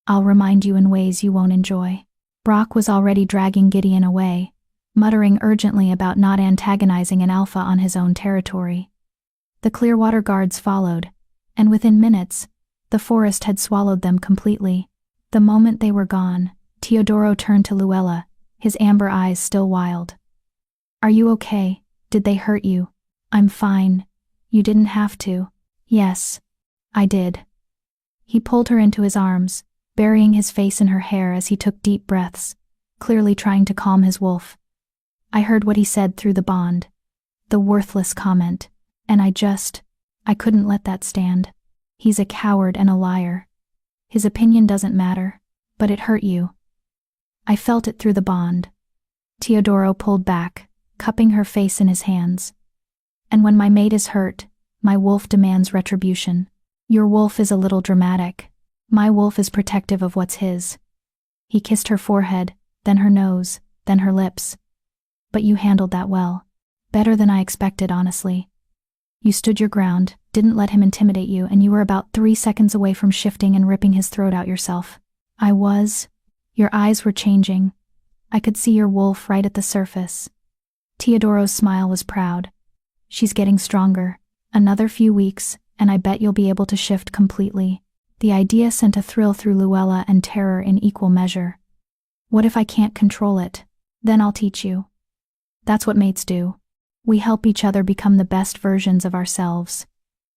I'll remind you in ways you won't enjoy. Brock was already dragging Gideon away, muttering urgently about not antagonizing an Alpha on his own territory. The Clearwater guards followed, and within minutes, the forest had swallowed them completely. The moment they were gone, Teodoro turned to Luella, his amber eyes still wild. "Are you okay? Did they hurt you?" "I'm fine. You didn't have to." "Yes, I did." He pulled her into his arms, burying his face in her hair as he took deep breaths, clearly trying to calm his wolf. "I heard what he said through the bond. The worthless comment. And I couldn't let that stand. He's a coward and a liar. His opinion doesn't matter, but it hurt you." "I felt it through the bond." Teodoro pulled back, cupping her face in his hands. "And when my mate is hurt, my wolf demands retribution. Your wolf is a little dramatic. My wolf is protective of what's his." He kissed her forehead, then her nose, then her lips. "But you handled that well. Better than I expected, honestly. You stood your ground, didn't let him intimidate you, and you were about 3 seconds away from shifting and ripping his throat out yourself." "I was." Your eyes were changing. I could see your wolf right at the surface. Teodoro's smile was proud. "She's getting stronger. Another few weeks, and I bet you'll be able to shift completely." The idea sent a thrill through Luella and terror in equal measure. "What if I can't control it? Then I'll teach you." "That's what mates do. We help each other become the best versions of ourselves."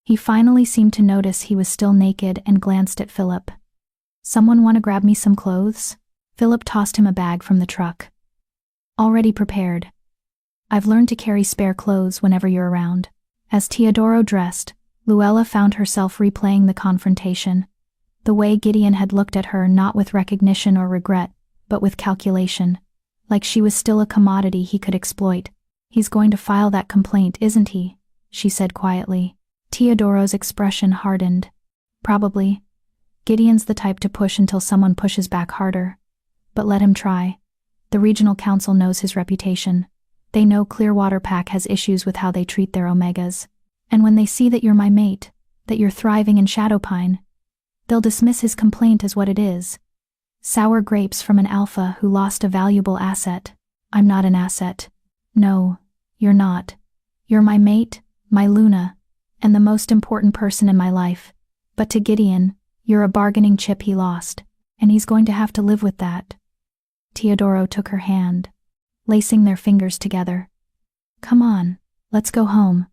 He finally seemed to notice he was still naked and glanced at Philip. "Someone want to grab me some clothes?" Philip tossed him a bag from the truck. "Already prepared. I've learned to carry spare clothes whenever you're around." As Teodoro dressed, Luella found herself replaying the confrontation. The way Gideon had looked at her, not with recognition or regret, but with calculation. Like she was still a commodity he could exploit. "He's going to file that complaint, isn't he?" she said quietly. Teodoro's expression hardened. "Probably. Gideon's the type to push until someone pushes back harder. But let him try. The regional council knows his reputation. They know Clearwater Pack has issues with how they treat their omegas. And when they see that you're my mate, that you're thriving in Shadowpine, they'll dismiss his complaint as what it is. Sour grapes from an alpha who lost a valuable asset." "I'm not an asset." "No, you're not. You're my mate, my Luna, and the most important person in my life. But to Gideon, you're a bargaining chip he lost, and he's going to have to live with that." Teodoro took her hand, lacing their fingers together. "Come on, let's go home.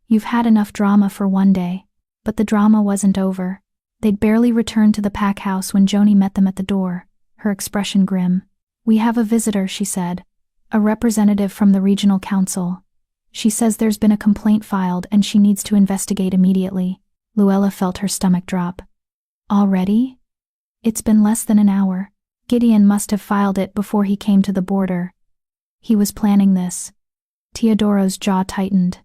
You've had enough drama for one day." But the drama wasn't over. They'd barely returned to the pack house when Joni met them at the door, her expression grim. "We have a visitor," she said. "A representative from the regional council. She says there's been a complaint filed and she needs to investigate immediately." Luella felt her stomach drop. "Already? It's been less than an hour. Gideon must have filed it before he came to the border. He was planning this." Teodoro's jaw tightened.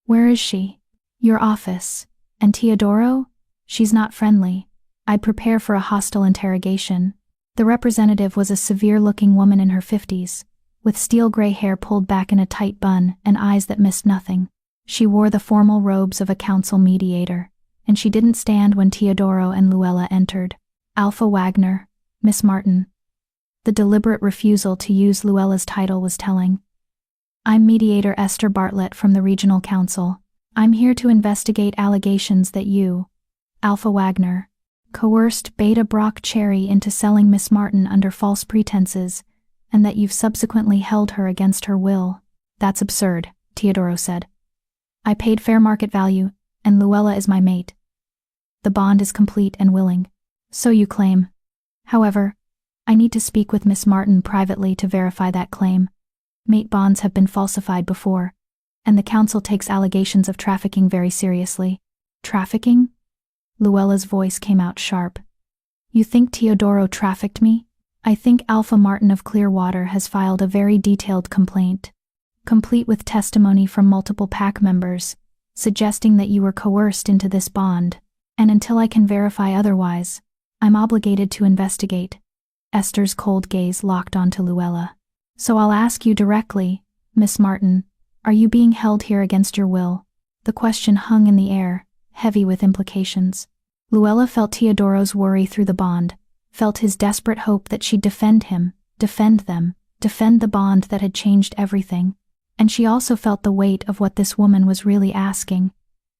"Where is she?" "Your office. And Teodoro? She's not friendly. I'd prepare for a hostile interrogation." The representative was a severe-looking woman in her 50s, with steel-gray hair pulled back in a tight bun and eyes that missed nothing. She wore the formal robes of a council mediator, and she didn't stand when Teodoro and Luella entered. "Alpha Wagner, Miss Martin." The deliberate refusal to use Luella's title was telling. "I'm mediator Esther Bartlett from the regional council. I'm here to investigate allegations that you, Alpha Wagner, coerced Beta Brock Cherry into selling Miss Martin under false pretenses, and that you've subsequently held her against her will." "That's absurd," Teodoro said. "I paid fair market value, and Luella is my mate. The bond is complete and willing." "So you claim. However, I need to speak with Miss Martin privately to verify that claim. Mate bonds have been falsified before, and the council takes allegations of trafficking very seriously." "Trafficking?" Luella's voice came out sharp. "You think Teodoro trafficked me?" "I think Alpha Martin of Clearwater has filed a very detailed complaint, complete with testimony from multiple pack members, suggesting that you were coerced into this bond, and until I can verify otherwise, I'm obligated to investigate." Esther's cold gaze locked onto Luella. "So I'll ask you directly, Miss Martin, are you being held here against your will?" The question hung in the air, heavy with implications. Luella felt Teodoro's worry through the bond, felt his desperate hope that she'd defend him, defend them, defend the bond that had changed everything. And she also felt the weight of what this woman was really asking.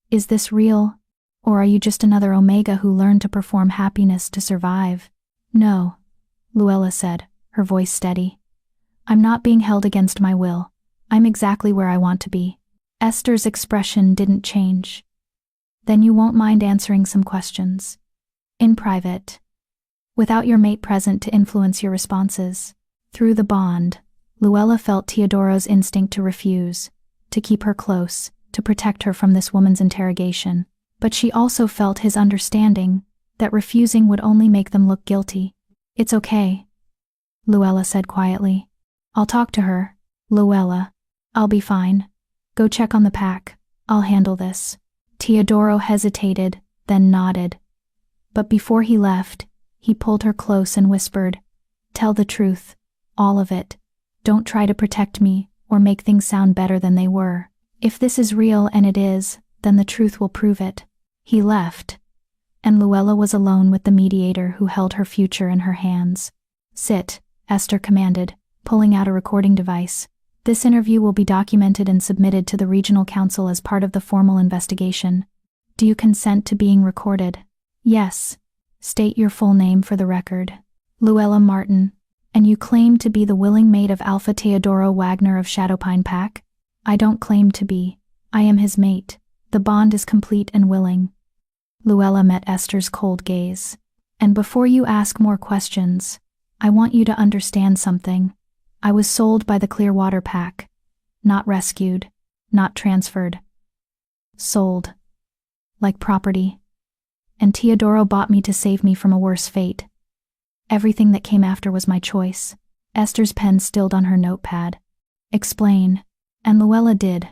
Is this real? Or are you just another Omega who learned to perform happiness to survive? No, Luella said, her voice steady. I'm not being held against my will. I'm exactly where I want to be. Esther's expression didn't change. Then you won't mind answering some questions. In private. Without your mate present to influence your responses. Through the bond, Luella felt Teodoro's instinct to refuse, to keep her close, to protect her from this woman's interrogation. But she also felt his understanding, that refusing would only make them look guilty. It's okay, Luella said quietly. I'll talk to her, Luella. I'll be fine. Go check on the pack. I'll handle this. Teodoro hesitated, then nodded. But before he left, he pulled her close and whispered, Tell the truth, all of it. Don't try to protect me, or make things sound better than they were. If this is real, and it is, then the truth will prove it. He left, and Luella was alone with the mediator who held her future in her hands. Sit, Esther commanded, pulling out a recording device. This interview will be documented and submitted to the regional council as part of the formal investigation. Do you consent to being recorded? Yes. State your full name for the record. Luella Martin. And you claim to be the willing mate of Alpha Teodoro Wagner of Shadowpine Pack? I don't claim to be. I am his mate. The bond is complete and willing. Luella met Esther's cold gaze. And before you ask more questions, I want you to understand something. I was sold by the Clearwater Pack. Not rescued. Not transferred. Sold. Like property. And Teodoro bought me to save me from a worse fate. Everything that came after was my choice. Esther's pen stilled on her notepad. Explain. And Luella did.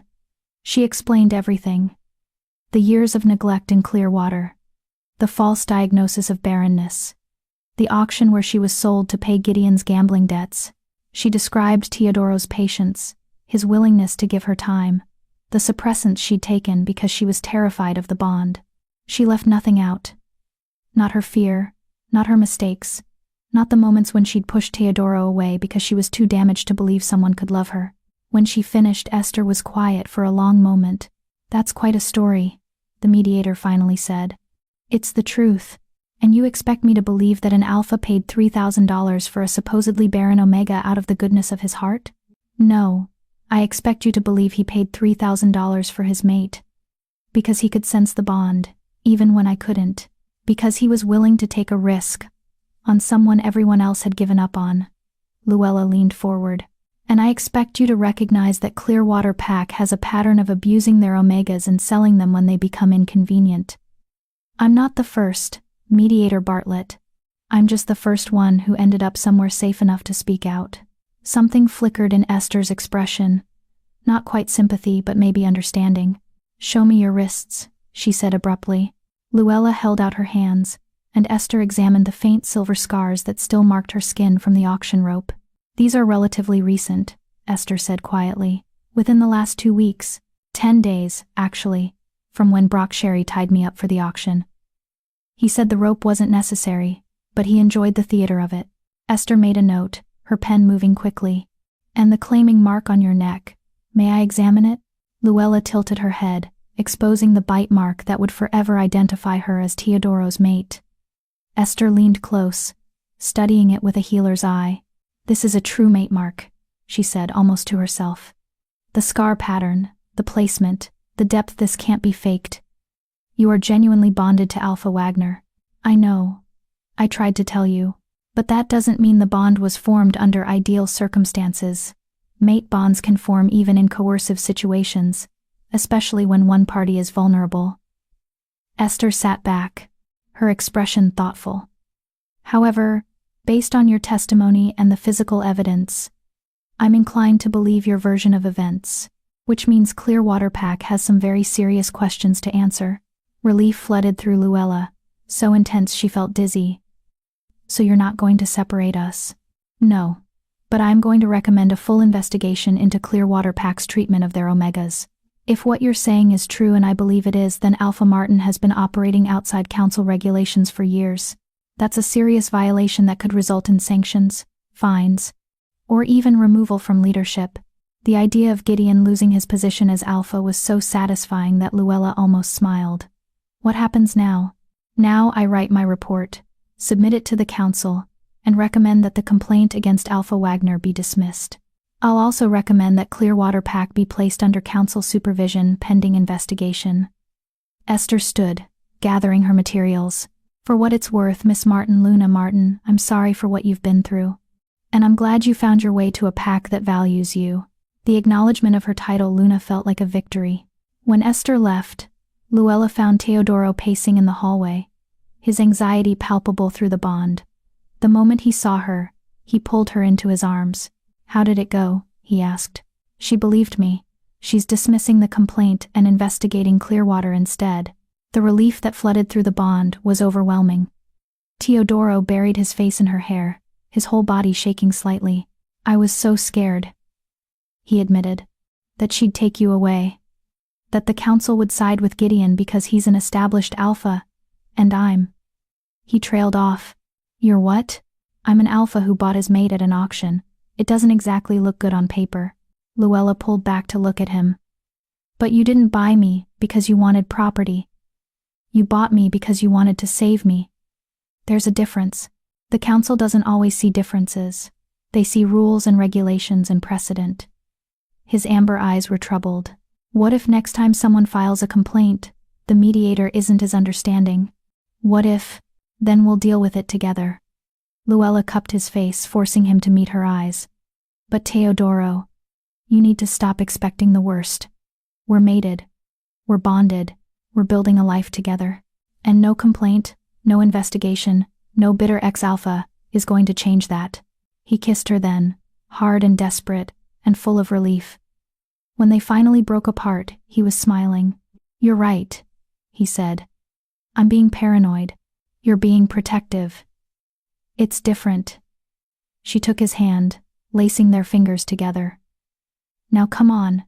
She explained everything. The years of neglect in Clearwater. The false diagnosis of barrenness. The auction where she was sold to pay Gideon's gambling debts. She described Teodoro's patience, his willingness to give her time, the suppressants she'd taken because she was terrified of the bond. She left nothing out. Not her fear, not her mistakes, not the moments when she'd pushed Teodoro away because she was too damaged to believe someone could love her. When she finished, Esther was quiet for a long moment. That's quite a story, the mediator finally said. It's the truth. And you expect me to believe that an Alpha paid $3,000 for a supposedly barren Omega out of the goodness of his heart? No, I expect you to believe he paid $3,000 for his mate. Because he could sense the bond, even when I couldn't. Because he was willing to take a risk on someone everyone else had given up on. Luella leaned forward. And I expect you to recognize that Clearwater Pack has a pattern of abusing their Omegas and selling them when they become inconvenient. I'm not the first, Mediator Bartlett. I'm just the first one who ended up somewhere safe enough to speak out. Something flickered in Esther's expression. Not quite sympathy, but maybe understanding. Show me your wrists, she said abruptly. Luella held out her hands, and Esther examined the faint silver scars that still marked her skin from the auction rope. These are relatively recent, Esther said quietly. Within the last 2 weeks. 10 days, actually, from when Brock Sherry tied me up for the auction. He said the rope wasn't necessary, but he enjoyed the theater of it. Esther made a note, her pen moving quickly. And the claiming mark on your neck. May I examine it? Luella tilted her head, exposing the bite mark that would forever identify her as Teodoro's mate. Esther leaned close, studying it with a healer's eye. This is a true mate mark, she said almost to herself. The scar pattern, the placement, the depth, this can't be faked. You are genuinely bonded to Alpha Wagner. I know. I tried to tell you. But that doesn't mean the bond was formed under ideal circumstances. Mate bonds can form even in coercive situations, especially when one party is vulnerable. Esther sat back, her expression thoughtful. However, based on your testimony and the physical evidence, I'm inclined to believe your version of events, which means Clearwater Pack has some very serious questions to answer. Relief flooded through Luella, so intense she felt dizzy. So you're not going to separate us? No. But I'm going to recommend a full investigation into Clearwater Pack's treatment of their Omegas. If what you're saying is true, and I believe it is, then Alpha Martin has been operating outside council regulations for years. That's a serious violation that could result in sanctions, fines, or even removal from leadership. The idea of Gideon losing his position as alpha was so satisfying that Luella almost smiled. What happens now? Now I write my report, submit it to the council, and recommend that the complaint against Alpha Wagner be dismissed. I'll also recommend that Clearwater Pack be placed under council supervision pending investigation. Esther stood, gathering her materials. For what it's worth, Miss Luna Martin, I'm sorry for what you've been through. And I'm glad you found your way to a pack that values you. The acknowledgement of her title Luna felt like a victory. When Esther left, Luella found Teodoro pacing in the hallway, his anxiety palpable through the bond. The moment he saw her, he pulled her into his arms. How did it go? He asked. She believed me. She's dismissing the complaint and investigating Clearwater instead. The relief that flooded through the bond was overwhelming. Teodoro buried his face in her hair, his whole body shaking slightly. I was so scared, he admitted, that she'd take you away. That the council would side with Gideon because he's an established alpha, and I'm. He trailed off. You're what? I'm an alpha who bought his mate at an auction. It doesn't exactly look good on paper. Luella pulled back to look at him. But you didn't buy me because you wanted property. You bought me because you wanted to save me. There's a difference. The council doesn't always see differences. They see rules and regulations and precedent. His amber eyes were troubled. What if next time someone files a complaint, the mediator isn't as understanding? What if? Then we'll deal with it together. Luella cupped his face, forcing him to meet her eyes. But Teodoro, you need to stop expecting the worst. We're mated. We're bonded. We're building a life together. And no complaint, no investigation, no bitter ex-alpha is going to change that. He kissed her then, hard and desperate, and full of relief. When they finally broke apart, he was smiling. You're right, he said. I'm being paranoid. You're being protective. It's different. She took his hand, lacing their fingers together. Now come on.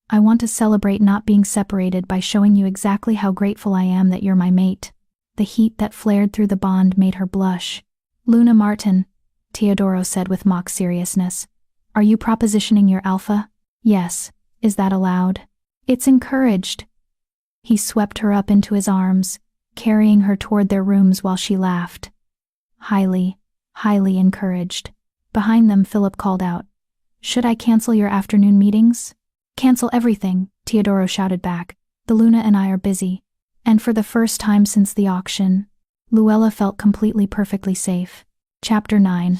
I want to celebrate not being separated by showing you exactly how grateful I am that you're my mate. The heat that flared through the bond made her blush. Luna Martin, Teodoro said with mock seriousness. Are you propositioning your alpha? Yes. Is that allowed? It's encouraged. He swept her up into his arms, carrying her toward their rooms while she laughed. Highly, highly encouraged. Behind them, Philip called out. Should I cancel your afternoon meetings? Cancel everything, Teodoro shouted back. The Luna and I are busy. And for the first time since the auction, Luella felt completely perfectly safe. Chapter 9.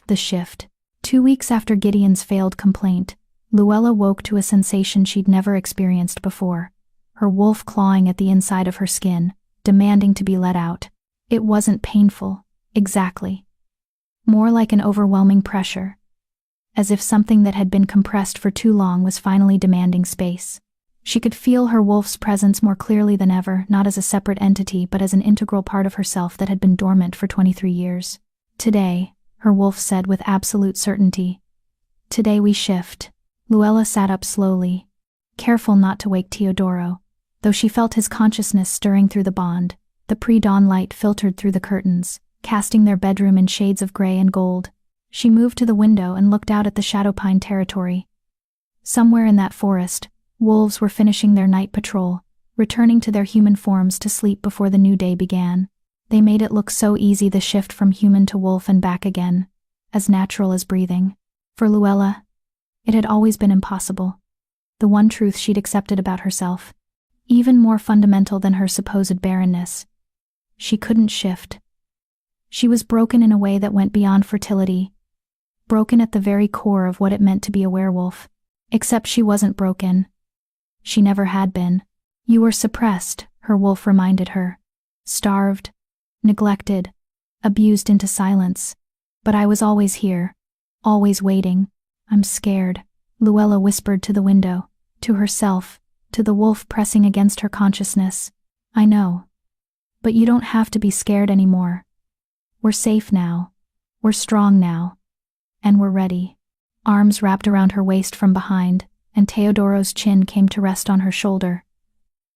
The Shift. 2 weeks after Gideon's failed complaint, Luella woke to a sensation she'd never experienced before. Her wolf clawing at the inside of her skin, demanding to be let out. It wasn't painful, exactly. More like an overwhelming pressure. As if something that had been compressed for too long was finally demanding space. She could feel her wolf's presence more clearly than ever, not as a separate entity but as an integral part of herself that had been dormant for 23 years. Today, her wolf said with absolute certainty. Today we shift. Luella sat up slowly, careful not to wake Teodoro, though she felt his consciousness stirring through the bond. The pre-dawn light filtered through the curtains, casting their bedroom in shades of gray and gold. She moved to the window and looked out at the Shadowpine territory. Somewhere in that forest, wolves were finishing their night patrol, returning to their human forms to sleep before the new day began. They made it look so easy, the shift from human to wolf and back again, as natural as breathing. For Luella, it had always been impossible. The one truth she'd accepted about herself, even more fundamental than her supposed barrenness. She couldn't shift. She was broken in a way that went beyond fertility, broken at the very core of what it meant to be a werewolf. Except she wasn't broken. She never had been. You were suppressed, her wolf reminded her. Starved, neglected, abused into silence. But I was always here, always waiting. I'm scared, Luella whispered to the window, to herself, to the wolf pressing against her consciousness. I know. But you don't have to be scared anymore. We're safe now. We're strong now. And we're ready. Arms wrapped around her waist from behind, and Teodoro's chin came to rest on her shoulder.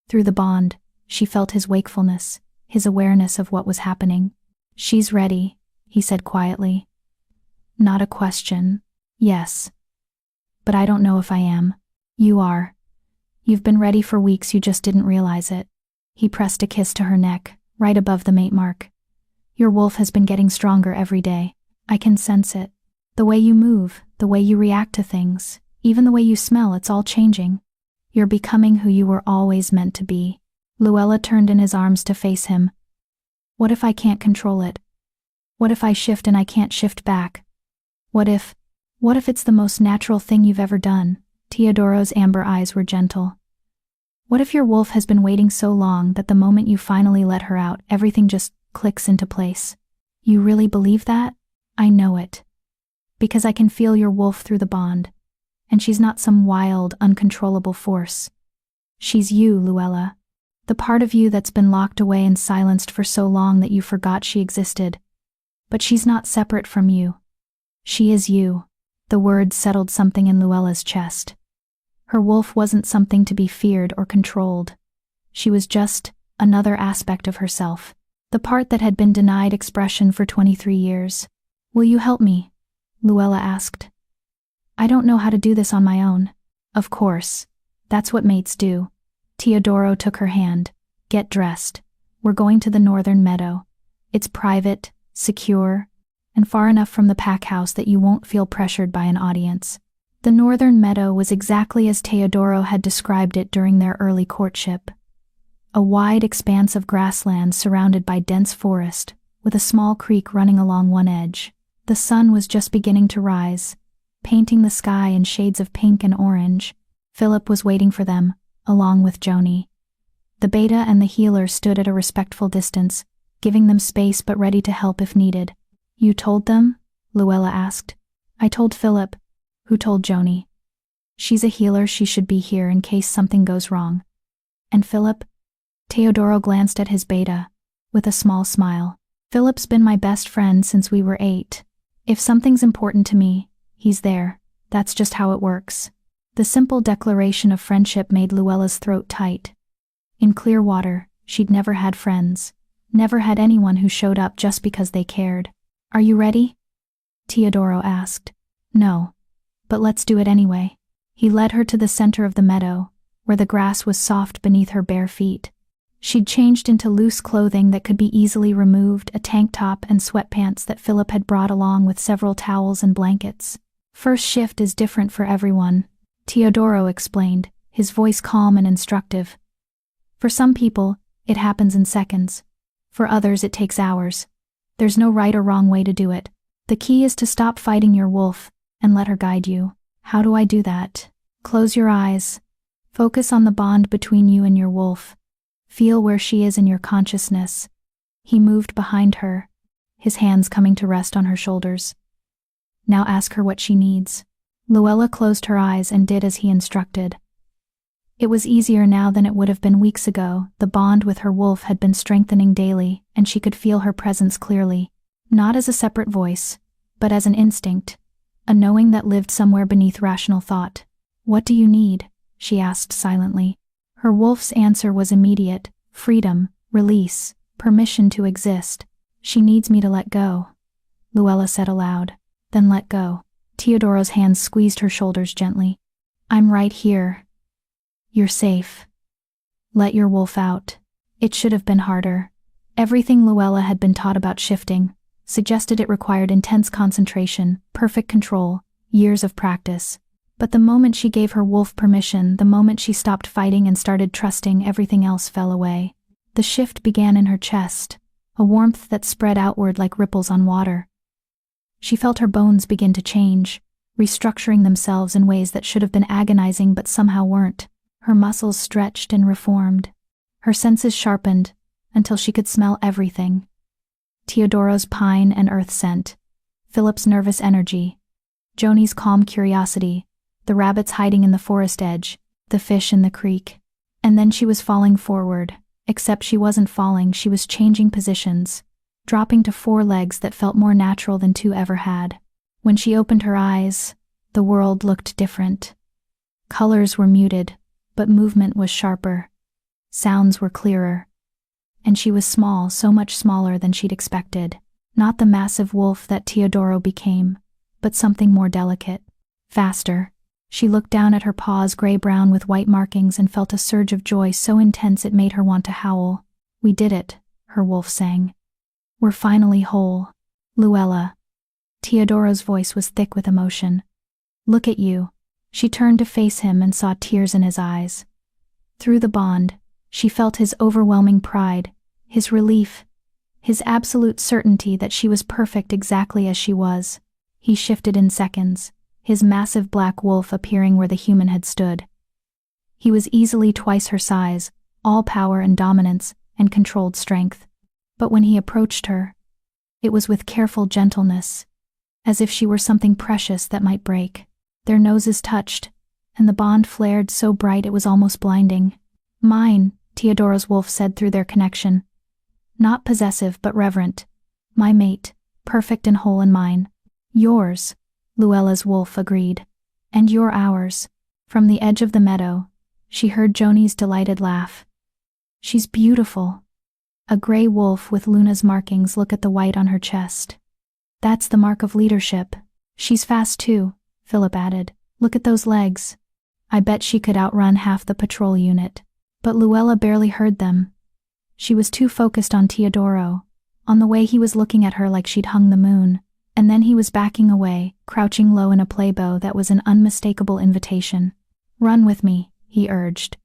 Through the bond, she felt his wakefulness, his awareness of what was happening. She's ready, he said quietly. Not a question. Yes. but I don't know if I am. You are. You've been ready for weeks, you just didn't realize it. He pressed a kiss to her neck, right above the mate mark. Your wolf has been getting stronger every day. I can sense it. The way you move, the way you react to things, even the way you smell, it's all changing. You're becoming who you were always meant to be. Luella turned in his arms to face him. What if I can't control it? What if I shift and I can't shift back? What if it's the most natural thing you've ever done? Teodoro's amber eyes were gentle. What if your wolf has been waiting so long that the moment you finally let her out, everything just clicks into place? You really believe that? I know it. Because I can feel your wolf through the bond. And she's not some wild, uncontrollable force. She's you, Luella. The part of you that's been locked away and silenced for so long that you forgot she existed. But she's not separate from you. She is you. The words settled something in Luella's chest. Her wolf wasn't something to be feared or controlled. She was just another aspect of herself, the part that had been denied expression for 23 years. Will you help me? Luella asked. I don't know how to do this on my own. Of course. That's what mates do. Teodoro took her hand. Get dressed. We're going to the northern meadow. It's private, secure, and far enough from the pack house that you won't feel pressured by an audience. The northern meadow was exactly as Teodoro had described it during their early courtship. A wide expanse of grassland surrounded by dense forest, with a small creek running along one edge. The sun was just beginning to rise, painting the sky in shades of pink and orange. Philip was waiting for them, along with Joni. The beta and the healer stood at a respectful distance, giving them space but ready to help if needed. You told them? Luella asked. I told Philip. Who told Joni? She's a healer, she should be here in case something goes wrong. And Philip? Teodoro glanced at his beta, with a small smile. Philip's been my best friend since we were 8. If something's important to me, he's there. That's just how it works. The simple declaration of friendship made Luella's throat tight. In Clearwater, she'd never had friends. Never had anyone who showed up just because they cared. Are you ready? Teodoro asked. No. But let's do it anyway. He led her to the center of the meadow, where the grass was soft beneath her bare feet. She'd changed into loose clothing that could be easily removed, a tank top and sweatpants that Philip had brought along with several towels and blankets. First shift is different for everyone, Teodoro explained, his voice calm and instructive. For some people, it happens in seconds. For others, it takes hours. There's no right or wrong way to do it. The key is to stop fighting your wolf and let her guide you. How do I do that? Close your eyes. Focus on the bond between you and your wolf. Feel where she is in your consciousness. He moved behind her, his hands coming to rest on her shoulders. Now ask her what she needs. Luella closed her eyes and did as he instructed. It was easier now than it would have been weeks ago. The bond with her wolf had been strengthening daily, and she could feel her presence clearly, not as a separate voice, but as an instinct, a knowing that lived somewhere beneath rational thought. What do you need? She asked silently. Her wolf's answer was immediate: freedom, release, permission to exist. She needs me to let go, Luella said aloud. Then let go. Teodoro's hands squeezed her shoulders gently. I'm right here. You're safe. Let your wolf out. It should have been harder. Everything Luella had been taught about shifting suggested it required intense concentration, perfect control, years of practice. But the moment she gave her wolf permission, the moment she stopped fighting and started trusting, everything else fell away. The shift began in her chest, a warmth that spread outward like ripples on water. She felt her bones begin to change, restructuring themselves in ways that should have been agonizing but somehow weren't. Her muscles stretched and reformed. Her senses sharpened until she could smell everything. Teodoro's pine and earth scent, Philip's nervous energy, Joni's calm curiosity, the rabbits hiding in the forest edge, the fish in the creek. And then she was falling forward, except she wasn't falling, she was changing positions, dropping to 4 legs that felt more natural than 2 ever had. When she opened her eyes, the world looked different. Colors were muted, but movement was sharper. Sounds were clearer. And she was small, so much smaller than she'd expected. Not the massive wolf that Teodoro became, but something more delicate. Faster. She looked down at her paws, gray-brown with white markings, and felt a surge of joy so intense it made her want to howl. "We did it," her wolf sang. "We're finally whole. Luella." Teodoro's voice was thick with emotion. "Look at you." She turned to face him and saw tears in his eyes. Through the bond, she felt his overwhelming pride, his relief, his absolute certainty that she was perfect exactly as she was. He shifted in seconds, his massive black wolf appearing where the human had stood. He was easily twice her size, all power and dominance, and controlled strength. But when he approached her, it was with careful gentleness, as if she were something precious that might break. Their noses touched, and the bond flared so bright it was almost blinding. "Mine," Teodoro's wolf said through their connection. Not possessive but reverent. "My mate, perfect and whole in mine." "Yours," Luella's wolf agreed. "And you're ours." From the edge of the meadow, she heard Joni's delighted laugh. "She's beautiful." A gray wolf with Luna's markings looked at the white on her chest. "That's the mark of leadership." "She's fast too," Philip added. "Look at those legs. I bet she could outrun half the patrol unit." But Luella barely heard them. She was too focused on Teodoro, on the way he was looking at her like she'd hung the moon, and then he was backing away, crouching low in a playbow that was an unmistakable invitation. "Run with me," he urged.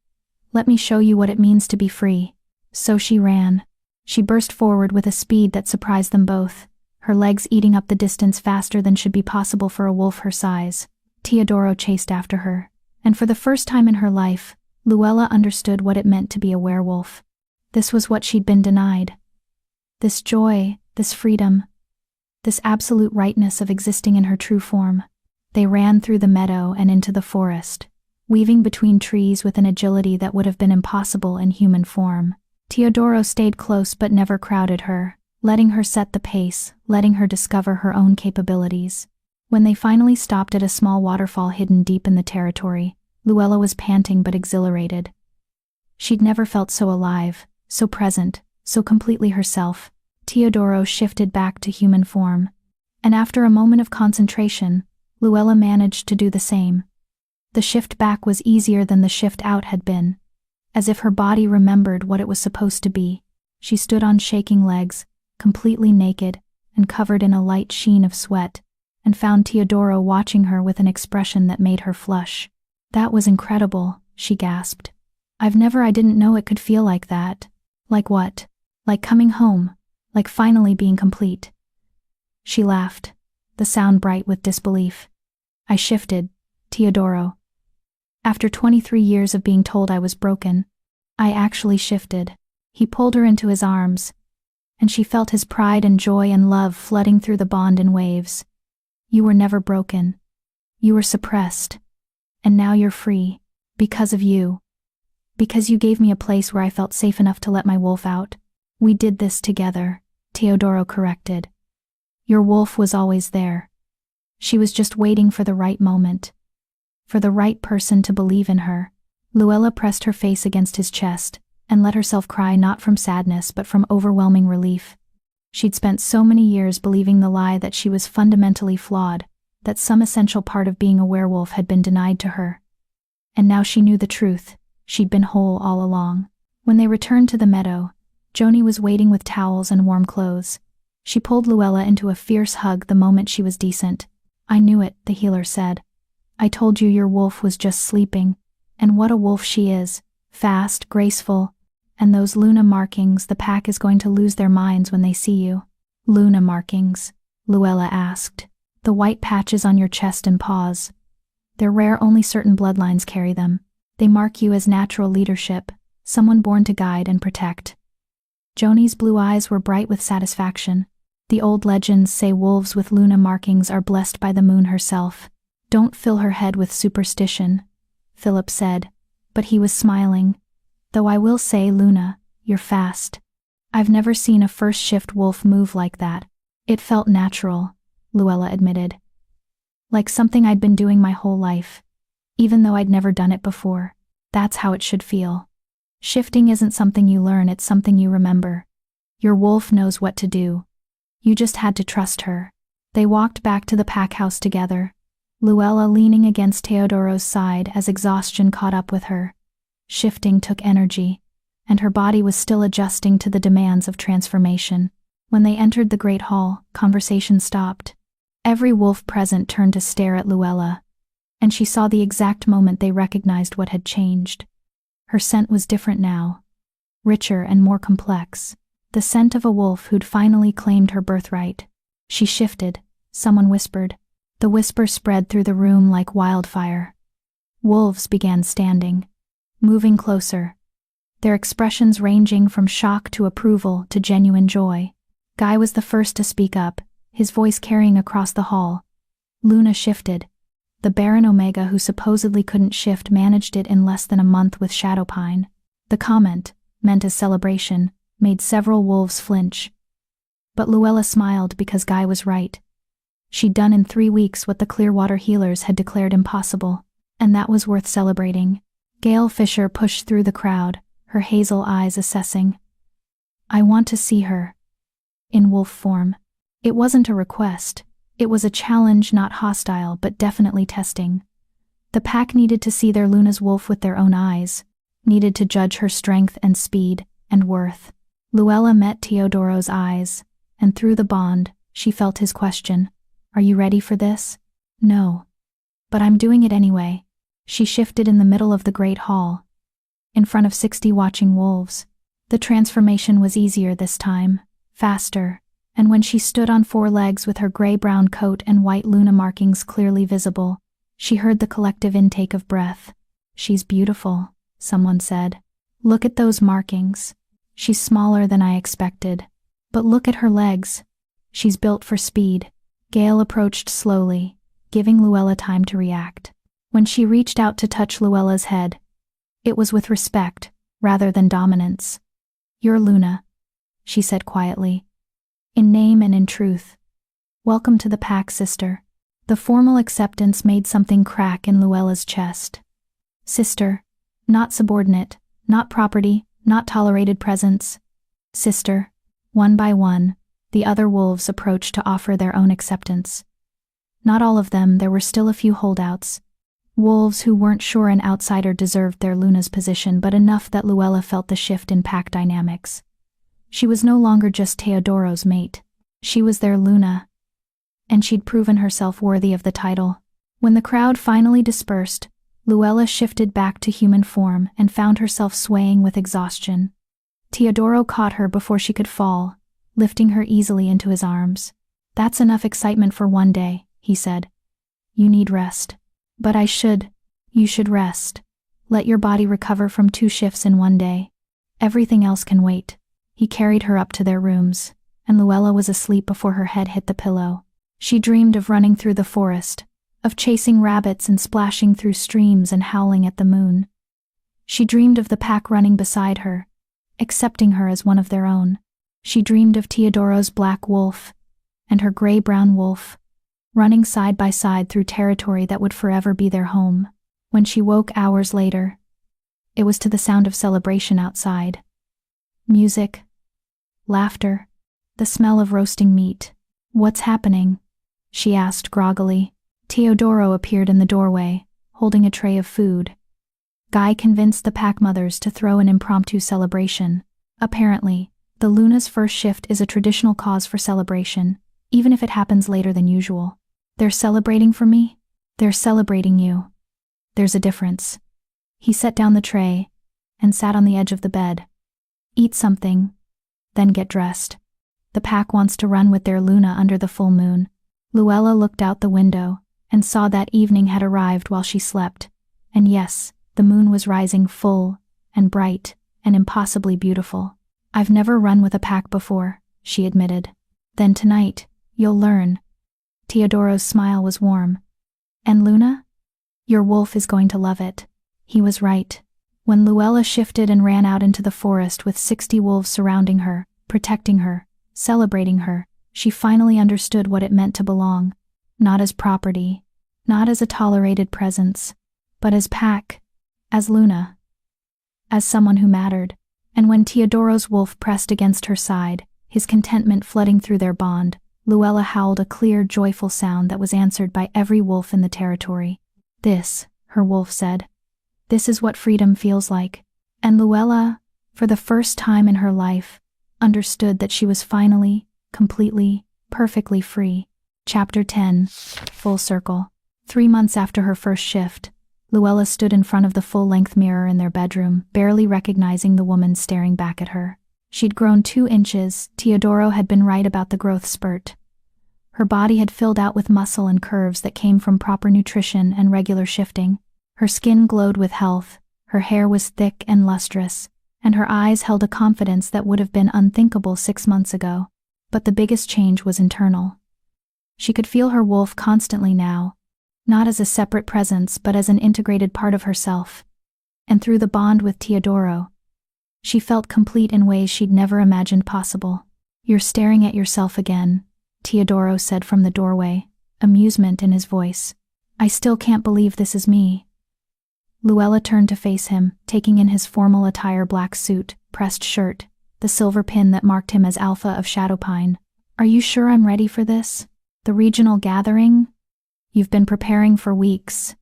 "Let me show you what it means to be free." So she ran. She burst forward with a speed that surprised them both, her legs eating up the distance faster than should be possible for a wolf her size. Teodoro chased after her, and for the first time in her life, Luella understood what it meant to be a werewolf. This was what she'd been denied. This joy, this freedom, this absolute rightness of existing in her true form. They ran through the meadow and into the forest, weaving between trees with an agility that would have been impossible in human form. Teodoro stayed close but never crowded her, letting her set the pace, letting her discover her own capabilities. When they finally stopped at a small waterfall hidden deep in the territory, Luella was panting but exhilarated. She'd never felt so alive, so present, so completely herself. Teodoro shifted back to human form, and after a moment of concentration, Luella managed to do the same. The shift back was easier than the shift out had been. As if her body remembered what it was supposed to be, she stood on shaking legs, completely naked and covered in a light sheen of sweat, and found Teodoro watching her with an expression that made her flush. "That was incredible," she gasped. I didn't know it could feel like that." "Like what?" "Like coming home, like finally being complete." She laughed, the sound bright with disbelief. "I shifted, Teodoro. After 23 years of being told I was broken, I actually shifted." He pulled her into his arms, and she felt his pride and joy and love flooding through the bond in waves. "You were never broken. You were suppressed. And now you're free, because of you. Because you gave me a place where I felt safe enough to let my wolf out." "We did this together," Teodoro corrected. "Your wolf was always there. She was just waiting for the right moment. For the right person to believe in her." Luella pressed her face against his chest, and let herself cry not from sadness but from overwhelming relief. She'd spent so many years believing the lie that she was fundamentally flawed, that some essential part of being a werewolf had been denied to her. And now she knew the truth. She'd been whole all along. When they returned to the meadow, Joni was waiting with towels and warm clothes. She pulled Luella into a fierce hug the moment she was decent. "I knew it," the healer said. "I told you your wolf was just sleeping. And what a wolf she is. Fast, graceful. And those Luna markings, the pack is going to lose their minds when they see you." "Luna markings?" Luella asked. "The white patches on your chest and paws. They're rare, only certain bloodlines carry them. They mark you as natural leadership, someone born to guide and protect." Joni's blue eyes were bright with satisfaction. "The old legends say wolves with Luna markings are blessed by the moon herself. Don't fill her head with superstition," Philip said, but he was smiling. "Though I will say, Luna, you're fast. I've never seen a first shift wolf move like that." "It felt natural," Luella admitted. "Like something I'd been doing my whole life, even though I'd never done it before. That's how it should feel. Shifting isn't something you learn, it's something you remember. Your wolf knows what to do. You just had to trust her." They walked back to the pack house together, Luella leaning against Teodoro's side as exhaustion caught up with her. Shifting took energy, and her body was still adjusting to the demands of transformation. When they entered the great hall, conversation stopped. Every wolf present turned to stare at Luella, and she saw the exact moment they recognized what had changed. Her scent was different now, richer and more complex, the scent of a wolf who'd finally claimed her birthright. She shifted. Someone whispered. The whisper spread through the room like wildfire. Wolves began standing, moving closer, their expressions ranging from shock to approval to genuine joy. Guy was the first to speak up, his voice carrying across the hall. Luna shifted. The Barren Omega who supposedly couldn't shift managed it in less than a month with Shadowpine. The comment, meant as celebration, made several wolves flinch. But Luella smiled because Guy was right. She'd done in 3 weeks what the Clearwater healers had declared impossible, and that was worth celebrating. Gail Fisher pushed through the crowd, her hazel eyes assessing. I want to see her. In wolf form. It wasn't a request. It was a challenge, not hostile, but definitely testing. The pack needed to see their Luna's wolf with their own eyes, needed to judge her strength and speed and worth. Luella met Teodoro's eyes, and through the bond, she felt his question. Are you ready for this? No. But I'm doing it anyway. She shifted in the middle of the great hall, in front of 60 watching wolves. The transformation was easier this time, faster, and when she stood on 4 legs with her gray-brown coat and white Luna markings clearly visible, she heard the collective intake of breath. She's beautiful, someone said. Look at those markings. She's smaller than I expected. But look at her legs. She's built for speed. Gail approached slowly, giving Luella time to react. When she reached out to touch Luella's head, it was with respect, rather than dominance. You're Luna, she said quietly. In name and in truth. Welcome to the pack, sister. The formal acceptance made something crack in Luella's chest. Sister, not subordinate, not property, not tolerated presence. Sister. One by one, the other wolves approached to offer their own acceptance. Not all of them, there were still a few holdouts. Wolves who weren't sure an outsider deserved their Luna's position, but enough that Luella felt the shift in pack dynamics. She was no longer just Teodoro's mate. She was their Luna, and she'd proven herself worthy of the title. When the crowd finally dispersed, Luella shifted back to human form and found herself swaying with exhaustion. Teodoro caught her before she could fall, lifting her easily into his arms. That's enough excitement for one day, he said. You need rest. But you should rest. Let your body recover from 2 shifts in 1 day. Everything else can wait. He carried her up to their rooms, and Luella was asleep before her head hit the pillow. She dreamed of running through the forest, of chasing rabbits and splashing through streams and howling at the moon. She dreamed of the pack running beside her, accepting her as one of their own. She dreamed of Teodoro's black wolf and her gray-brown wolf, running side by side through territory that would forever be their home. When she woke hours later, it was to the sound of celebration outside. Music, laughter, the smell of roasting meat. What's happening? She asked groggily. Teodoro appeared in the doorway, holding a tray of food. Guy convinced the pack mothers to throw an impromptu celebration. Apparently, the Luna's first shift is a traditional cause for celebration, even if it happens later than usual. They're celebrating for me? They're celebrating you. There's a difference. He set down the tray and sat on the edge of the bed. Eat something, then get dressed. The pack wants to run with their Luna under the full moon. Luella looked out the window and saw that evening had arrived while she slept. And yes, the moon was rising full and bright and impossibly beautiful. I've never run with a pack before, she admitted. Then tonight, you'll learn. Teodoro's smile was warm. And Luna? Your wolf is going to love it. He was right. When Luella shifted and ran out into the forest with 60 wolves surrounding her, protecting her, celebrating her, she finally understood what it meant to belong. Not as property, not as a tolerated presence, but as pack, as Luna, as someone who mattered. And when Teodoro's wolf pressed against her side, his contentment flooding through their bond, Luella howled a clear, joyful sound that was answered by every wolf in the territory. This, her wolf said. This is what freedom feels like. And Luella, for the first time in her life, understood that she was finally, completely, perfectly free. Chapter 10. Full Circle. 3 months after her first shift, Luella stood in front of the full-length mirror in their bedroom, barely recognizing the woman staring back at her. She'd grown 2 inches. Teodoro had been right about the growth spurt. Her body had filled out with muscle and curves that came from proper nutrition and regular shifting. Her skin glowed with health, her hair was thick and lustrous, and her eyes held a confidence that would have been unthinkable 6 months ago. But the biggest change was internal. She could feel her wolf constantly now, not as a separate presence but as an integrated part of herself. And through the bond with Teodoro, she felt complete in ways she'd never imagined possible. "You're staring at yourself again," Teodoro said from the doorway, amusement in his voice. "I still can't believe this is me." Luella turned to face him, taking in his formal attire, black suit, pressed shirt, the silver pin that marked him as Alpha of Shadowpine. "Are you sure I'm ready for this? The regional gathering? You've been preparing for weeks.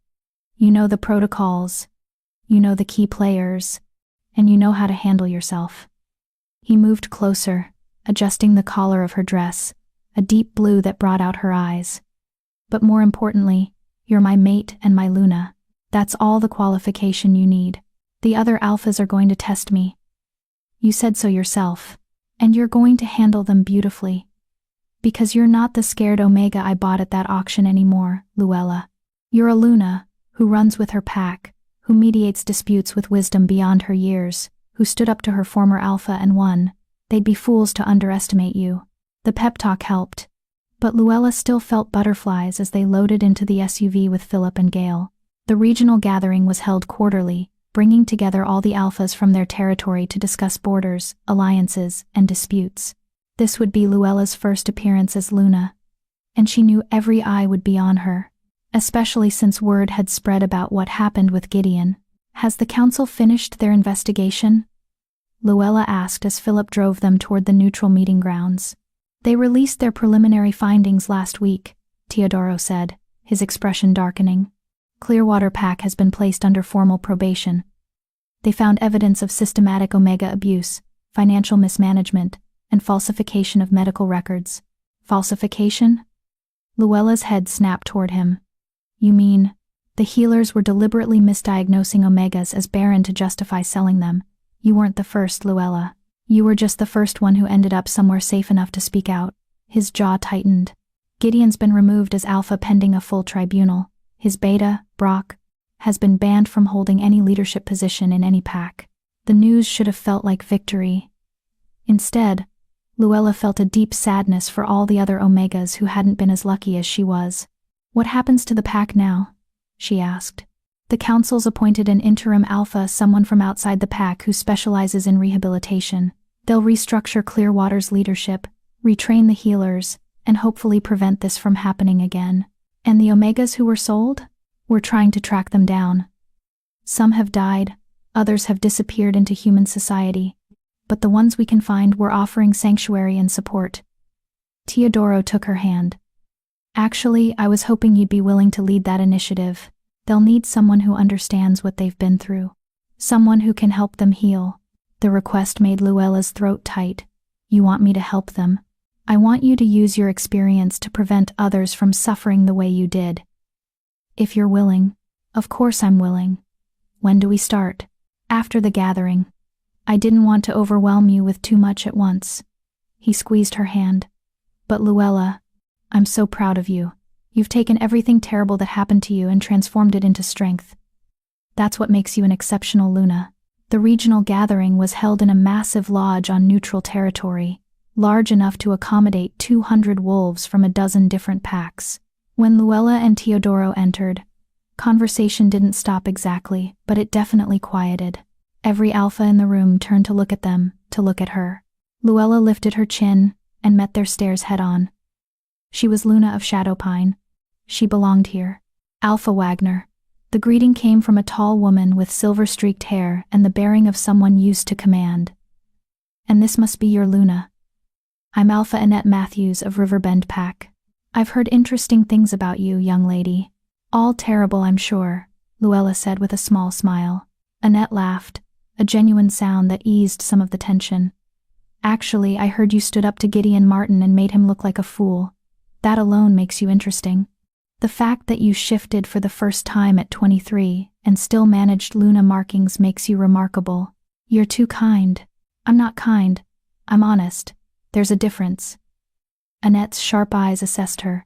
You know the protocols. You know the key players. And you know how to handle yourself." He moved closer, adjusting the collar of her dress, a deep blue that brought out her eyes. "But more importantly, you're my mate and my Luna. That's all the qualification you need. The other alphas are going to test me. You said so yourself. And you're going to handle them beautifully. Because you're not the scared Omega I bought at that auction anymore, Luella. You're a Luna, who runs with her pack, who mediates disputes with wisdom beyond her years, who stood up to her former alpha and won. They'd be fools to underestimate you." The pep talk helped, but Luella still felt butterflies as they loaded into the SUV with Philip and Gale. The regional gathering was held quarterly, bringing together all the alphas from their territory to discuss borders, alliances, and disputes. This would be Luella's first appearance as Luna, and she knew every eye would be on her, especially since word had spread about what happened with Gideon. "Has the council finished their investigation?" Luella asked as Philip drove them toward the neutral meeting grounds. "They released their preliminary findings last week," Teodoro said, his expression darkening. "Clearwater Pack has been placed under formal probation. They found evidence of systematic Omega abuse, financial mismanagement, and falsification of medical records." "Falsification?" Luella's head snapped toward him. "You mean, the healers were deliberately misdiagnosing Omegas as Barren to justify selling them? You weren't the first, Luella. You were just the first one who ended up somewhere safe enough to speak out." His jaw tightened. "Gideon's been removed as Alpha pending a full tribunal. His beta, Brock, has been banned from holding any leadership position in any pack." The news should have felt like victory. Instead, Luella felt a deep sadness for all the other Omegas who hadn't been as lucky as she was. "What happens to the pack now?" she asked. "The council's appointed an interim alpha, someone from outside the pack who specializes in rehabilitation. They'll restructure Clearwater's leadership, retrain the healers, and hopefully prevent this from happening again. And the Omegas who were sold? We're trying to track them down. Some have died, others have disappeared into human society. But the ones we can find, we're offering sanctuary and support." Teodoro took her hand. "Actually, I was hoping you'd be willing to lead that initiative. They'll need someone who understands what they've been through. Someone who can help them heal." The request made Luella's throat tight. "You want me to help them? I want you to use your experience to prevent others from suffering the way you did." "If you're willing." "Of course I'm willing. When do we start?" "After the gathering. I didn't want to overwhelm you with too much at once." He squeezed her hand. "But Luella, I'm so proud of you. You've taken everything terrible that happened to you and transformed it into strength. That's what makes you an exceptional Luna." The regional gathering was held in a massive lodge on neutral territory, large enough to accommodate 200 wolves from a dozen different packs. When Luella and Teodoro entered, conversation didn't stop exactly, but it definitely quieted. Every alpha in the room turned to look at them, to look at her. Luella lifted her chin and met their stares head-on. She was Luna of Shadowpine. She belonged here. "Alpha Wagner." The greeting came from a tall woman with silver-streaked hair and the bearing of someone used to command. "And this must be your Luna." I'm Alpha Annette Matthews of Riverbend Pack. I've heard interesting things about you, young lady. All terrible, I'm sure, Luella said with a small smile. Annette laughed, a genuine sound that eased some of the tension. Actually, I heard you stood up to Gideon Martin and made him look like a fool. That alone makes you interesting. The fact that you shifted for the first time at 23 and still managed Luna markings makes you remarkable. You're too kind. I'm not kind. I'm honest. There's a difference. Annette's sharp eyes assessed her.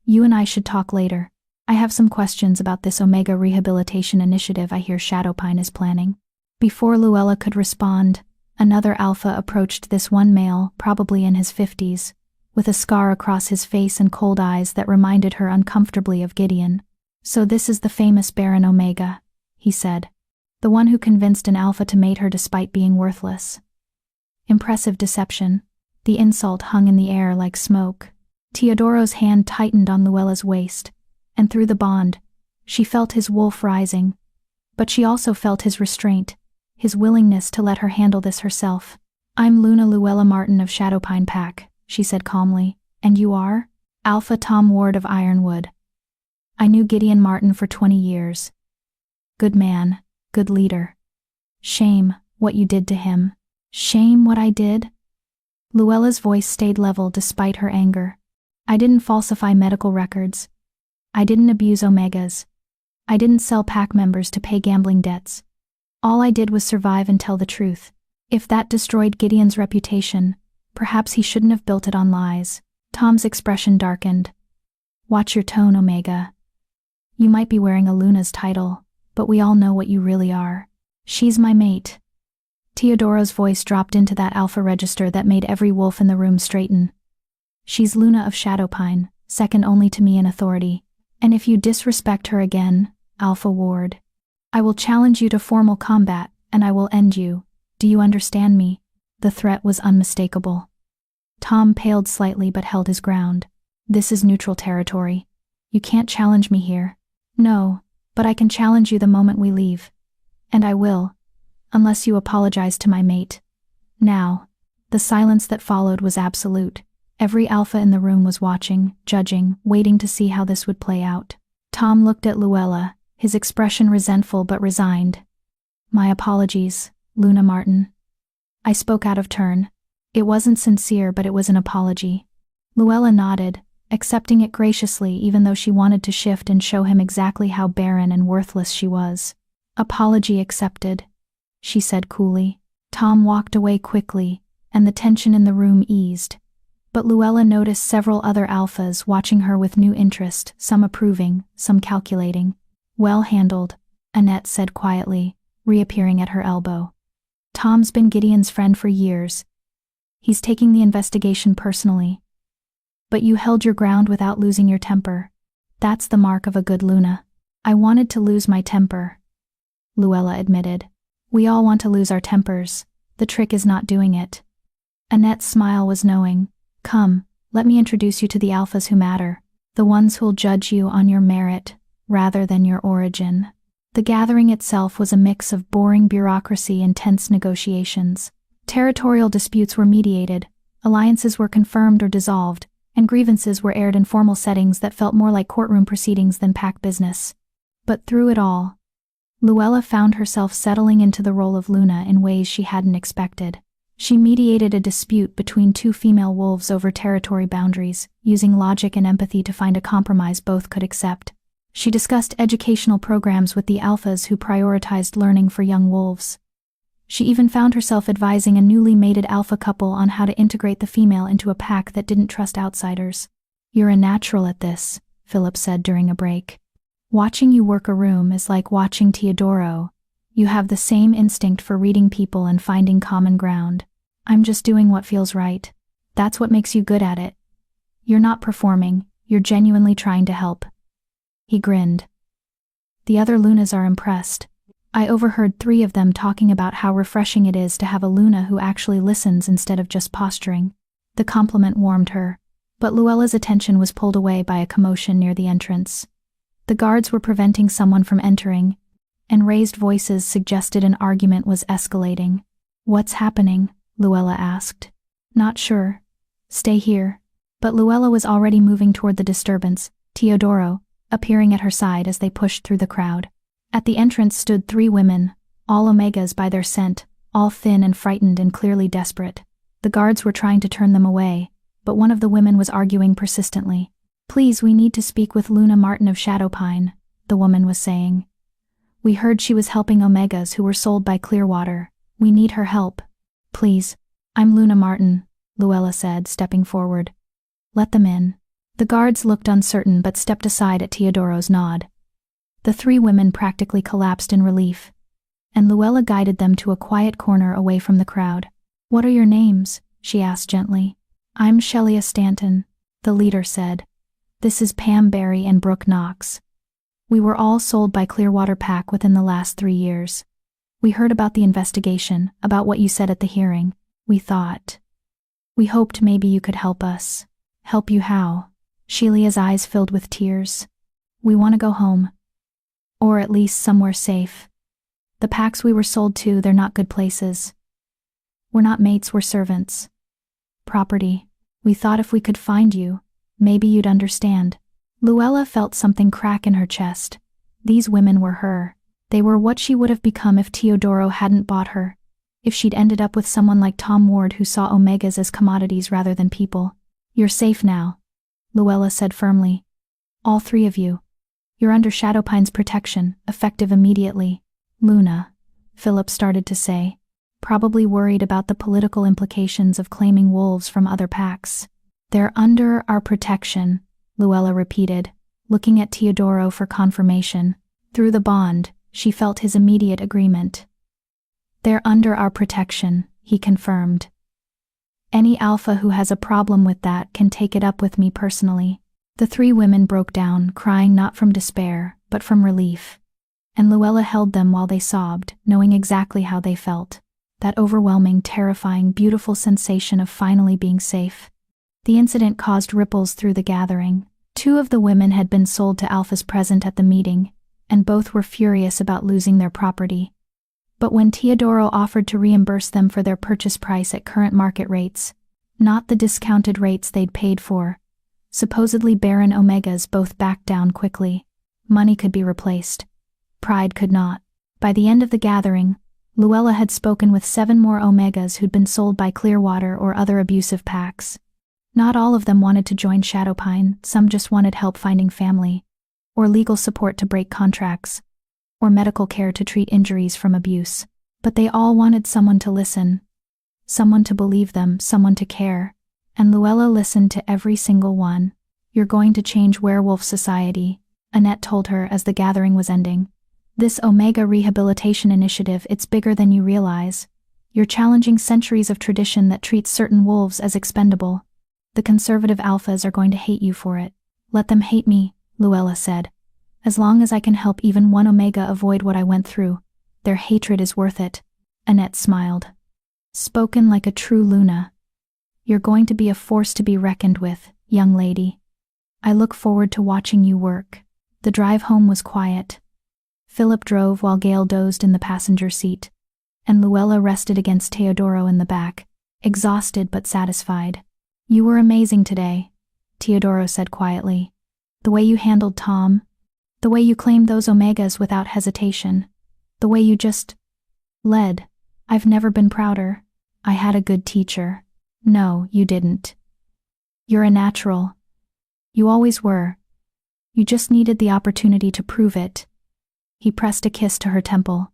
You and I should talk later. I have some questions about this Omega Rehabilitation Initiative I hear Shadowpine is planning. Before Luella could respond, another Alpha approached this one male, probably in his 50s, with a scar across his face and cold eyes that reminded her uncomfortably of Gideon. So this is the famous Barren Omega, he said. The one who convinced an Alpha to mate her despite being worthless. Impressive deception. The insult hung in the air like smoke. Teodoro's hand tightened on Luella's waist, and through the bond, she felt his wolf rising. But she also felt his restraint, his willingness to let her handle this herself. I'm Luna Luella Martin of Shadowpine Pack, she said calmly. And you are? Alpha Tom Ward of Ironwood. I knew Gideon Martin for 20 years. Good man, good leader. Shame what you did to him. Shame what I did? Luella's voice stayed level despite her anger. I didn't falsify medical records. I didn't abuse Omegas. I didn't sell pack members to pay gambling debts. All I did was survive and tell the truth. If that destroyed Gideon's reputation, perhaps he shouldn't have built it on lies. Tom's expression darkened. Watch your tone, Omega. You might be wearing a Luna's title, but we all know what you really are. She's my mate. Teodoro's voice dropped into that Alpha register that made every wolf in the room straighten. She's Luna of Shadowpine, second only to me in authority. And if you disrespect her again, Alpha Ward, I will challenge you to formal combat, and I will end you. Do you understand me? The threat was unmistakable. Tom paled slightly but held his ground. This is neutral territory. You can't challenge me here. No, but I can challenge you the moment we leave. And I will, unless you apologize to my mate. Now. The silence that followed was absolute. Every Alpha in the room was watching, judging, waiting to see how this would play out. Tom looked at Luella, his expression resentful but resigned. My apologies, Luna Martin. I spoke out of turn. It wasn't sincere, but it was an apology. Luella nodded, accepting it graciously even though she wanted to shift and show him exactly how barren and worthless she was. Apology accepted, she said coolly. Tom walked away quickly, and the tension in the room eased. But Luella noticed several other Alphas watching her with new interest, some approving, some calculating. Well handled, Annette said quietly, reappearing at her elbow. Tom's been Gideon's friend for years. He's taking the investigation personally. But you held your ground without losing your temper. That's the mark of a good Luna. I wanted to lose my temper, Luella admitted. We all want to lose our tempers. The trick is not doing it. Annette's smile was knowing. Come, let me introduce you to the Alphas who matter, the ones who'll judge you on your merit, rather than your origin. The gathering itself was a mix of boring bureaucracy and tense negotiations. Territorial disputes were mediated, alliances were confirmed or dissolved, and grievances were aired in formal settings that felt more like courtroom proceedings than pack business. But through it all, Luella found herself settling into the role of Luna in ways she hadn't expected. She mediated a dispute between two female wolves over territory boundaries, using logic and empathy to find a compromise both could accept. She discussed educational programs with the Alphas who prioritized learning for young wolves. She even found herself advising a newly mated Alpha couple on how to integrate the female into a pack that didn't trust outsiders. You're a natural at this, Philip said during a break. Watching you work a room is like watching Teodoro. You have the same instinct for reading people and finding common ground. I'm just doing what feels right. That's what makes you good at it. You're not performing, you're genuinely trying to help. He grinned. The other Lunas are impressed. I overheard 3 of them talking about how refreshing it is to have a Luna who actually listens instead of just posturing. The compliment warmed her, but Luella's attention was pulled away by a commotion near the entrance. The guards were preventing someone from entering, and raised voices suggested an argument was escalating. What's happening? Luella asked. Not sure. Stay here. But Luella was already moving toward the disturbance, Teodoro, appearing at her side as they pushed through the crowd. At the entrance stood 3 women, all Omegas by their scent, all thin and frightened and clearly desperate. The guards were trying to turn them away, but one of the women was arguing persistently. Please, we need to speak with Luna Martin of Shadowpine, the woman was saying. We heard she was helping Omegas who were sold by Clearwater. We need her help. Please. I'm Luna Martin, Luella said, stepping forward. Let them in. The guards looked uncertain but stepped aside at Teodoro's nod. The 3 women practically collapsed in relief, and Luella guided them to a quiet corner away from the crowd. What are your names? She asked gently. I'm Shelia Stanton, the leader said. This is Pam Barry and Brooke Knox. We were all sold by Clearwater Pack within the last 3 years. We heard about the investigation, about what you said at the hearing. We hoped maybe you could help us. Help you how? Shelia's eyes filled with tears. We want to go home. Or at least somewhere safe. The packs we were sold to, they're not good places. We're not mates, we're servants. Property. We thought if we could find you, maybe you'd understand. Luella felt something crack in her chest. These women were her. They were what she would have become if Teodoro hadn't bought her. If she'd ended up with someone like Tom Ward who saw Omegas as commodities rather than people. You're safe now, Luella said firmly. All 3 of you. You're under Shadowpine's protection, effective immediately. Luna, Philip started to say, probably worried about the political implications of claiming wolves from other packs. They're under our protection, Luella repeated, looking at Teodoro for confirmation. Through the bond, she felt his immediate agreement. They're under our protection, he confirmed. Any alpha who has a problem with that can take it up with me personally. The 3 women broke down, crying not from despair, but from relief. And Luella held them while they sobbed, knowing exactly how they felt. That overwhelming, terrifying, beautiful sensation of finally being safe. The incident caused ripples through the gathering. 2 of the women had been sold to alphas present at the meeting, and both were furious about losing their property. But when Teodoro offered to reimburse them for their purchase price at current market rates, not the discounted rates they'd paid for, supposedly Barren Omegas both backed down quickly. Money could be replaced. Pride could not. By the end of the gathering, Luella had spoken with 7 more Omegas who'd been sold by Clearwater or other abusive packs. Not all of them wanted to join Shadowpine, some just wanted help finding family, or legal support to break contracts, or medical care to treat injuries from abuse. But they all wanted someone to listen, someone to believe them, someone to care. And Luella listened to every single one. You're going to change werewolf society, Annette told her as the gathering was ending. This Omega Rehabilitation Initiative, it's bigger than you realize. You're challenging centuries of tradition that treats certain wolves as expendable. The conservative alphas are going to hate you for it. Let them hate me, Luella said. As long as I can help even one Omega avoid what I went through, their hatred is worth it. Annette smiled. Spoken like a true Luna. You're going to be a force to be reckoned with, young lady. I look forward to watching you work. The drive home was quiet. Philip drove while Gail dozed in the passenger seat, and Luella rested against Teodoro in the back, exhausted but satisfied. You were amazing today, Teodoro said quietly. The way you handled Tom, the way you claimed those Omegas without hesitation, the way you just led. I've never been prouder. I had a good teacher. No, you didn't. You're a natural. You always were. You just needed the opportunity to prove it. He pressed a kiss to her temple.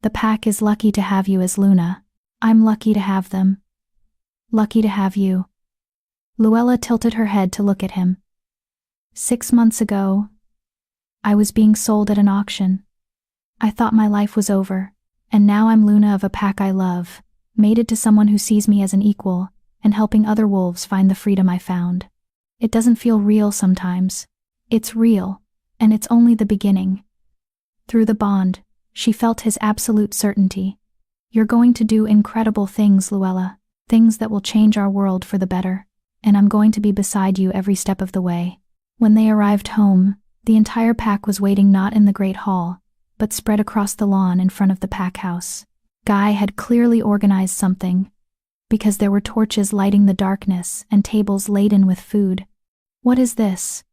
The pack is lucky to have you as Luna. I'm lucky to have them. Lucky to have you. Luella tilted her head to look at him. 6 months ago, I was being sold at an auction. I thought my life was over, and now I'm Luna of a pack I love, mated to someone who sees me as an equal, and helping other wolves find the freedom I found. It doesn't feel real sometimes. It's real, and it's only the beginning. Through the bond, she felt his absolute certainty. You're going to do incredible things, Luella, things that will change our world for the better, and I'm going to be beside you every step of the way. When they arrived home, the entire pack was waiting not in the great hall, but spread across the lawn in front of the pack house. Guy had clearly organized something. because there were torches lighting the darkness and tables laden with food. "What is this?"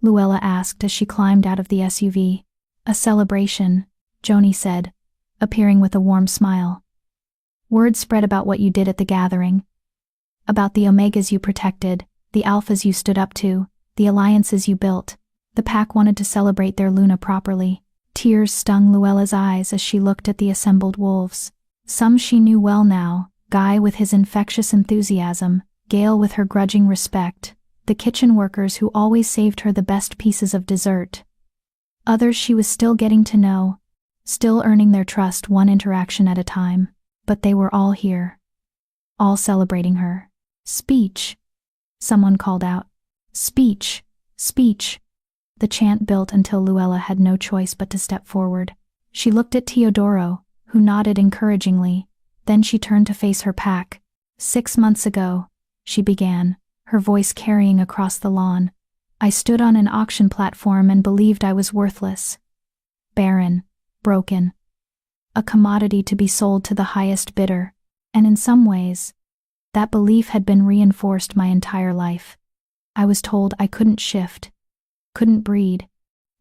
Luella asked as she climbed out of the SUV. "A celebration," Joni said, appearing with a warm smile. "Word spread about what you did at the gathering. About the Omegas you protected, the Alphas you stood up to, the alliances you built. The pack wanted to celebrate their Luna properly." Tears stung Luella's eyes as she looked at the assembled wolves. Some she knew well now, Guy with his infectious enthusiasm, Gale with her grudging respect, the kitchen workers who always saved her the best pieces of dessert. Others she was still getting to know, still earning their trust one interaction at a time, but they were all here. All celebrating her. "Speech," someone called out. "Speech, speech." The chant built until Luella had no choice but to step forward. She looked at Teodoro, who nodded encouragingly. Then she turned to face her pack. "6 months ago," she began, her voice carrying across the lawn, "I stood on an auction platform and believed I was worthless. Barren, broken. A commodity to be sold to the highest bidder, and in some ways, that belief had been reinforced my entire life. I was told I couldn't shift, couldn't breed,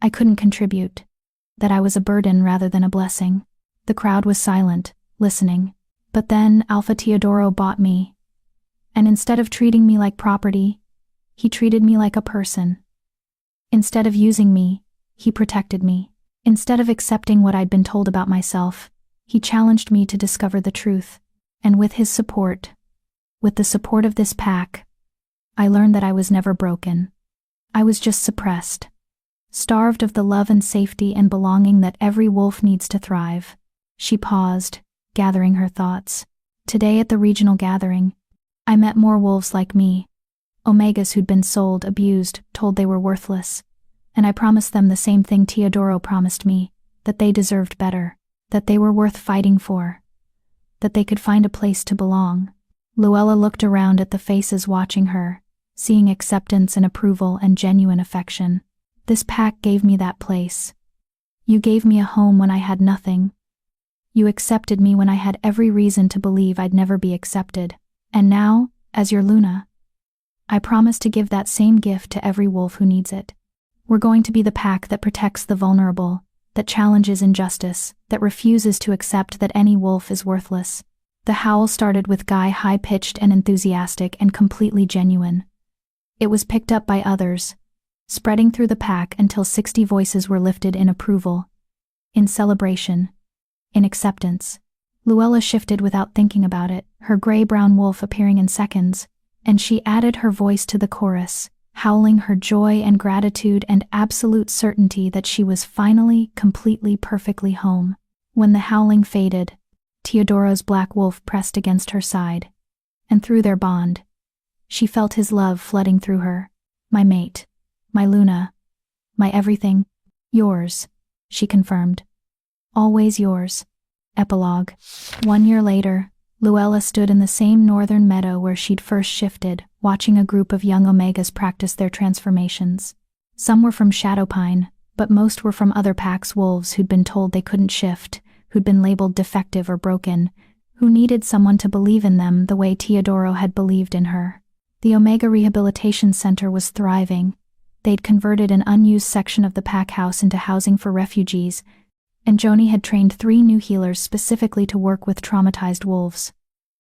I couldn't contribute, that I was a burden rather than a blessing." The crowd was silent, listening. But then Alpha Teodoro bought me. And instead of treating me like property, he treated me like a person. Instead of using me, he protected me. Instead of accepting what I'd been told about myself, he challenged me to discover the truth. And with his support, with the support of this pack, I learned that I was never broken. I was just suppressed, starved of the love and safety and belonging that every wolf needs to thrive. She paused, gathering her thoughts. Today at the regional gathering, I met more wolves like me, Omegas who'd been sold, abused, told they were worthless. And I promised them the same thing Teodoro promised me, that they deserved better, that they were worth fighting for, that they could find a place to belong. Luella looked around at the faces watching her, seeing acceptance and approval and genuine affection. "This pack gave me that place. You gave me a home when I had nothing. You accepted me when I had every reason to believe I'd never be accepted. And now, as your Luna, I promise to give that same gift to every wolf who needs it. We're going to be the pack that protects the vulnerable, that challenges injustice, that refuses to accept that any wolf is worthless." The howl started with Guy high-pitched and enthusiastic and completely genuine. It was picked up by others, spreading through the pack until 60 voices were lifted in approval, in celebration, in acceptance. Luella shifted without thinking about it, her gray-brown wolf appearing in seconds, and she added her voice to the chorus, howling her joy and gratitude and absolute certainty that she was finally, completely, perfectly home. When the howling faded, Teodoro's black wolf pressed against her side, and through their bond, she felt his love flooding through her. "My mate, my Luna, my everything, yours," she confirmed. "Always yours." Epilogue. 1 year later, Luella stood in the same northern meadow where she'd first shifted, watching a group of young Omegas practice their transformations. Some were from Shadowpine, but most were from other packs' wolves who'd been told they couldn't shift, who'd been labeled defective or broken, who needed someone to believe in them the way Teodoro had believed in her. The Omega Rehabilitation Center was thriving. They'd converted an unused section of the pack house into housing for refugees, and Joni had trained 3 new healers specifically to work with traumatized wolves.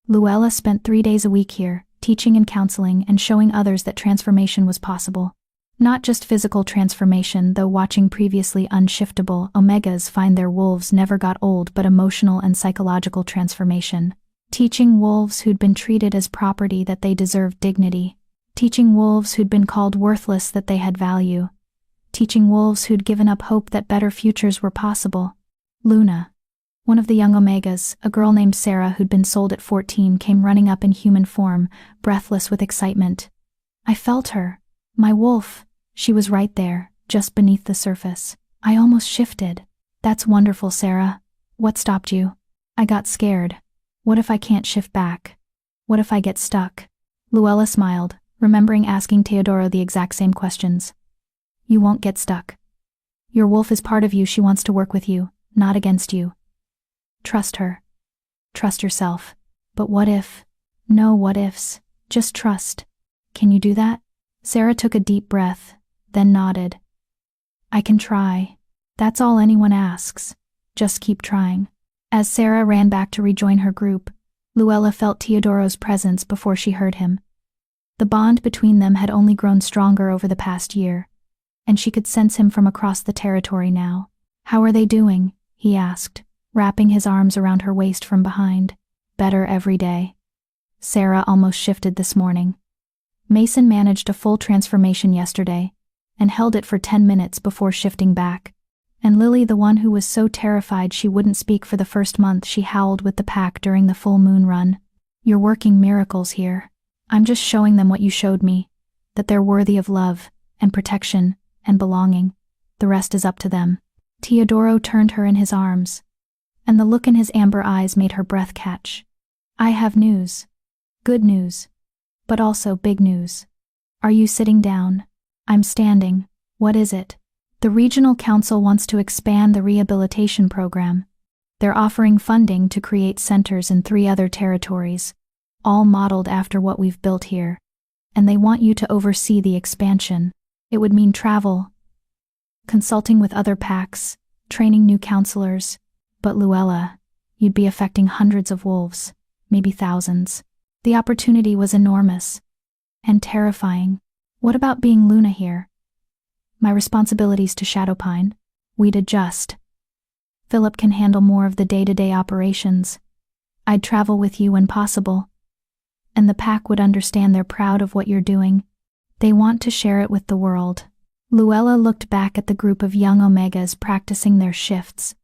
Luella spent 3 days a week here, teaching and counseling and showing others that transformation was possible. Not just physical transformation, though watching previously unshiftable Omegas find their wolves never got old, but emotional and psychological transformation. Teaching wolves who'd been treated as property that they deserved dignity. Teaching wolves who'd been called worthless that they had value. Teaching wolves who'd given up hope that better futures were possible. Luna, one of the young Omegas, a girl named Sarah who'd been sold at 14, came running up in human form, breathless with excitement. I felt her. My wolf. She was right there, just beneath the surface. I almost shifted. That's wonderful, Sarah. What stopped you? I got scared. What if I can't shift back? What if I get stuck? Luella smiled, remembering asking Teodoro the exact same questions. You won't get stuck. Your wolf is part of you. She wants to work with you, not against you. Trust her. Trust yourself. But what if? No what ifs, just trust. Can you do that? Sarah took a deep breath, then nodded. I can try. That's all anyone asks. Just keep trying. As Sarah ran back to rejoin her group, Luella felt Teodoro's presence before she heard him. The bond between them had only grown stronger over the past year, and she could sense him from across the territory now. How are they doing? He asked, wrapping his arms around her waist from behind. Better every day. Sarah almost shifted this morning. Mason managed a full transformation yesterday, and held it for 10 minutes before shifting back. And Lily, the one who was so terrified she wouldn't speak for the first month, she howled with the pack during the full moon run. You're working miracles here. I'm just showing them what you showed me, that they're worthy of love, and protection, and belonging. The rest is up to them. Teodoro turned her in his arms, and the look in his amber eyes made her breath catch. I have news. Good news. But also big news. Are you sitting down? I'm standing. What is it? The regional council wants to expand the rehabilitation program. They're offering funding to create centers in 3 other territories, all modeled after what we've built here. And they want you to oversee the expansion. It would mean travel, consulting with other packs, training new counselors. But Luella, you'd be affecting hundreds of wolves, maybe thousands. The opportunity was enormous. And terrifying. What about being Luna here? My responsibilities to Shadowpine. We'd adjust. Philip can handle more of the day-to-day operations. I'd travel with you when possible. And the pack would understand they're proud of what you're doing. They want to share it with the world. Luella looked back at the group of young Omegas practicing their shifts.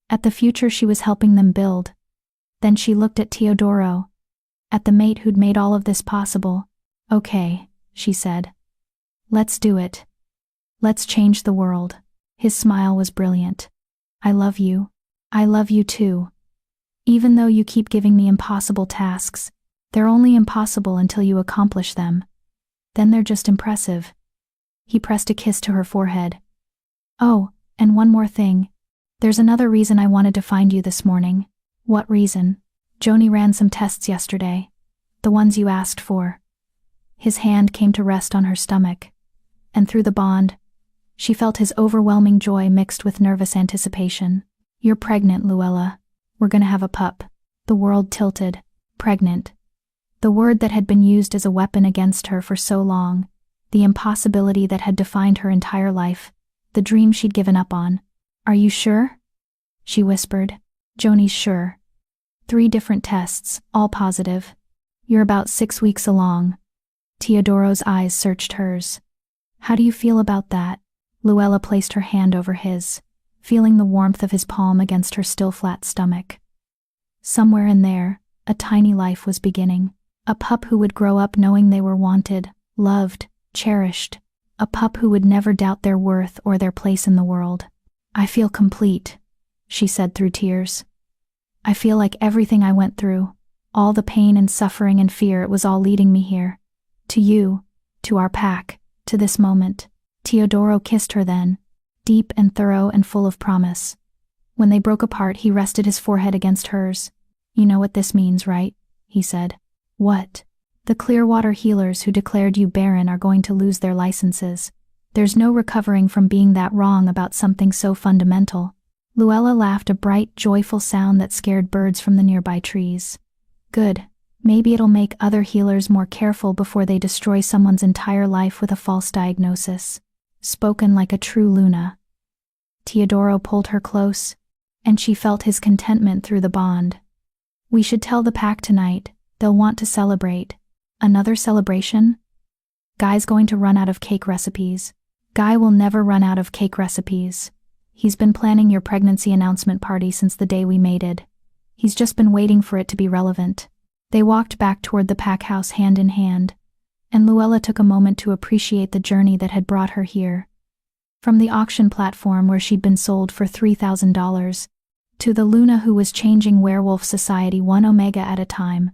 At the future she was helping them build. Then she looked at Teodoro. At the mate who'd made all of this possible. Okay, she said. Let's do it. Let's change the world. His smile was brilliant. I love you. I love you too. Even though you keep giving me impossible tasks, they're only impossible until you accomplish them. Then they're just impressive. He pressed a kiss to her forehead. Oh, and one more thing. There's another reason I wanted to find you this morning. What reason? Joni ran some tests yesterday. The ones you asked for. His hand came to rest on her stomach. And through the bond, she felt his overwhelming joy mixed with nervous anticipation. You're pregnant, Luella. We're gonna have a pup. The world tilted. Pregnant. The word that had been used as a weapon against her for so long. The impossibility that had defined her entire life. The dream she'd given up on. Are you sure? She whispered. Joni's sure. 3 different tests, all positive. You're about 6 weeks along. Teodoro's eyes searched hers. How do you feel about that? Luella placed her hand over his, feeling the warmth of his palm against her still flat stomach. Somewhere in there, a tiny life was beginning. A pup who would grow up knowing they were wanted, loved, cherished. A pup who would never doubt their worth or their place in the world. I feel complete, she said through tears. I feel like everything I went through, all the pain and suffering and fear, it was all leading me here. To you, to our pack, to this moment. Teodoro kissed her then, deep and thorough and full of promise. When they broke apart, he rested his forehead against hers. You know what this means, right? He said. What? The Clearwater healers who declared you barren are going to lose their licenses. There's no recovering from being that wrong about something so fundamental. Luella laughed, a bright, joyful sound that scared birds from the nearby trees. Good. Maybe it'll make other healers more careful before they destroy someone's entire life with a false diagnosis. Spoken like a true Luna. Teodoro pulled her close, and she felt his contentment through the bond. We should tell the pack tonight. They'll want to celebrate. Another celebration? Guy's going to run out of cake recipes. Guy will never run out of cake recipes. He's been planning your pregnancy announcement party since the day we mated. He's just been waiting for it to be relevant. They walked back toward the pack house hand in hand, and Luella took a moment to appreciate the journey that had brought her here. From the auction platform where she'd been sold for $3,000, to the Luna who was changing werewolf society 1 Omega at a time.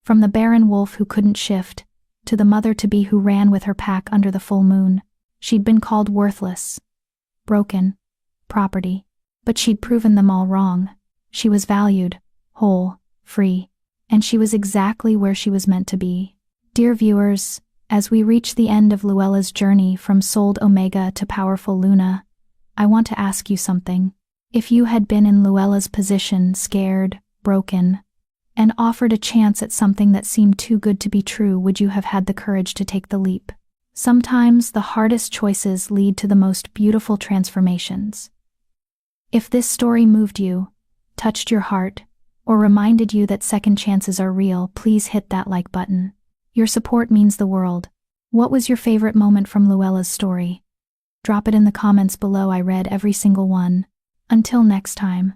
From the barren wolf who couldn't shift, to the mother-to-be who ran with her pack under the full moon. She'd been called worthless, broken, property, but she'd proven them all wrong. She was valued, whole, free. and she was exactly where she was meant to be. Dear viewers, as we reach the end of Luella's journey from souled Omega to powerful Luna, I want to ask you something. If you had been in Luella's position, scared, broken, and offered a chance at something that seemed too good to be true, would you have had the courage to take the leap? Sometimes the hardest choices lead to the most beautiful transformations. If this story moved you, touched your heart, or reminded you that second chances are real, please hit that like button. Your support means the world. What was your favorite moment from Luella's story? Drop it in the comments below. I read every single one. Until next time.